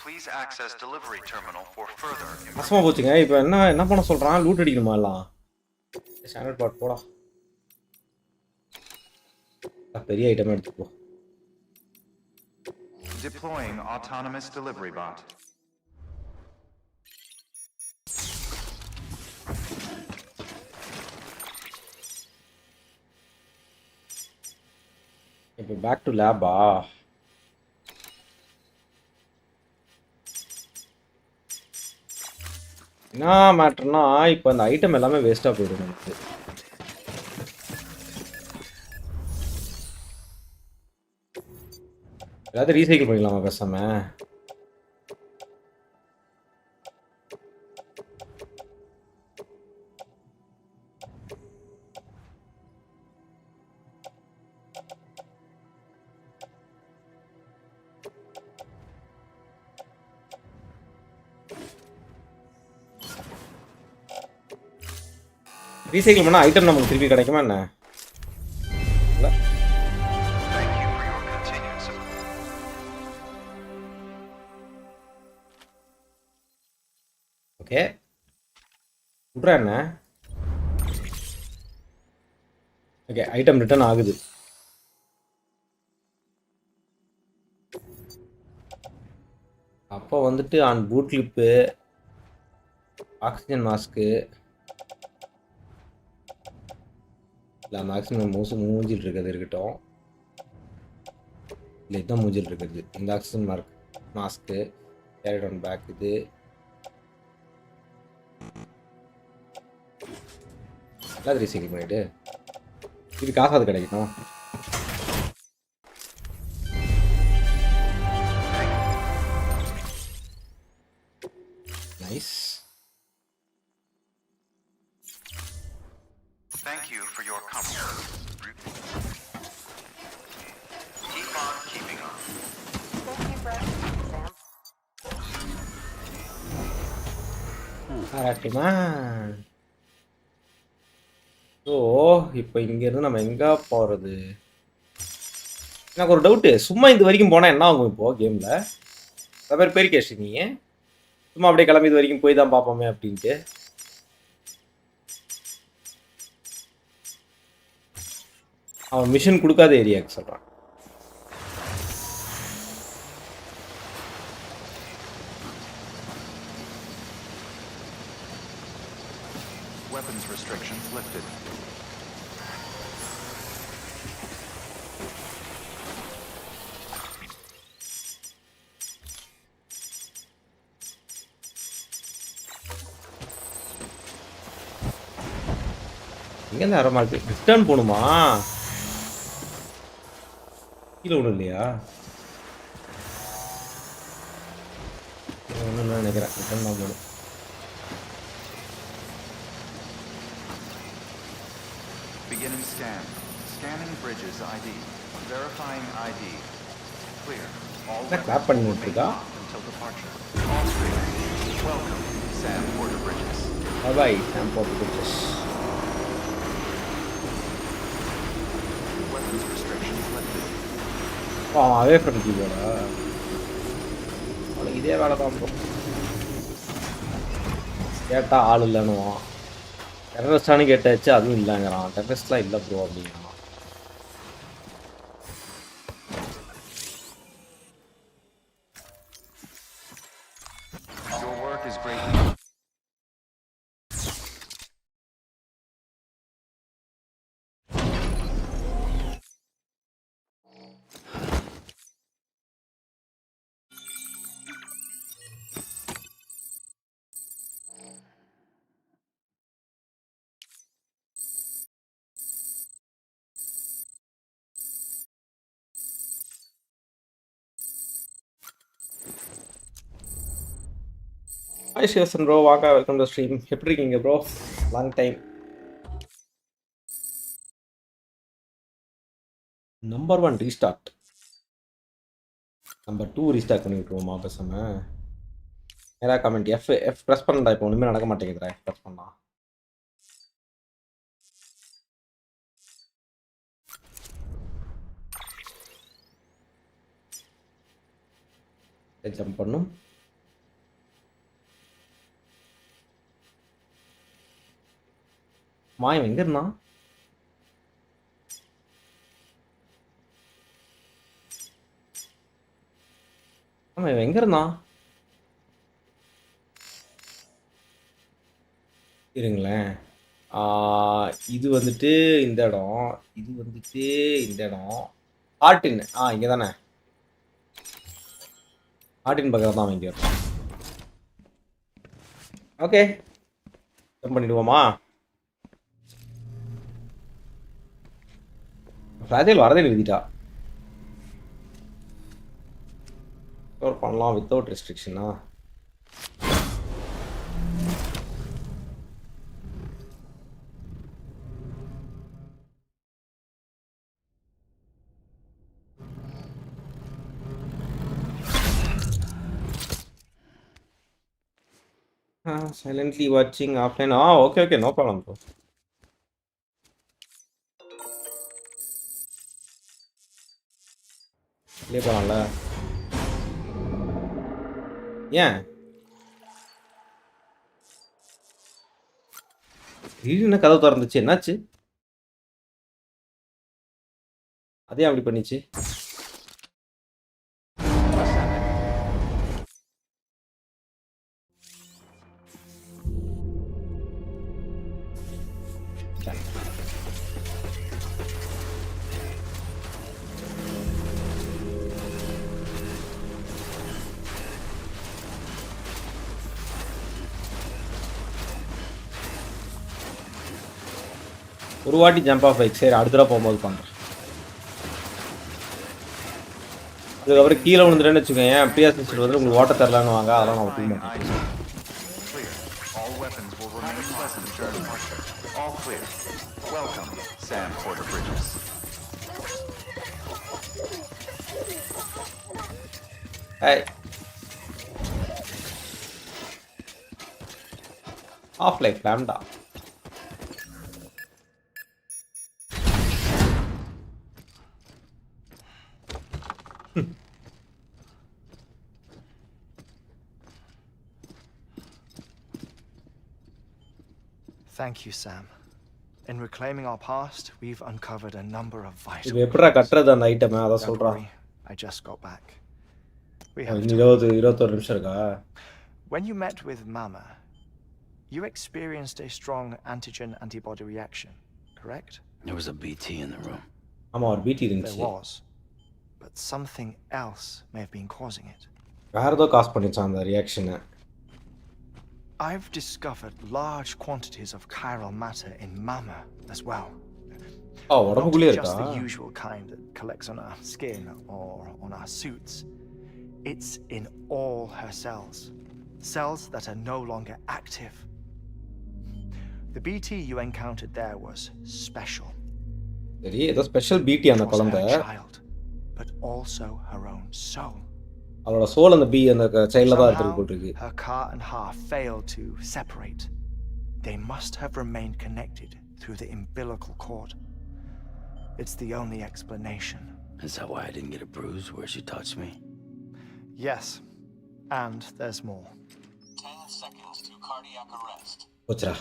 Please access delivery terminal for further கஷ்டமா போச்சுங்க. இப்போ என்ன பண்ண சொல்றான்? லூட் அடிக்கணுமா எல்லாம்? ஸ்டாண்டர்ட் பார்ட் போடா. பெரிய ஐட்டம் எடுத்துக்கோ. Deploying autonomous delivery bot. இப்போ பேக் டு லேபா? என்ன மேட்டர்னா இப்போ அந்த ஐட்டம் எல்லாமே வேஸ்ட்டாக போயிடும் நமக்கு. எல்லாத்தையும் ரீசைக்கிள் பண்ணிக்கலாமா பேசாம? ரீசைக்கிள் பண்ணால் ஐட்டம் நமக்கு திருப்பி கிடைக்குமா என்ன? Thank you for your continued support. Okay விட்றா என்ன? ஓகே ஐட்டம் ரிட்டர்ன் ஆகுது. அப்போ வந்துட்டு on boot clip, oxygen mask, இல்லை மேக்ஸிமம் மூஞ்சில் இருக்கிறது இருக்கட்டும். இல்லை இதுதான் மூஞ்சில் இருக்கிறது. இந்த oxygen mask carried on back. இது எல்லாம் ரீசைக்கிள் பண்ணிட்டு இது காசாது கிடைக்கணும். Nice. Thank you for your company. Keep on keeping on. Thank you for everything, Sam. கரெக்டுமா? ஸோ இப்போ இங்கேருந்து நம்ம எங்கே போகிறது? எனக்கு ஒரு டவுட்டு. சும்மா இது வரைக்கும் போனால் என்ன ஆகும் இப்போது கேமில்? சில பேர் பேர் நீ சும்மா அப்படியே கிளம்பி இது வரைக்கும் போய் தான் பார்ப்போமே அப்படின்ட்டு. அவன் மிஷன் கொடுக்காத ஏரியாவுக்கு சொல்கிறான். Weapons restrictions lifted. இங்கேருந்து அரமாட்டு ரிட்டர்ன் போகணுமா? கீழே ஒன்றும் இல்லையா? ஒன்றும் இல்லை நினைக்கிறேன். ரிட்டர்ன் தான் போகணும். Beginning scan. Scanning bridges ID. Verifying ID. Clear. All Clap weapons பண்ணி will விட்டுருக்கா? remain locked until departure. All streamers. Welcome, Sam Porter Bridges. பாய் சாம் போட்டு பிடிச்சஸ். Weapons restrictions lifted. அவன் அவே ஃப்ரம் கீபோர்டா? அவனுக்கு இதே வேலை தான் ப்ரோ. கேட்டால் ஆள் இல்லைன்னுவான். டெரரிஸ்டானு கேட்டாச்சு அதுவும் இல்லைங்கிறான். டெரரிஸ்ட்லாம் இல்லை ப்ரோ அப்படிங்கிறான். Your work is great. Hi Shivasan bro, வாங்க வெல்கம் டு ஸ்ட்ரீம். எப்படி இருக்கீங்க bro? Long time. Number 1 restart. Number 2 restart பண்ணி விட்டுருவோமா பேசாம? நேரா கமெண்ட் எஃப் ப்ரெஸ் பண்ணடா, இப்போ ஒண்ணுமே நடக்க மாட்டேங்குதுடா. ப்ரெஸ் பண்ணா ஜம்ப் பண்ணும். மாயம் எங்க இருந்தான்? ஆமா, இவன் எங்க இருந்தான்? இருங்களேன். இது வந்துட்டு இந்த இடம், இது வந்துட்டு இந்த இடம். ஆர்டின் இங்க தானே. ஆர்டின் பக்கத்தில் தான் இங்கே இருக்கும். ஓகே, ஜம்ப் பண்ணிடுவோமா? ஃப்ராஜைல் வரதே நிறுத்திட்டா. ஸ்டோர் பண்ணலாம் வித்தவுட் ரெஸ்ட்ரிக்ஷனா? Silently watching offline. Okay, no problem bro. Play பண்ணலாம்ல? ஏன் திடீர்னு கதவு திறந்துச்சு? என்னாச்சு? அதே அப்படி பண்ணிச்சு. ஒரு வாட்டி ஜம்ப் ஆஃப் ஆயிடுச்சு. சரி, அடுத்த தடவை போகும்போது பண்ணுறேன். அதுக்கப்புறம் கீழே விழுந்துட்டேன்னு வச்சுக்கோங்க, பிஎஸ் வந்து உங்களுக்கு ஓட்ட தரலான்னு வாங்க. அதெல்லாம் நான் ஒத்துக்க மாட்டேன். Half life lambda. Thank you, Sam. In reclaiming our past, we've uncovered a number of vital. இது எப்பறா கட்டறது அந்த ஐட்டம்? அத சொல்றா. I just got back. We have 21 நிமிஷம் இருக்கா? When you met with Mama, you experienced a strong antigen antibody reaction, correct? There was a BT in the room. ஆமா, ஒரு BT இருந்துச்சு. There was. But something else may have been causing it. வேற ஏதோ cos பண்ணிச்சான் அந்த ரியாக்ஷனை. I've discovered large quantities of chiral matter in Mama as well. Not just the usual kind that collects on our skin or on our suits. It's in all her cells. Cells that are no longer active. The BT you encountered there was special. சரி, ஏதோ special BT அந்த குழந்தை. But also her own soul. அவளோட soul அந்த B அந்த சைல்ட்ல தான் இருக்கு போட்டுருக்கு. Her car and half failed to separate. They must have remained connected through the umbilical cord. It's the only explanation. Is that why I didn't get a bruise where she touched me? Yes. And there's more. 10 seconds to cardiac arrest. போச்சுடா.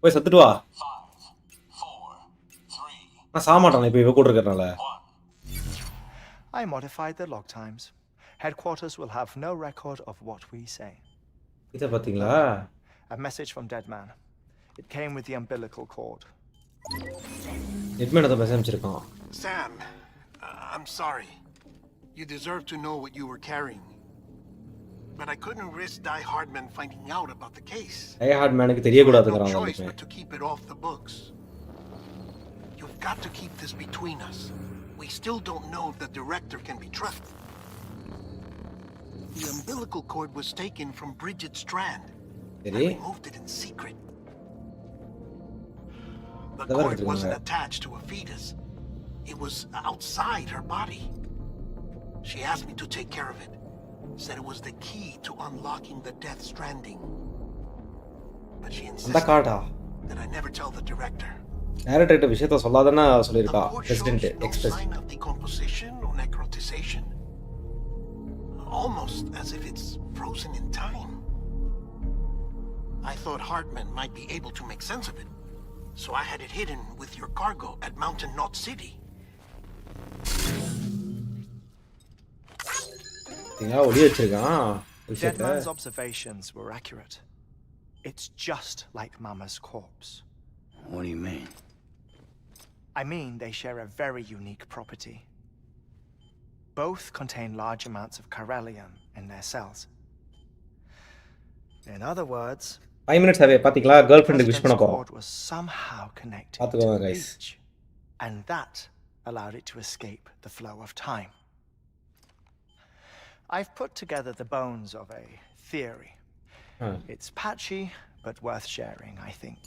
போய் சத்துட்டு வா. 5 4 3. நான் சாமாட்டானே இப்போ இவ கூட இருக்கறனால. I modified the log times. Headquarters will have no record of what we say. இத பாத்தீங்களா? A message from Dead Man. It came with the umbilical cord. Deadman அத message அனுப்பிச்சிருக்கான். Sam, I'm sorry. You deserve to know what you were carrying. But I couldn't risk Die Hardman finding out about the case. Die Hardmanக்கு தெரிய கூடாதுங்கறான். No choice but to keep it off the books. You've got to keep this between us. We still don't know if the director can be trusted. The umbilical cord was taken from Bridget Strand. I சரி removed it in secret. The அதெல்லாம் cord wasn't எடுத்துக்கோங்க attached to a fetus. It was outside her body. She asked me to take care of it. Said it was the key to unlocking the Death Stranding. But she அந்த insisted கார்டா that I never tell the director. Director விஷயத்த சொல்லாதன்னா The சொல்லியிருக்கா cord president shows no express sign of decomposition or necrotization. Almost as if it's frozen in time. I thought Hartman might be able to make sense of it, so I had it hidden with your cargo at Mountain Knot City. ஒளி வச்சிருக்கான் Dead விஷயத்த man's observations were accurate. It's just like Mama's corpse. What do you mean? I mean, they share a very unique property. Both contain large amounts of chiralium in their cells. In other words, 5 minutes away பாத்தீங்களா girl ஃப்ரெண்டுக்கு wish பண்ண President's போறோம் cord was somehow connected to பாத்துக்கோங்க the guys beach, and that allowed it to escape the flow of time. I've put together the bones of a theory. It's patchy, but worth sharing, I think.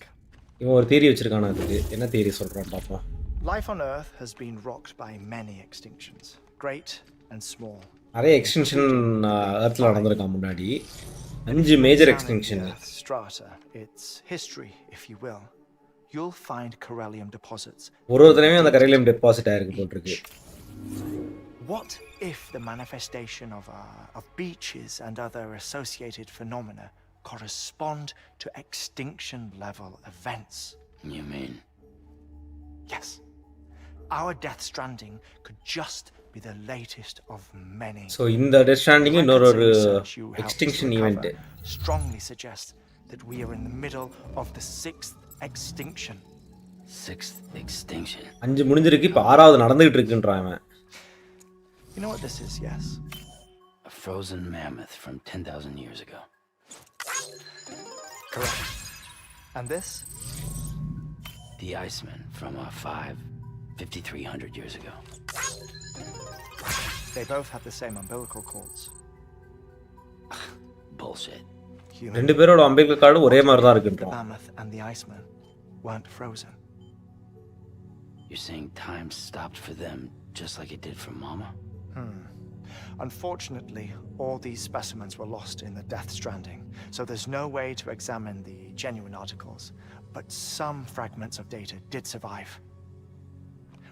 இவன் ஒரு theory வச்சிருக்கானா அதுக்கு என்ன theory சொல்றான் பாப்போம் Life on Earth has been rocked by many extinctions, great and small. நிறைய extension எர்த்ல நடந்திருக்கான் முன்னாடி 5 major extension Strata, its history, if you will, you'll find chiralium deposits. ஒரு தடவையும் அந்த கரையிலும் டெபாசிட் ஆயிருக்கு போட்டுருக்கு What if the manifestation of beaches and other associated phenomena correspond to extinction level events? You mean? Yes. Our Death Stranding could just be the latest of many. So இந்த Death Stranding இன்னொரு extinction event strongly suggests that we are in the middle of the 6th extinction. 6th extinction. 5 முடிஞ்சிருக்கு இப்ப 6வது நடந்துட்டு இருக்குன்றான் அவன் You know what this is, yes? A frozen mammoth from 10,000 years ago. Correct. And this? The Iceman from 5,300 years ago. They both have the same umbilical cords. Bullshit. ரெண்டு பேரோட umbilical cord ஒரே மாதிரி தான் The இருக்குன்றான் mammoth and the Iceman weren't frozen. You're saying time stopped for them just like it did for Mama? Unfortunately, all these specimens were lost in the Death Stranding, so there's no way to examine the genuine articles, but some fragments of data did survive.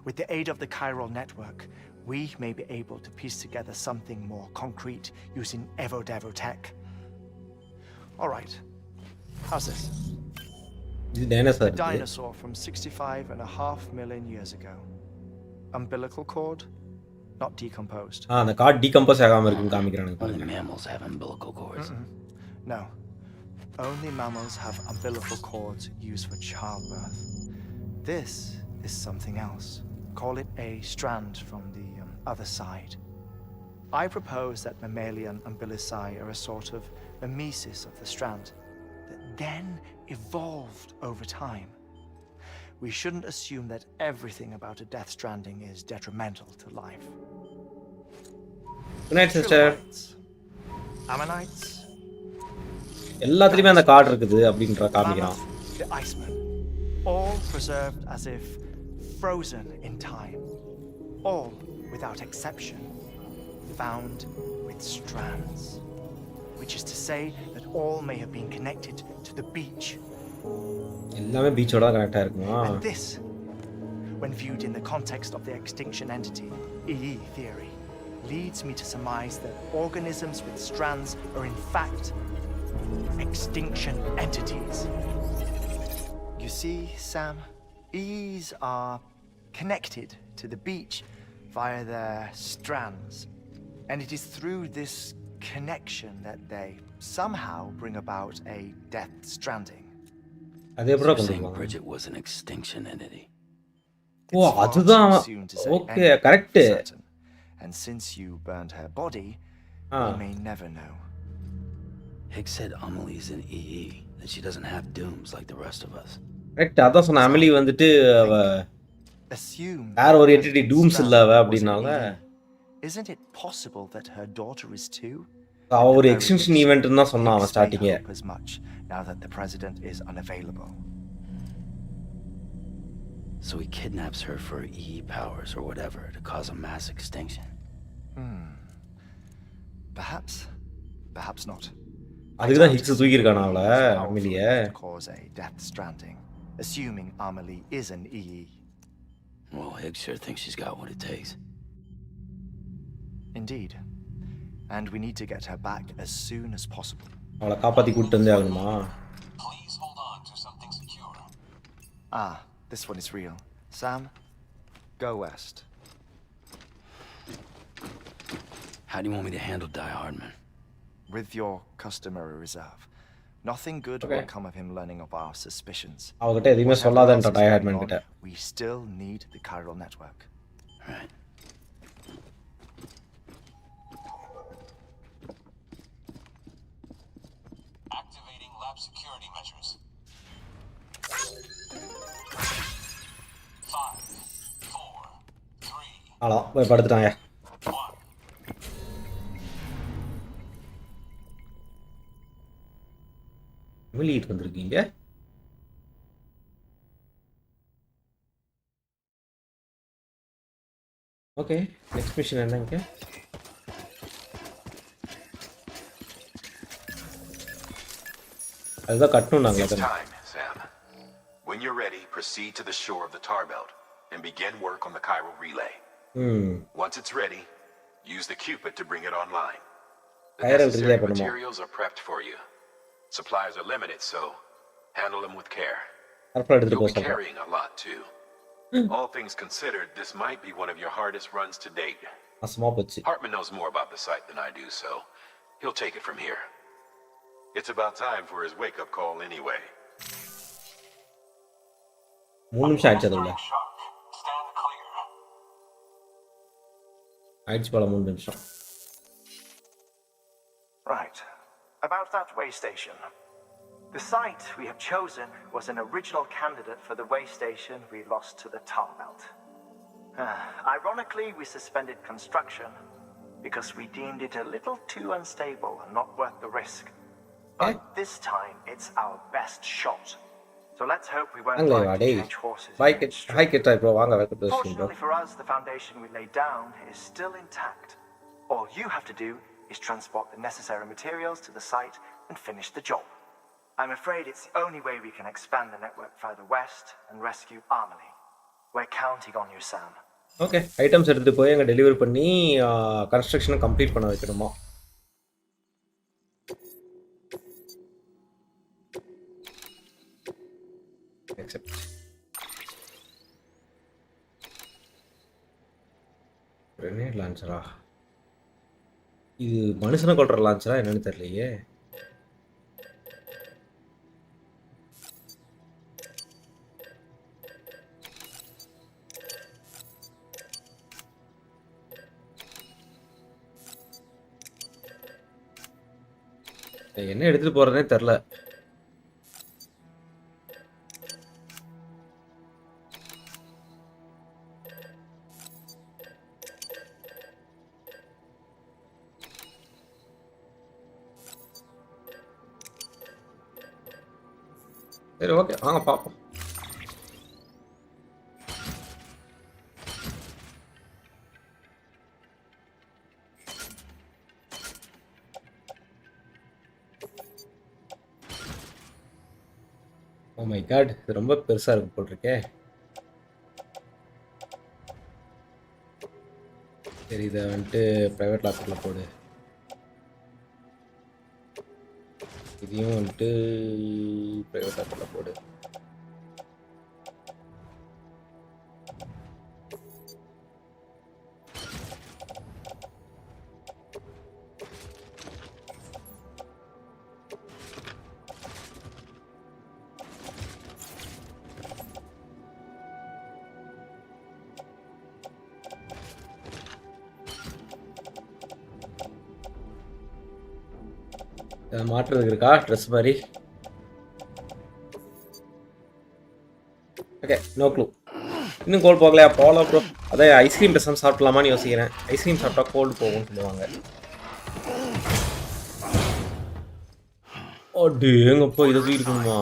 With the aid of the chiral network, we may be able to piece together something more concrete using Evo-Devo tech. All right, how's this? இது dinosaur A dinosaur from 65.5 million years ago. Umbilical cord, not decomposed. அந்த card decompose ஆகாம இருக்குன்னு காமிக்கறானுங்க Only பாருங்க mammals have umbilical cords. No. Only mammals have umbilical cords used for childbirth. This is something else. Call it a strand from the other side. I propose that mammalian umbilici are a sort of mimesis of the strand that then evolved over time. We shouldn't assume that everything about a Death Stranding is detrimental to life. Good night, sister. Trilobites, Ammonites, எல்லாத்துலயுமே அந்த card இருக்குது அப்படின்ற காமிக்கிறான் Mammoth, the Iceman, all preserved as if frozen in time, all without exception found with strands, which is to say that all may have been connected to the beach. எல்லாமே பீச்சோட தான் connect ஆயிருக்குமா And this, when viewed in the context of the extinction entity, EE theory, leads me to surmise that organisms with strands are in fact extinction entities. You see, Sam, EEs are connected to the beach via their strands, and it is through this connection that they somehow bring about a Death Stranding. அதே So எப்பறம் you're கொண்டு saying போவாங்க Bridget was an extinction entity? Oh It's far அதுதான் too soon to say okay anything correct for certain. And since you burned her body, we may never know. Higgs said Amelie's an EE, that she doesn't have dooms like the rest of us. Correct அதான் சொன்ன Ameli வந்துட்டு அவ Assume வேற ஒரு President entity டூம்ஸ் Strand இல்ல அவ was an அப்படினால EE. Isn't it possible that her daughter is too? ஒரு extension ஈவென்ட்னு தான் சொன்னான் அவன் ஸ்டார்டிங்கே. As much now that the president is unavailable. So he kidnaps her for E powers or whatever to cause a mass extinction. Perhaps not. அதுக்கு தான் Hicks தூக்கி இருக்கானா அவள அமிலிய. Cause a death stranding, assuming Amelie is an EE. Well, Higgs sure thinks she's got what it takes. Indeed. And we need to get her back as soon as possible. அவளை காப்பாத்தி கூட்டி வந்தே ஆகணுமா? Please hold on to something secure. This one is real. Sam, go west. How do you want me to handle Die Hardman? With your customary reserve. Nothing good will come of him learning of our suspicions. அவகிட்ட எதுவுமே சொல்லாதேன்டா Die Hardman கிட்ட. We still need the chiral network. Right. Activating lab security measures. 5, 4, 3. Hello போய் படுத்துட்டாங்க. வெளியிட்டு வந்திருக்கீங்க. Okay next mission என்னங்க? அதுதான் கட்டணும் நாங்க. It's time, Sam. When you're ready, proceed to the shore of the tar belt and begin work on the chiral relay. Once it's ready, use the Cupid to bring it online. The necessary materials are prepped for you. Supplies are limited, so handle them with care. You'll be carrying a lot, too. All things considered, this might be one of your hardest runs to date. Hartman knows more about the site than I do, so he'll take it from here. It's about time for his wake-up call anyway. 3 நிமிஷம் ஆயிடுச்சு அதுல. Stand clear. ஆயிடுச்சு போல 3 நிமிஷம். Right. About that way station. The site we have chosen was an original candidate for the way station we lost to the tar belt. Ironically, we suspended construction because we deemed it a little too unstable and not worth the risk. But this time, it's our best shot. So let's hope we won't have to change horses. Fortunately for us, the foundation we laid down is still intact. All you have to do is transport the necessary materials to the site and finish the job. I'm afraid it's the only way we can expand the network further west and rescue Amelie. We're counting on you, Sam. Okay, items எடுத்து போய் அங்க delivery பண்ணி கன்ஸ்ட்ரக்ஷனை complete பண்ண வைக்கணுமா? Accept. Grenade launcher. இது மனுஷனை கொல்ற லான்ச்சரா என்னன்னு தெரியலையே. என்ன எடுத்துட்டு போறதே தெரியல. சரி ஓகே வாங்க பாப்போம். ஓ மை காட் இது ரொம்ப பெருசா இருக்கு போட்டிருக்கே. சரி இதை வந்துட்டு ப்ரைவேட் லாக்கரில் போடு. இதையும் வந்துட்டு ப்ரைவேட் லாக்கரில் போடு. மாற்றுறதுக்கு இருக்கா ட்ரெஸ் மாதிரி? Okay no clue. இன்னும் கோல்டு போகலையா? போகலாம் ப்ரோ. அதே ஐஸ்கிரீம் பேசாமல் சாப்பிடலாமான்னு யோசிக்கிறேன். ஐஸ்கிரீம் சாப்பிட்டா கோல்டு போகும்னு சொல்லுவாங்க. அடேங்கப்பா இதை தூக்கிருக்கணுமா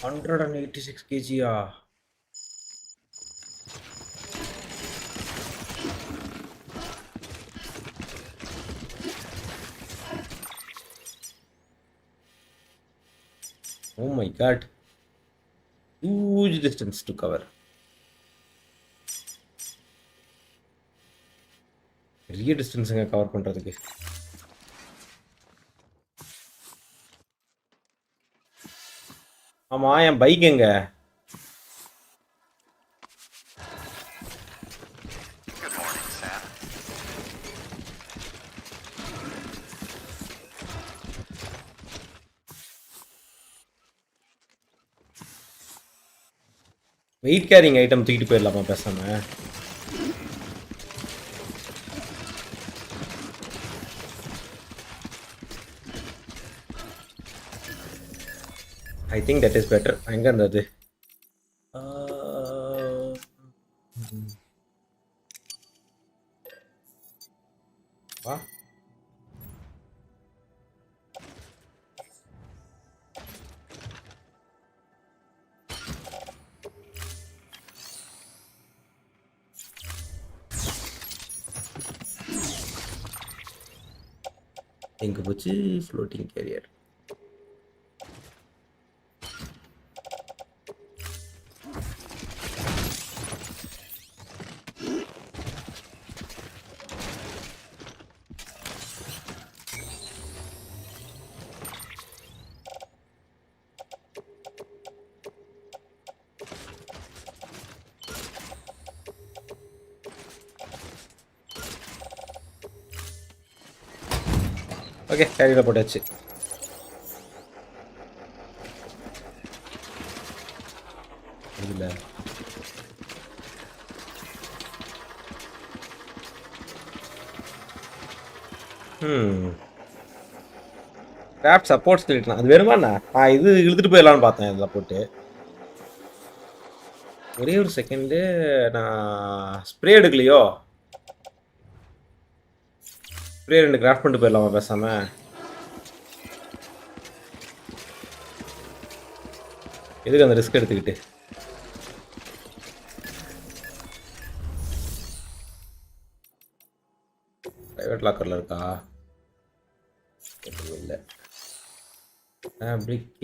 186 kgயா Oh my god. Huge distance to cover. பெரிய டிஸ்டன்ஸுங்க கவர் பண்றதுக்கு. ஆமா என் பைக் எங்க? Good morning, Sam. Weight carrying item தூக்கிட்டு போயிடலாமா பேசாம? I think that is better. எங்க இருந்தது? வா எங்க போச்சு ஃப்ளோட்டிங் கேரியர்? ஓகே கேரியில் போட்டாச்சு. இல்லை கிராஃப்ட் சப்போர்ட் சொல்லிட்டேன். அது வேணுமாண்ணா? நான் இது இழுத்துட்டு போயிடலான்னு பார்த்தேன் இதில் போட்டு. ஒரே ஒரு செகண்டு நான் ஸ்ப்ரே எடுக்கலையோ? ஸ்ப்ரே 2 கிராஃப்ட் பண்ணிட்டு போயிடலாமா பேசாம? எதுக்கு அந்த ரிஸ்க் எடுத்துக்கிட்டு? பிரைவேட் லாக்கரில் இருக்கா? எதுவும் இல்லை. ஃபேப்ரிகேட்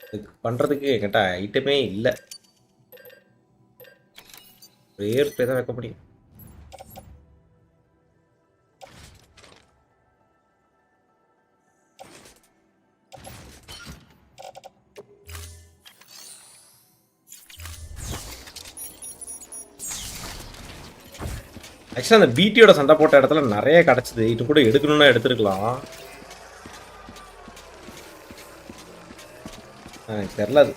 இதுக்கு பண்ணுறதுக்கு என்கிட்ட ஐட்டமே இல்லை. ரேர் ஸ்ப்ரே தான் வைக்க முடியும். ஆக்சுவலாக அந்த பிடியோட சண்டை போட்ட இடத்துல நிறைய கிடச்சிது. இது கூட எடுக்கணும்னா எடுத்துருக்கலாம். எனக்கு தெரில. அது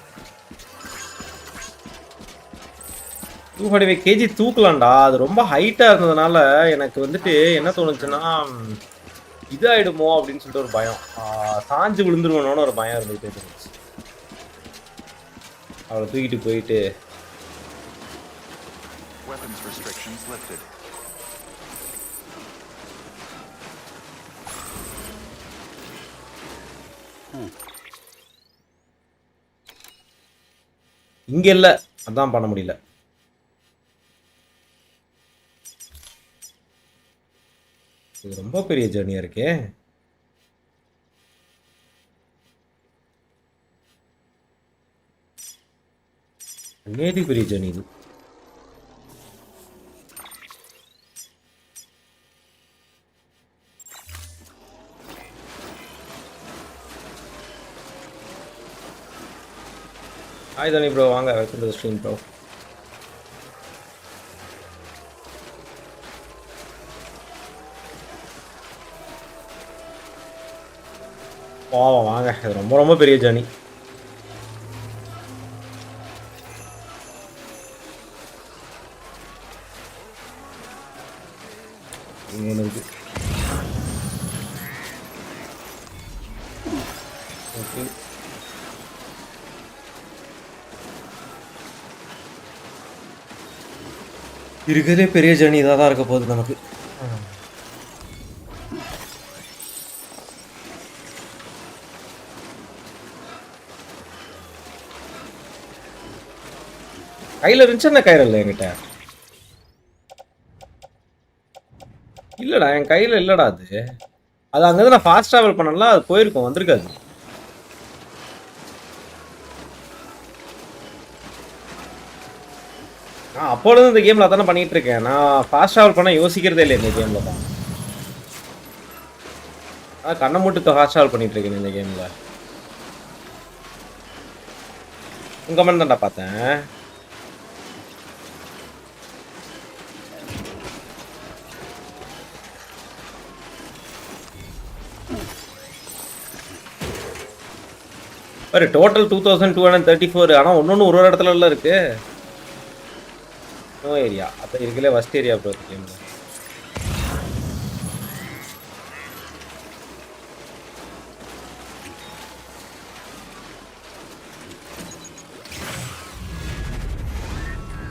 245 kg தூக்கலாம்டா. அது ரொம்ப ஹைட்டாக இருந்ததுனால எனக்கு வந்துட்டு என்ன தோணுச்சுன்னா இதாகிடுமோ அப்படின்னு சொல்லிட்டு ஒரு பயம். சாஞ்சு விழுந்துருவனோன்னு ஒரு பயம் இருந்துகிட்டே இருந்துச்சு. அவளை தூக்கிட்டு போயிட்டு Weapons restrictions lifted. இங்க இல்ல, அதான் பண்ண முடியல. இது ரொம்ப பெரிய ஜர்னியா இருக்கே. நேதி பெரிய ஜர்னி இது. ஹாய் தனி ப்ரோ, வாங்க welcome to the stream bro. வாங்க, இது ரொம்ப ரொம்ப பெரிய ஜர்னி. இருக்கு. ஓகே, இருக்கிறதே பெரிய ஜர்னி இதாக தான் இருக்க போகுது நமக்கு. கையில இருந்துச்சு கயிறு இல்லை என்கிட்ட. இல்லடா என் கையில இல்லடா அது. அது அங்கிருந்து நான் ஃபாஸ்ட் டிராவல் பண்ணல, அது போயிருக்கும், வந்திருக்காது. நான் அப்பொழுது இந்த கேம்ல அதானே பண்ணிட்டு இருக்கேன். நான் ஃபாஸ்ட் டிராவல் பண்ண யோசிக்கிறதே இல்லை இந்த கேம்ல தான். கண்ணை மூட்டு ஃபாஸ்ட் டிராவல் பண்ணிட்டு இருக்கேன் இந்த கேம்ல. உங்க கமெண்ட் தான்டா பார்த்தேன். ஒரு டோட்டல் 2234. ஆனால் ஒன்னொன்று ஒரு இடத்துல இருக்கு. நோ ஏரியா அப்போ இருக்கலே ஃபர்ஸ்ட் ஏரியா ப்ரோ கேம்ல.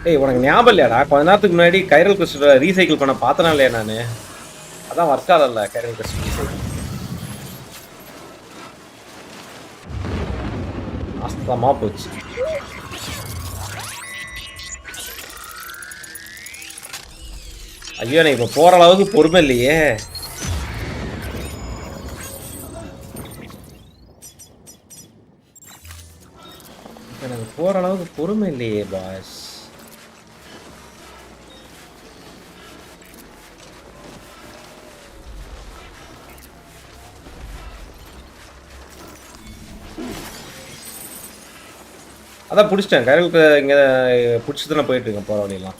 ஏய் உனக்கு ஞாபகம் இல்லையாடா, கொஞ்ச நேரத்துக்கு முன்னாடி கைரல் கிறிஸ்டல் ரீசைக்கிள் பண்ண பார்த்தனா இல்லையா நான்? அதான் ஒர்க் ஆகல கைரல் கிறிஸ்டல் ரீசைக்கிள். அஸ்தமா போச்சு. ஐயோ எனக்கு இப்போ போற அளவுக்கு பொறுமை இல்லையே. எனக்கு போற அளவுக்கு பொறுமை இல்லையே பாஸ். அதான் பிடிச்சிட்டேன் கைரலுக்கு இங்கே பிடிச்சி தானே போயிட்டு இருக்கேன் போகிற வழியெல்லாம்.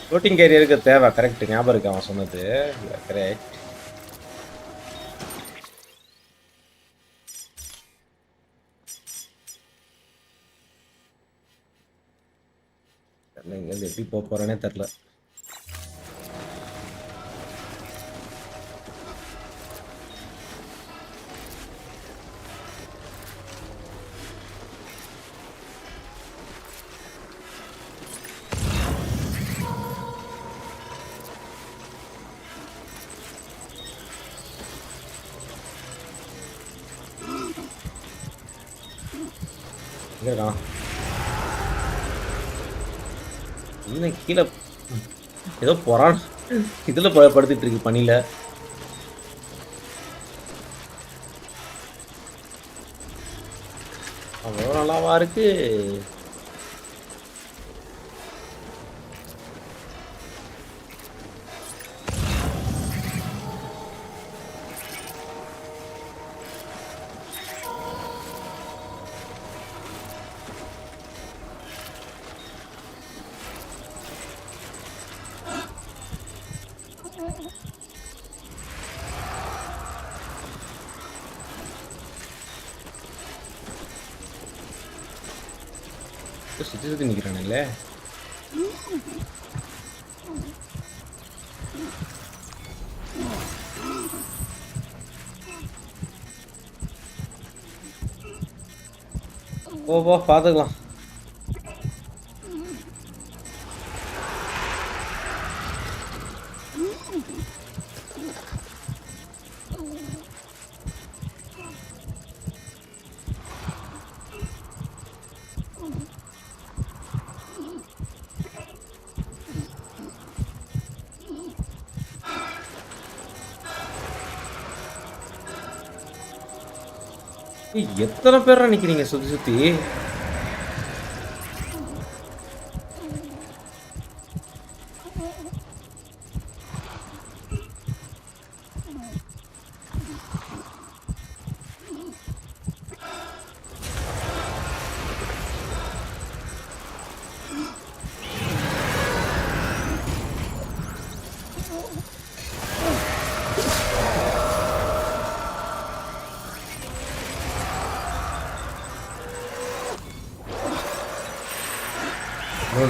ஃப்ளோட்டிங் கேரியருக்கு தேவை, கரெக்ட், ஞாபகம் இருக்கு அவன் சொன்னது, கரெக்ட். இங்கேருந்து எப்படி போக போகிறேனே தெரில. என்ன கீழே ஏதோ போறான் இதுல படுத்துட்டு இருக்கு பனியில. அவ்வளோ நல்லாவா இருக்கு. சுற்றி சுற்றி நிற்கிறானுங்களே. போ பார்த்துக்கலாம். எத்தனை பேரா நிக்கிறீங்க சுத்தி சுத்தி?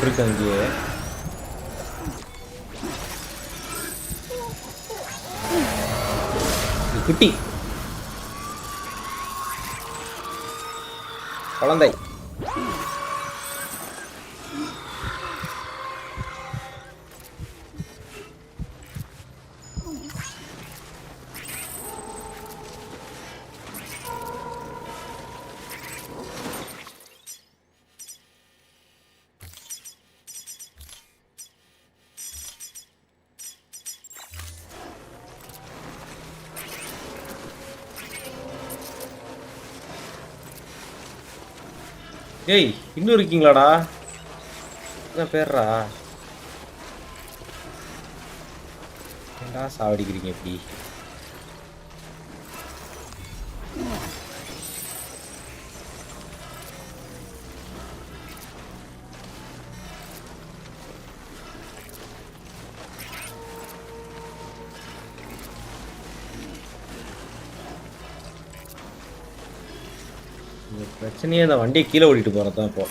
இருக்கு அங்கேயே. குட்டி குழந்தை ஏய் இன்னும் இருக்கீங்களாடா? என்ன பேர்றா? ஏன்டா சாவடிக்கிறீங்க இப்படி? பிரச்சனையே அந்த வண்டியை கீழே ஓடிட்டு போறதுதான் இப்போ.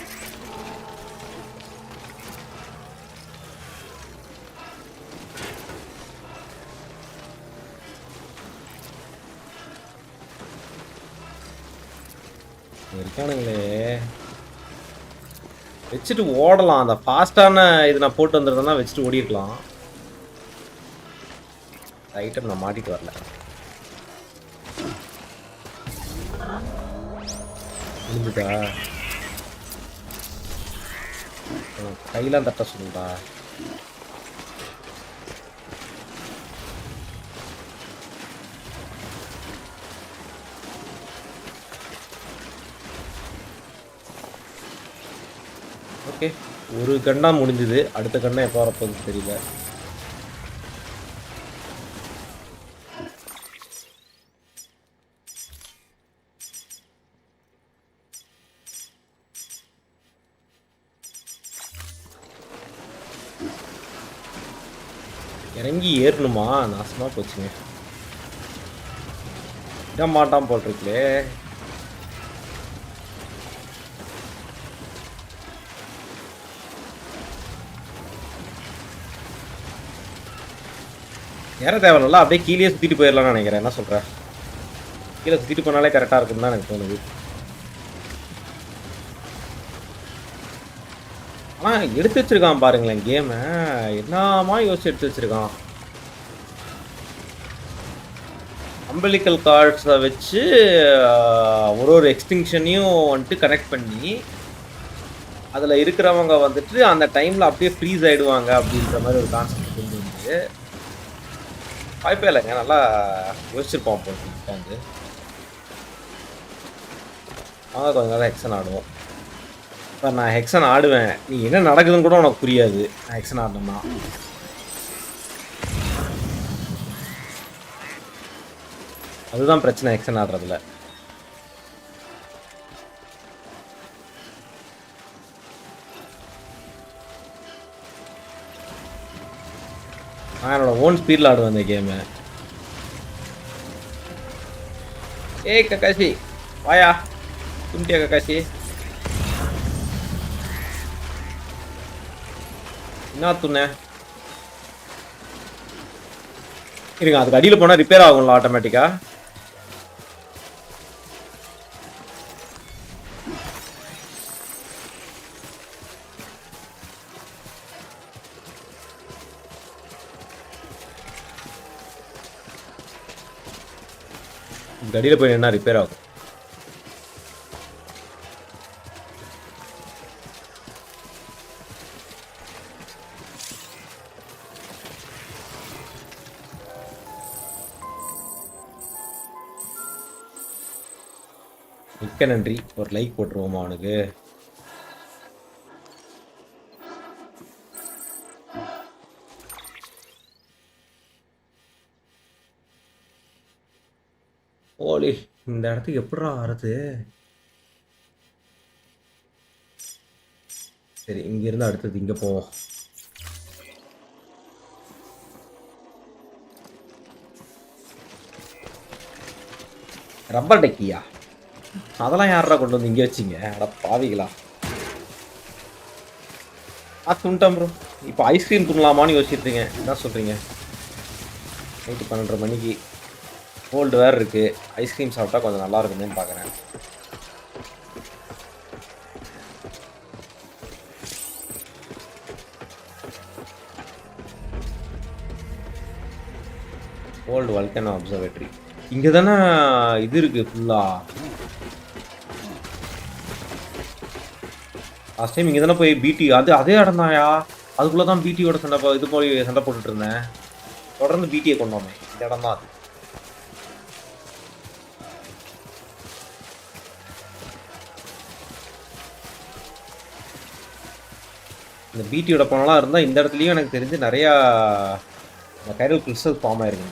இருக்கானுங்களே வச்சுட்டு ஓடலாம். அந்த ஃபாஸ்டான இது நான் போட்டு வந்துருந்தேன்னா வச்சுட்டு ஓடிருக்கலாம். ஐட்டம் நான் மாட்டிட்டு வரல. முடிஞ்சுதா? கையெல்லாம் தட்ட சொல்லுடா. ஓகே, ஒரு கண்டா முடிஞ்சுது. அடுத்த கண்டா எப்போ வரப்போகுது தெரியல. இறங்கி ஏறணுமா? நாசமா போச்சுங்க. இட மாட்டான் போட்டிருக்கே. ஏற தேவையில்ல, அப்படியே கீழே சுற்றிட்டு போயிடலாம்னு நினைக்கிறேன். என்ன சொல்கிறேன்? கீழே சுற்றிட்டு போனாலே கரெக்டாக இருக்கும்னு தான் எனக்கு தோணுது. ஆனால் எடுத்து வச்சிருக்கான் பாருங்களேன் கேமை. என்னமா யோசிச்சு எடுத்து வச்சிருக்கான். அம்பலிக்கல் கார்ட்ஸை வச்சு ஒரு எக்ஸ்டிங்ஷனையும் வந்துட்டு கனெக்ட் பண்ணி அதில் இருக்கிறவங்க வந்துட்டு அந்த டைமில் அப்படியே ஃப்ரீஸ் ஆகிடுவாங்க அப்படின்ற மாதிரி ஒரு கான்செப்ட் கொண்டு வந்து வாய்ப்பே இல்லைங்க. நல்லா யோசிச்சிருப்போம் போட்டு உட்காந்து. வாங்க கொஞ்சம் நல்லா ஹெக்ஸன் ஆடுவோம். இப்போ நான் ஹெக்ஸன் ஆடுவேன், நீ என்ன நடக்குதுன்னு கூட உனக்கு புரியாது. நான் ஹெக்ஸன் ஆடணும்னா அதுதான் பிரச்சனை ஹெக்ஸன் ஆடுறதுல. நான் என்னோட ஓன் ஸ்பீடில் ஆடுவேன் இந்த கேமு. ஏய் கக்காசி வாயா, துண்டியா கக்காசி. என்ன துண்ண இருங்க, அதுக்கு அடியில் போனால் ரிப்பேர் ஆகும்ல ஆட்டோமேட்டிக்கா. அடியில் போய் என்ன ரிப்பேர் ஆகும். மிக்க நன்றி. ஒரு லைக் போட்டுருவோமா அவனுக்கு? ஓலி, இந்த இடத்துக்கு எப்படா ஆறுது? சரி, இங்கிருந்து அடுத்தது இங்கே போவோம். ரப்பர் டெக்கியா? அதெல்லாம் யாரா கொண்டு வந்து இங்கே வச்சிங்க? அட பாவிகளா. துண்டாம் ப்ரோ. இப்போ ஐஸ்கிரீம் துண்ணலாமான்னு யோசிச்சுருக்கீங்க. என்ன சொல்கிறீங்க? நைட்டு 12:30 மணிக்கு கோல்டு வேறு இருக்குது. ஐஸ்கிரீம் சாப்பிட்டா கொஞ்சம் நல்லா இருக்குமேன்னு பார்க்குறேன். கோல்டு வல்கனோ அப்சர்வேட்டரி இங்கே தானே இது இருக்குது ஃபுல்லாக. லாஸ்ட் டைம் இங்கே தானே போய் பிடி அதே இடம் தான்யா. அதுக்குள்ளே தான் பிடியோட இது போய் சண்டை போட்டுட்டு இருந்தேன். தொடர்ந்து பிடியை கொண்டோமே. இந்த இடம் தான் அது. இந்த பிடியோட போனலாம் இருந்தால் இந்த இடத்துலையும் எனக்கு தெரிஞ்சு நிறையா கைரல் கிறிஸ்டல் ஃபார்ம் ஆயிருக்கு.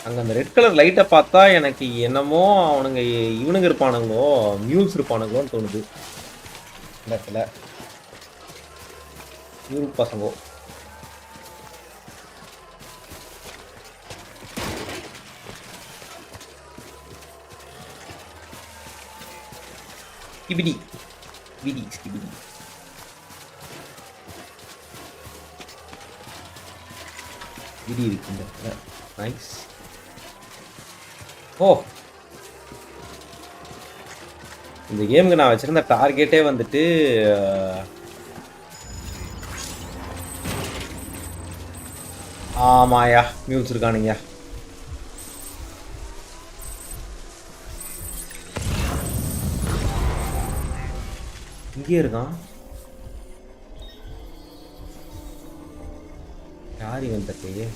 அங்கே அந்த ரெட் கலர் லைட்டை பார்த்தா எனக்கு என்னமோ அவனுங்க இவனுங்க இருப்பானுங்களோ, மியூல்ஸ் இருப்பானுங்களோன்னு தோணுது. இந்த இடத்துல மியூல் பசங்கோ. ஸ்கிபிடி ஸ்கிபிடி ஸ்கிபிடி. ஸ்கிபிடி இருக்கு இந்த இடத்துல. நைஸ். ஓ, இந்த கேமுக்கு நான் வச்சிருந்த டார்கெட்டே வந்துட்டு ஆமாயா மியூல்ஸ் இருக்கானுங்க. இங்கே இருக்கான். யார் இவன் தட்டையே?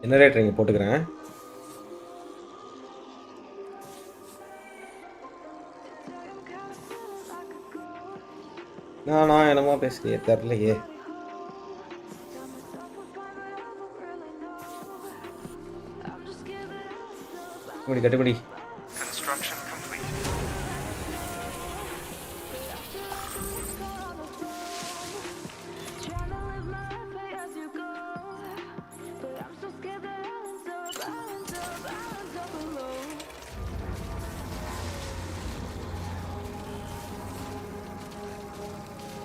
ஜெனரேட்டர் இங்கே போட்டுக்கிறேன். நான் என்னமோ பேசுறியே தெரியலையே. கட்டுப்படி.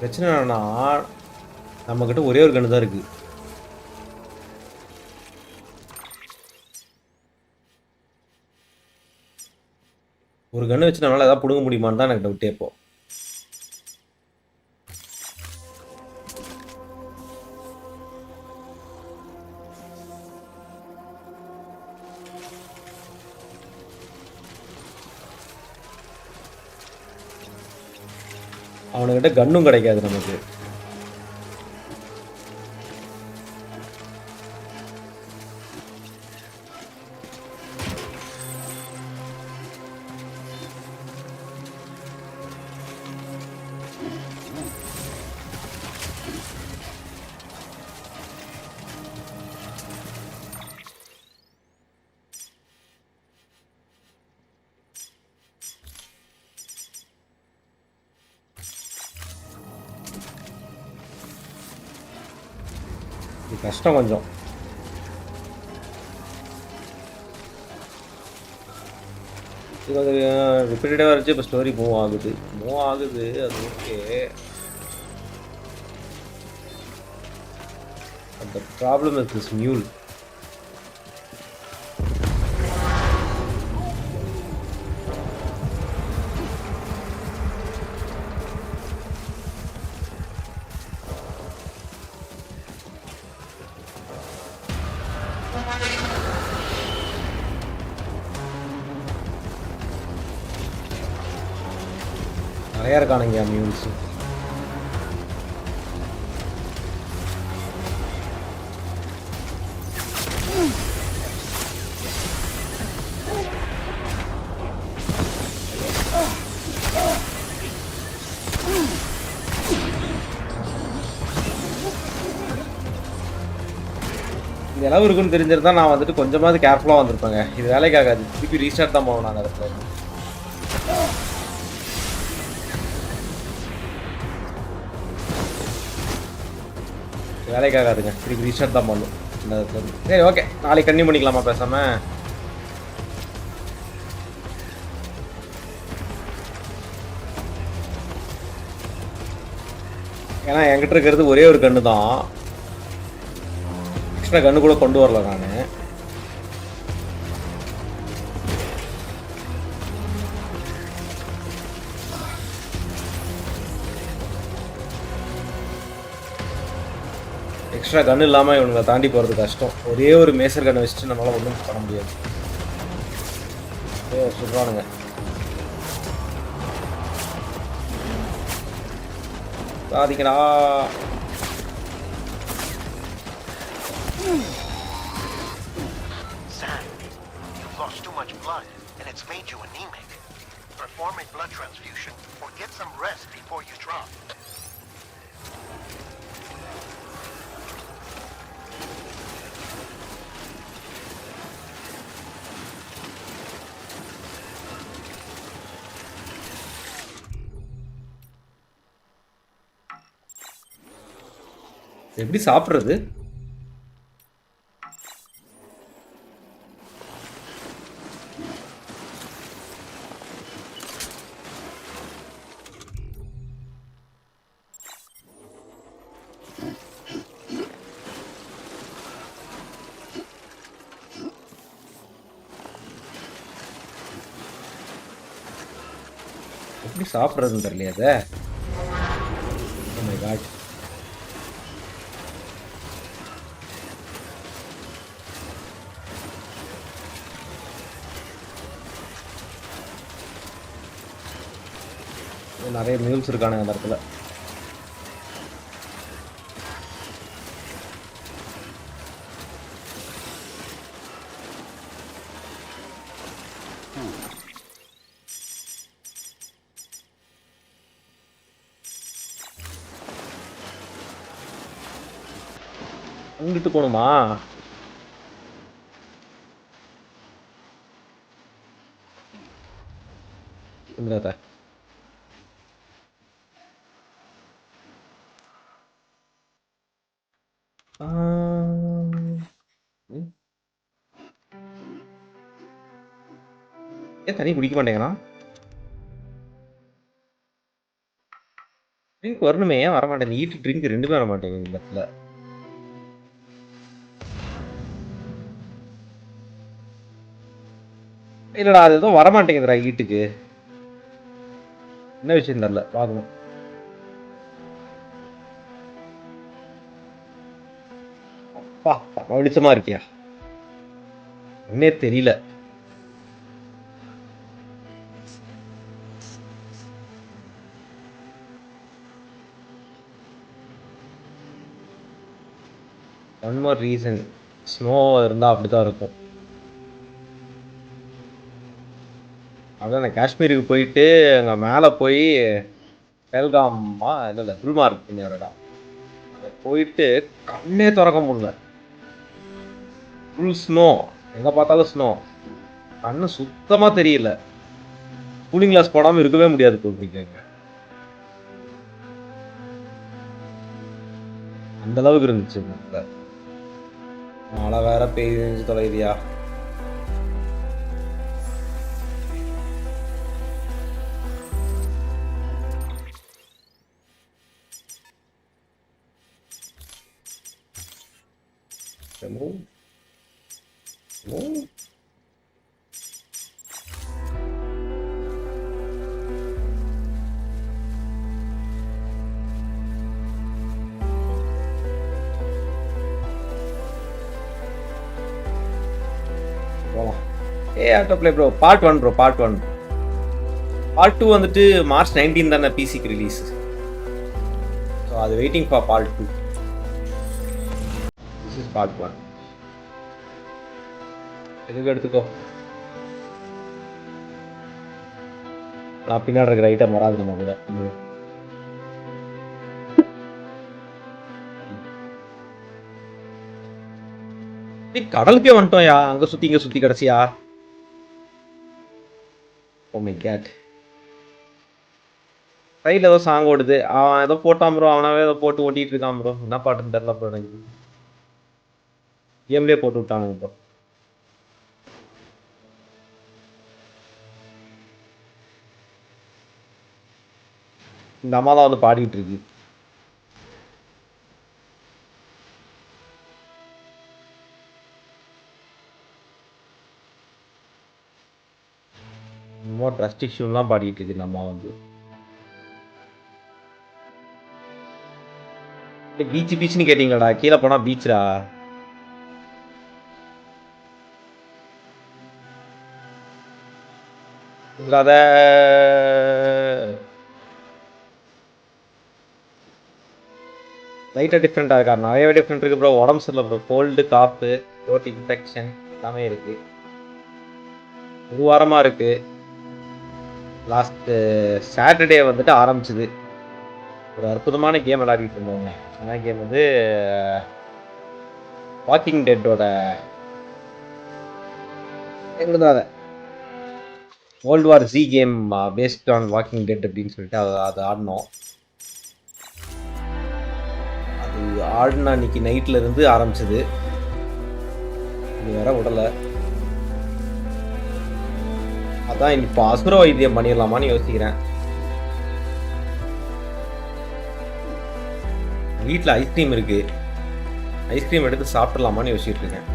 பிரச்சனை என்னன்னா நம்மக்கிட்ட ஒரே ஒரு கன்று தான் இருக்கு. ஒரு கன்று வச்சு நம்மளால ஏதாவது பிடுங்க முடியுமான்னு தான் எனக்கு டவுட்டே. இப்போ அவனுக்கிட்ட கன்னும் கிடைக்காது நமக்கு. இது கஷ்டம் கொஞ்சம். இது வந்து ரிப்பீட்டடாக வச்சு இப்போ ஸ்டோரி மூவ் ஆகுது அது ஓகே. அந்த ப்ராப்ளம் இஸ் திஸ் மியூல். நிறையா இருக்கானுங்க மியூல்ஸ். இந்த அளவு இருக்குன்னு தெரிஞ்சிருந்தா நான் வந்துட்டு கொஞ்சமாவது கேர்ஃபுல்லாக வந்திருப்பேங்க. இது வேலைக்காகாது. திருப்பி ரீஸ்டார்ட் தான் போகணும் நாங்கள் இடத்துல. வேலைக்காகாதுங்க. திருப்பி ரீஸ்டார்ட் தான் பண்ணணும் இந்த இடத்துல. சரி ஓகே, நாளைக்கு கன்டினியூ பண்ணிக்கலாமா பேசாம? ஏன்னா என்கிட்ட இருக்கிறது ஒரே ஒரு கன்று தான். எக்ஸ்ட்ரா கன்று கூட கொண்டு வரல நான். எக்ஸ்ட்ரா கன்று இல்லாமல் இவனுங்களை தாண்டி போகிறது கஷ்டம். ஒரே ஒரு மேசர் கன்னை வச்சுட்டு நம்மளால் ஒன்றும் பண்ண முடியாது. சொல்கிறானுங்க. சாதிக்கடா. Sam, you've lost too much blood, and it's made you anemic. Perform a blood transfusion or get some rest before you drop. எப்படி சாப்பிட்றது? எப்படி சாப்பிட்றதுன்னு தெரியலையா அதை? Oh my God. நிறைய மியூல்ஸ் இருக்கானுங்க அந்த இடத்துல. அங்கிட்டு போகணுமா? இந்த ஏன் தண்ணி குடிக்க மாட்டேங்கிறான்? ட்ரிங்க் வரணுமே, ஏன் வர மாட்டேங்குது? ஈட்டு ட்ரிங்க் ரெண்டுமே வர மாட்டேங்குது இந்த இடத்துல. இல்லடா, அது எதுவும் வரமாட்டேங்குதுடா ஈட்டுக்கு. என்ன விஷயம் தெரியல, பார்க்கணும். அப்பா வெளிச்சமா இருக்கியா? என்னே தெரியல. ஒன் மோர் ரீசன், ஸ்னோ இருந்தால் அப்படி தான் இருக்கும். அதான் நான் காஷ்மீருக்கு போயிட்டு அங்கே மேலே போய் பெல்காமா இல்லை குல்மார்க் இடம் அங்கே போயிட்டு கண்ணே திறக்க முடியல. ஃபுல் ஸ்னோ, எங்கே பார்த்தாலும் ஸ்னோ. கண்ணு சுத்தமாக தெரியல. கூலிங் கிளாஸ் போடாமல் இருக்கவே முடியாது கூப்பிங்க. அந்த அளவுக்கு இருந்துச்சு. மழை வேற பெய்ஞ்சு தொலைதியா. Auto play bro. Part 1 bro, part 1. Part 2 வந்துட்டு மார்ச் 19 தானே பிசிக்கு ரிலீஸ். ஸோ அது waiting for part 2. This is part 1. எதுக்கு எடுத்துக்கோ. நான் பின்னாடி இருக்கிற ஐட்டம் வராது நம்ம கூட. கடலுக்கே வந்துட்டோம்யா. அங்க சுத்தி இங்க சுத்தி கடைசியா. Oh my God. சைடில் ஏதோ சாங் ஓடுது. அவன் ஏதோ போட்டான் ப்ரோ. அவனாவே ஏதோ போட்டு ஓட்டிட்டு இருக்கான் ப்ரோ. என்ன பாட்டுன்னு தெரியல ப்ரோ. எனக்கு கேம்லேயே போட்டு விட்டானுங்க ப்ரோ. இந்த அம்மா தான் வந்து பாடிட்டு இருக்கு. என்னமோ ட்ரஸ்ட் இஷ்யூலாம் பாடிட்டு இருக்கு நம்ம வந்து பீச்னு கேட்டீங்களாடா, கீழே போனா பீச்ரா. அத லைட்டாக டிஃப்ரெண்ட்டாக இருக்கா? நிறையவே டிஃப்ரெண்ட் இருக்குது ப்ரோ. உடம்பு சரியில்லை ப்ரோ. கோல்டு, காஃபு, த்ரோட் இன்ஃபெக்ஷன் எல்லாமே இருக்குது. ஒரு வாரமாக இருக்குது. லாஸ்ட்டு சாட்டர்டே வந்துட்டு ஆரம்பிச்சுது. ஒரு அற்புதமான கேம் விளையாடிட்டு இருந்தோங்க. என்ன கேம் வந்து வாக்கிங் டெட்டோட எங்களுதாத world war Z game based on walking dead அப்படின்னு சொல்லிட்டு அதை ஆடினோம். அது ஆடின அன்னைக்கு நைட்ல இருந்து ஆரம்பிச்சது. இது வேற விடலை. அதான் இப்போ அசுர வைத்தியம் பண்ணிடலாமான்னு யோசிக்கிறேன். வீட்டில் ஐஸ்கிரீம் இருக்கு. ஐஸ்கிரீம் எடுத்து சாப்பிடலாமான்னு யோசிச்சுட்டு இருக்கேன்.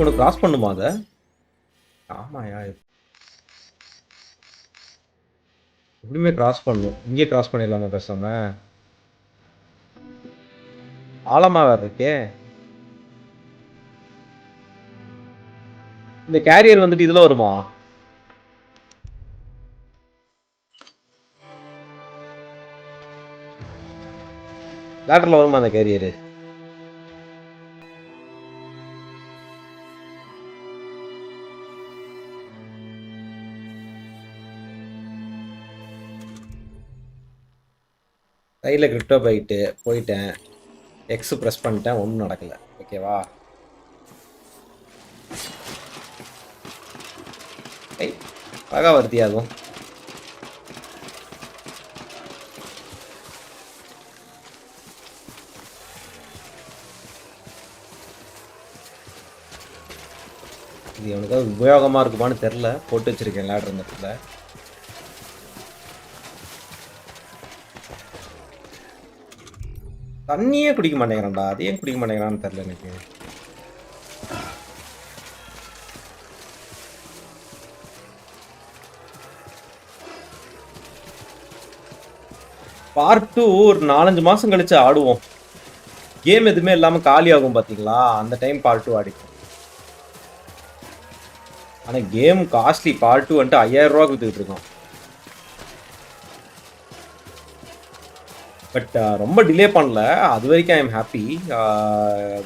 ஒன்று கிராஸ் பண்ணுமா அதை? ஆமாயா, எப்படியுமே கிராஸ் பண்ணும். இங்கே கிராஸ் பண்ணிடலாமா பேசாம? ஆழமா வேற இருக்கே. இந்த கேரியர் வந்துட்டு இதுல வருமா? லேட்டர்ல வருமா அந்த கேரியரு? கையில் கிரிப்டோ போயிட்டேன். எக்ஸ் ப்ரெஸ் பண்ணிட்டேன். ஒன்றும் நடக்கலை. ஓகேவா? அழகா வருத்தியாகும். இது எனக்கு உபயோகமாக இருக்குமான்னு தெரில. போட்டு வச்சிருக்கேன் லேடர் இந்த இடத்துல. தண்ணியே குடிக்க மாட்டேங்கிறான்டா. அது ஏன் குடிக்க மாட்டேங்கிறான்னு தெரில எனக்கு. பார்ட் 2 ஒரு 4-5 மாதம் கழிச்சு ஆடுவோம். கேம் எதுவுமே இல்லாமல் காலி ஆகும் பார்த்தீங்களா? அந்த டைம் பார்ட் 2 ஆடிக்கும். ஆனால் கேம் காஸ்ட்லி. பார்ட் 2 வந்துட்டு 5000 ரூபா கொடுத்துக்கிட்டு இருக்கோம். பட் ரொம்ப டிலே பண்ணல. அது வரைக்கும் I am happy.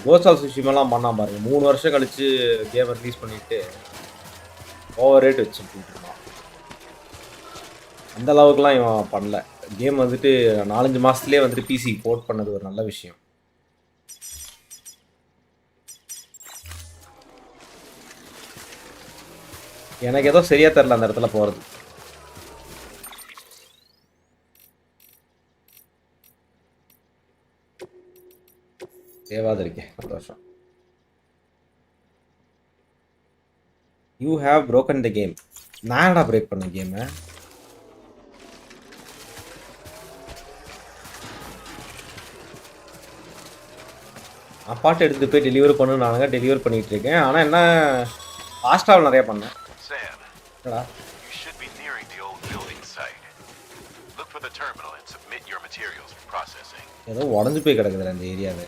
Ghost of சுஷிமாலாம் பண்ணாம பாருங்க. 3 வருஷம் கழிச்சு கேம் ரிலீஸ் பண்ணிட்டு ஓவர் ரேட் வச்சுட்டு இருக்கான். அந்த அளவுக்குலாம் இவன் பண்ணல. கேம் வந்துட்டு 4-5 மாதத்துலேயே வந்துட்டு பிசி போர்ட் பண்ணது ஒரு நல்ல விஷயம். எனக்கு ஏதோ சரியா தெரில அந்த இடத்துல போகிறது. சேவாது இருக்கேன். சந்தோஷம். You have broken the game. நான்டா பிரேக் பண்ண கேமை? நான் பாட்டு எடுத்துட்டு போய் டெலிவரி பண்ணுனானுங்க. டெலிவரி பண்ணிட்டு இருக்கேன். ஆனால் என்ன ஃபாஸ்ட் ட்ராவல் நிறைய பண்ணேன். என்னடா? You should be nearing the old building site. Look for the terminal and submit your materials for processing. ஏதோ உடஞ்சு போய் கிடக்குதுல அந்த ஏரியாவே.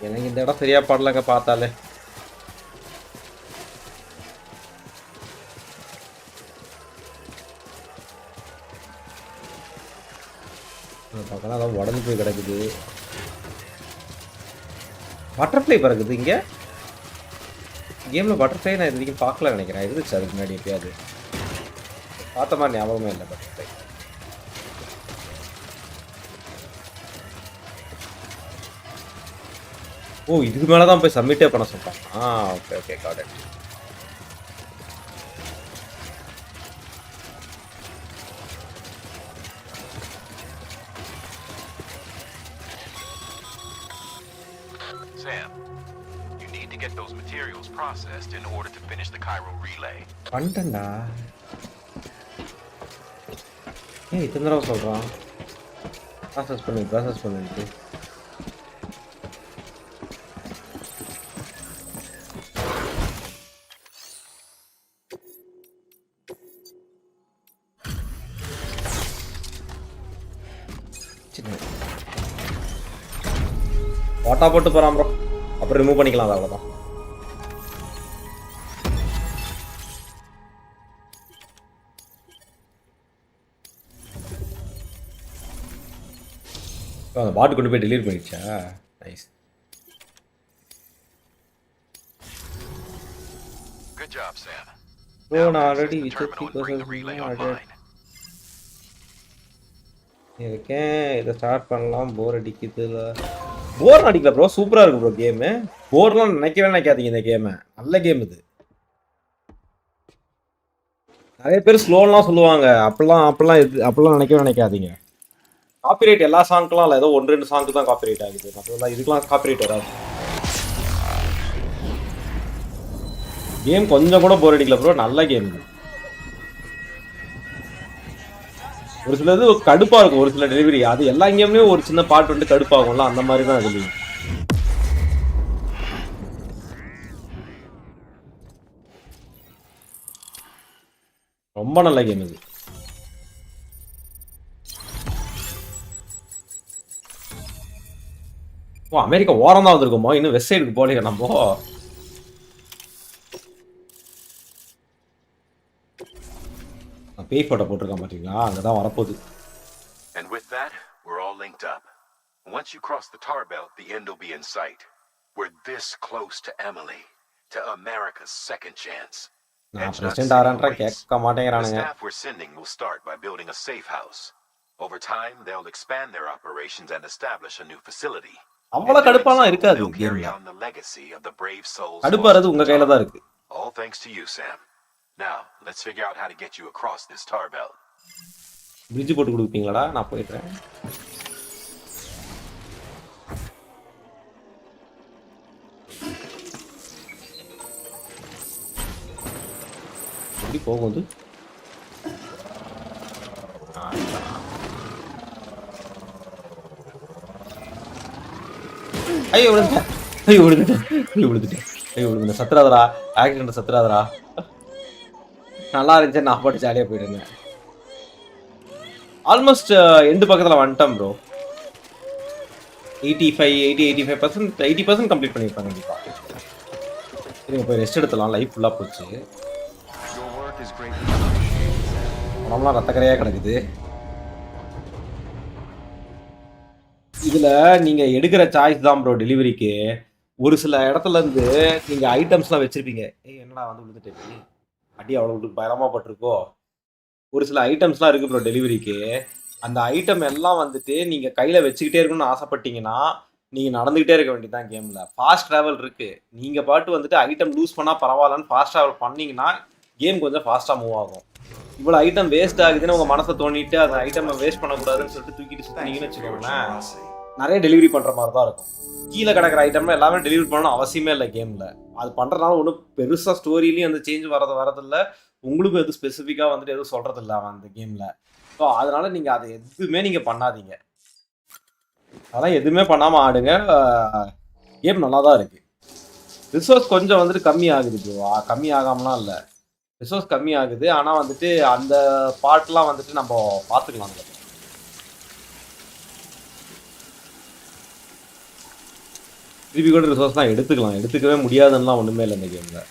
எனக்கு இந்த இடம் சரியா படலங்க பார்த்தாலே. பார்க்கலாம் அதான் உடஞ்சு போய் கிடக்குது. பட்டர்ஃப்ளை பறக்குது இங்க கேம்ல. பட்டர்ஃப்ளை நான் இது வரைக்கும் பார்க்கல நினைக்கிறேன். இருந்துச்சு அதுக்கு முன்னாடி எப்பயாவது பார்த்த மாதிரி ஞாபகமே இல்லை. பட்டர்ஃப்ளை ஓ இதுக்கு மேலே தான் போய் சப்மிட்டே பண்ண சொல்லிட்டான். Okay okay got it. Sam, you need to get those materials processed in order to finish the Cairo relay. பண்ணிட்டேன்டா. ஏய் இத்தனை தடவை சொல்கிறான் ப்ராசஸ் பண்ணிட்டு. வாட்டா போட்டு போகிறான் ப்ரோ, அப்புறம் ரிமூவ் பண்ணிக்கலாம். அது அவ்வளோதான். அந்த பாட்டு கொண்டு போய் டெலிவரி பண்ணிடுச்சா? Nice. Good job, Sam. Bro நான் ஆல்ரெடி இருக்கேன். இதை ஸ்டார்ட் பண்ணலாம். போர் அடிக்குதுல. போர் அடிக்கல ப்ரோ, சூப்பராக இருக்கு ப்ரோ கேமு. போர்லாம் நினைக்காதீங்க. இந்த கேமு நல்ல கேம். இது நிறைய பேர் ஸ்லோலாம் சொல்லுவாங்க. அப்படிலாம் நினைக்காதீங்க. காப்பிரைட் எல்லா சாங்க்கெலாம் இல்லை, ஏதோ 1-2 சாங்க்கு தான் காப்பிரைட் ஆகுது. மற்றதெல்லாம் இதுக்கெலாம் காப்பிரைட் வராது. கேம் கொஞ்சம் கூட போர் அடிக்கல ப்ரோ, நல்ல கேம். ஒரு சிலது கடுப்பாக இருக்கும், ஒரு சில டெலிவரி. அது எல்லா கேம்லேயும் ஒரு சின்ன பாட்டு வந்து கடுப்பாகும்ல, அந்த மாதிரி தான் இதுலையும். ரொம்ப நல்ல கேம் இது. ஓ அமெரிக்கா ஓரம் தான் வந்திருக்கோமோ, இன்னும் வெஸ்ட் சைடுக்கு போகலையா நம்ம? பேய் போட்டோ போட்டிருக்கான் பார்த்தீங்களா, அங்கே தான் வரப்போகுது. And with that, we're all linked up. Once you cross the tar belt, the end will be in sight. We're this close to Emily, to America's second chance. நான் பிரசிடென்ட் ஆறான்றா கேட்க மாட்டேங்கிறானுங்க. The staff we're sending will start by building a safe house. Over time, they'll expand their operations and establish a new facility. அவ்வளவு கடுப்பாலாம் இருக்காது கேம்ல. கடுப்பாறது உங்க கையில தான் இருக்கு. All thanks to you, Sam. Now, let's figure out how to get you across this tar belt. Bridge போட்டு கொடுப்பீங்களாடா? நான் போயிடுறேன். எப்படி போகுது? ஐயோ விழுந்துட்டேன். சத்துறாதரா, ஆக்சிடென்ட் சத்துறாதரா. நல்லா இருந்துச்சு, நான் பாட்டு ஜாலியாக போயிடுங்க. ஆல்மோஸ்ட் எண்டு பக்கத்தில் வந்துட்டேன் ப்ரோ. 80% கம்ப்ளீட் பண்ணியிருப்பாங்க கண்டிப்பாக. நீங்கள் போய் ரெஸ்ட் எடுத்துலாம், லைஃப் ஃபுல்லாக போச்சு. உடம்புலாம் ரத்தக்கரையாக கிடக்குது. இதில் நீங்கள் எடுக்கிற சாய்ஸ் தான் ப்ரோ டெலிவரிக்கு. ஒரு சில இடத்துல இருந்து நீங்கள் ஐட்டம்ஸ்லாம் வச்சுருப்பீங்க. என்னடா வந்து விழுந்துட்டு அடி அவ்வளோ பயமாக பட்டிருக்கோ. ஒரு சில ஐட்டம்ஸ்லாம் இருக்குது ப்ரோ டெலிவரிக்கு. அந்த ஐட்டம் எல்லாம் வந்துட்டு நீங்கள் கையில் வச்சுக்கிட்டே இருக்கணும்னு ஆசைப்பட்டீங்கன்னா நீங்கள் நடந்துக்கிட்டே இருக்க வேண்டியதுதான் கேமில். ஃபாஸ்ட் ட்ராவல் இருக்குது. நீங்கள் பாட்டு வந்துட்டு ஐட்டம் லூஸ் பண்ணால் பரவாயில்லன்னு ஃபாஸ்ட் ட்ராவல் பண்ணிங்கன்னா கேம் கொஞ்சம் ஃபாஸ்ட்டாக மூவ் ஆகும். இவ்வளோ ஐட்டம் வேஸ்ட் ஆகுதுன்னு உங்கள் மனசை தோண்டிட்டு அந்த ஐட்டமை வேஸ்ட் பண்ணக்கூடாதுன்னு சொல்லிட்டு தூக்கிட்டு சுற்றினீங்கன்னு வச்சுக்கோங்களேன், நிறைய டெலிவரி பண்ணுற மாதிரி தான் இருக்கும். கீழே கிடக்கிற ஐட்டம்லாம் எல்லாமே டெலிவரி பண்ணணும் அவசியமே இல்லை கேமில். அது பண்ணுறதுனால ஒன்றும் பெருசாக ஸ்டோரியிலையும் அந்த சேஞ்ச் வரதில்லை. உங்களுக்கும் எதுவும் ஸ்பெசிஃபிக்காக வந்துட்டு எதுவும் சொல்கிறதில்ல அவன் அந்த கேமில். ஸோ அதனால் நீங்கள் அதை எதுவுமே நீங்கள் பண்ணாதீங்க. அதெல்லாம் எதுவுமே பண்ணாமல் ஆடுங்க. கேம் நல்லா தான் இருக்குது. ரிசோர்ஸ் கொஞ்சம் வந்துட்டு கம்மி ஆகுது ப்ரோ. கம்மி ஆகாமலாம் இல்லை, ரிசோர்ஸ் கம்மி ஆகுது. ஆனால் வந்துட்டு அந்த பார்ட்லாம் வந்துட்டு நம்ம பார்த்துக்கலாம். திருப்பி கூட ரிசோர்ஸ்லாம் எடுத்துக்கவே முடியாதுன்னெலாம் ஒன்றுமே இல்லை இந்த கேமில்.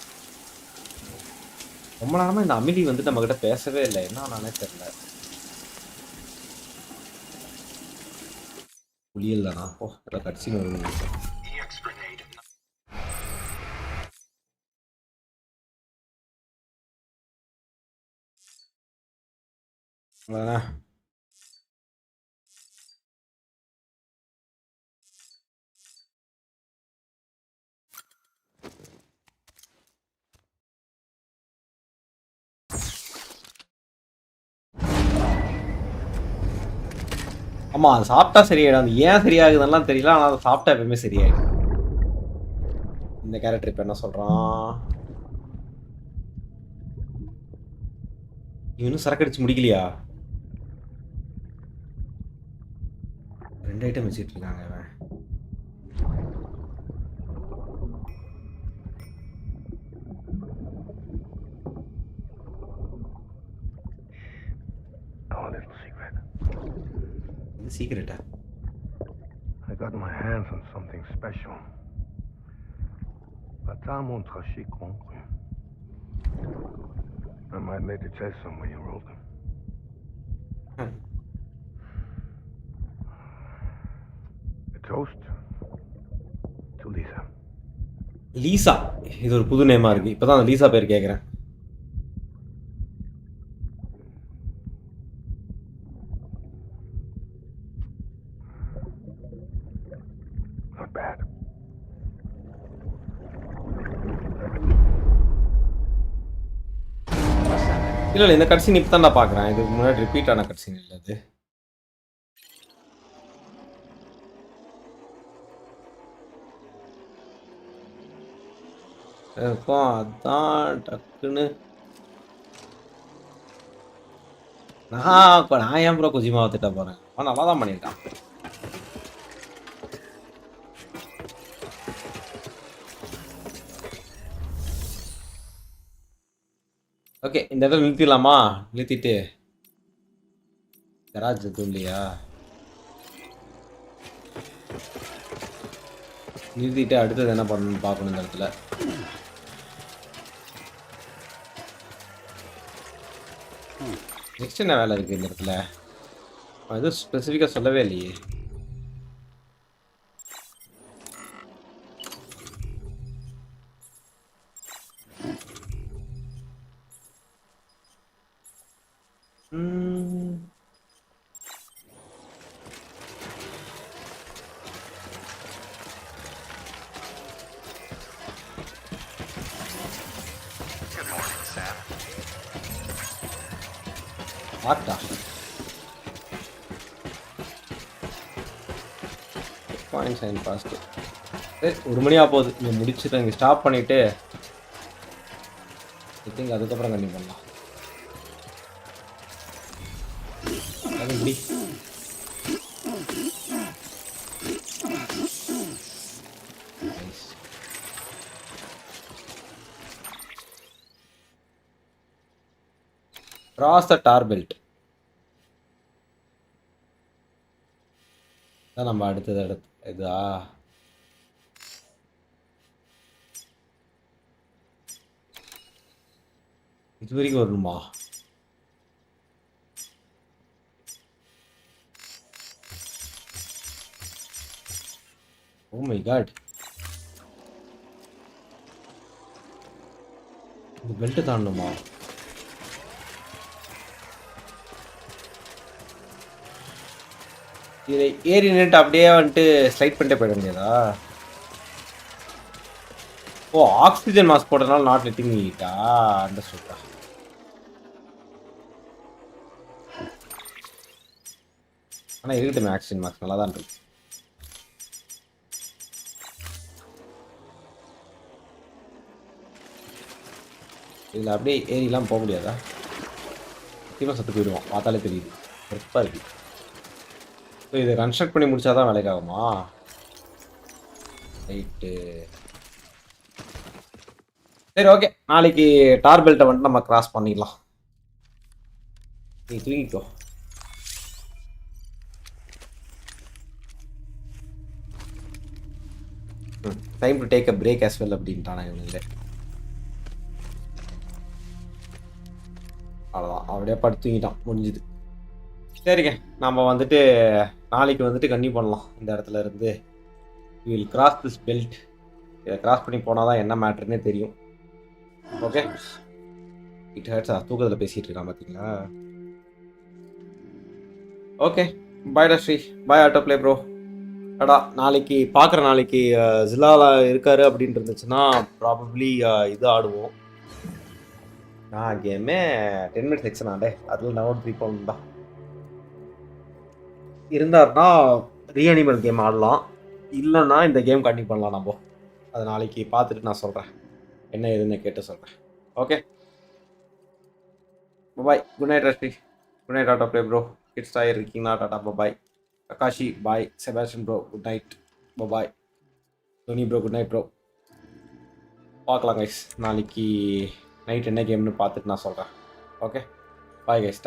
ரொம்ப நேரமாக இந்த அமிலி வந்துட்டு நம்மக்கிட்ட பேசவே இல்லை, என்ன நானே தெரியல. புளியல் தானா? ஓ எல்லாம் கட்சின்னு வருது. ஆமாம், அது சாப்பிட்டா சரியாயிடும். அது ஏன் சரியாகுதுன்னெலாம் தெரியல, ஆனால் அதை சாப்பிட்டா எப்பவுமே சரியாயிடும். இந்த கேரக்டர் இப்போ என்ன சொல்கிறான்? இன்னும் சரக்கு அடிச்சு முடிக்கலையா? 2 ஐட்டம் வச்சுட்டு இருக்காங்க அவன். Secret. I got my hands on something special. Patamo trashi concru. I might later taste some when you roll them. A toast to Lisa. Lisa, இது ஒரு புது நேமா இருக்கு. இப்பதான் அந்த லீசா பேர் கேக்குறேன். Not bad. இல்ல இந்த கட்சின் இப்போ தான் நான் பார்க்குறேன். இதுக்கு முன்னாடி ரிப்பீட் ஆன கட்சின் இல்லை அது. அதான் டக்குன்னு நான் ஏன் ப்ரோ குஜிமாவை திட்ட போறேன். அவன் நல்லா தான் பண்ணியிருக்கான். ஓகே, இந்த இடத்துல நிறுத்திடலாமா? நிறுத்திட்டு கராஜ் எதுவும் இல்லையா? நிறுத்திட்டு அடுத்தது என்ன பண்ணணும்னு பார்க்கணும் இந்த இடத்துல. நெக்ஸ்ட் என்ன வேலை இருக்குது இந்த இடத்துல? எதுவும் ஸ்பெசிஃபிக்காக சொல்லவே இல்லையே. ஆட்டா பாயிண்ட் சைன் ஃபாஸ்ட்டு. சரி, 1 மணியாக போகுது. இங்கே முடிச்சுட்டு இங்கே ஸ்டாப் பண்ணிவிட்டு ஐ திங்க் அதுக்கப்புறம் கண்டிப்பாக பண்ணலாம். அது இப்படி cross the tar belt. தான் நம்ம அடுத்தது இதா இது வரைக்கும் வரணுமா? ஓ மை காட், இந்த பெல்ட் தாண்டணுமா? இதை ஏறி நின்றுட்டு அப்படியே வந்துட்டு ஸ்லைட் பண்ணிட்டு போயிட முடியாதா? ஓ, ஆக்சிஜன் மாஸ்க் போட்டதுனால நாட் லெட்டிங் மீட்டா? அண்டர்ஸ்டுடா. ஆனால் இருக்கட்டும், ஆக்சிஜன் மாஸ்க் நல்லா தான் இருக்கு. இதில் அப்படியே ஏறிலாம் போக முடியாதா? சத்தியமாக சத்து போயிடுவோம், பார்த்தாலே தெரியுது. கரெக்டாக இருக்கு. ஸோ இதை கன்ஸ்ட்ரக்ட் பண்ணி முடிச்சா தான் வேலைக்கு ஆகுமா? ரைட்டு, சரி ஓகே. நாளைக்கு டார் பெல்ட்டை வந்துட்டு நம்ம கிராஸ் பண்ணிடலாம். நீ தூங்கிக்கோ. Time to take a break as well அப்படின்ட்டானா இவனுங்களே. அவ்வளோதான், அப்படியே படுத்து தூங்கிட்டான், முடிஞ்சுது. சரிங்க, நம்ம வந்துட்டு நாளைக்கு வந்துட்டு கன்டினியூ பண்ணலாம் இந்த இடத்துல இருந்து. Will cross this belt. இதை கிராஸ் பண்ணி போனால் தான் என்ன மேட்ருன்னே தெரியும். ஓகே, இட் ஹர்ட்ஸா தூக்கத்தில் பேசிகிட்டு இருக்கான் பார்த்தீங்களா? ஓகே, பாய்டா ஸ்ரீ, பாய் ஆட்டோ பிளே ப்ரோ. அடா, நாளைக்கு பார்க்குற நாளைக்கு ஜிலாலா இருக்காரு அப்படின்ட்டு இருந்துச்சுன்னா ப்ராபப்ளி இது ஆடுவோம். கேமே 10 minutes செக்ஷன் ஆண்டே, அதில் நான் 3 பவுண்ட் தான் இருந்தாருன்னா ரீஅனிமல் கேம் ஆடலாம். இல்லைன்னா இந்த கேம் கண்டினியூ பண்ணலாம் நம்ம. அதை நாளைக்கு பார்த்துட்டு நான் சொல்கிறேன், என்ன ஏதுன்னு கேட்டு சொல்கிறேன். Okay, bye. Good night Rashmi. Good night auto play bro. Kids ஆகி இருக்கீங்களா? Tata bye. Akashi bye. Sebastian bro good night. Bye. Dhoni bro good night bro. பார்க்கலாம் கைஸ், நாளைக்கு நைட் என்ன கேம்னு பார்த்துட்டு நான் சொல்கிறேன். Okay, bye guys.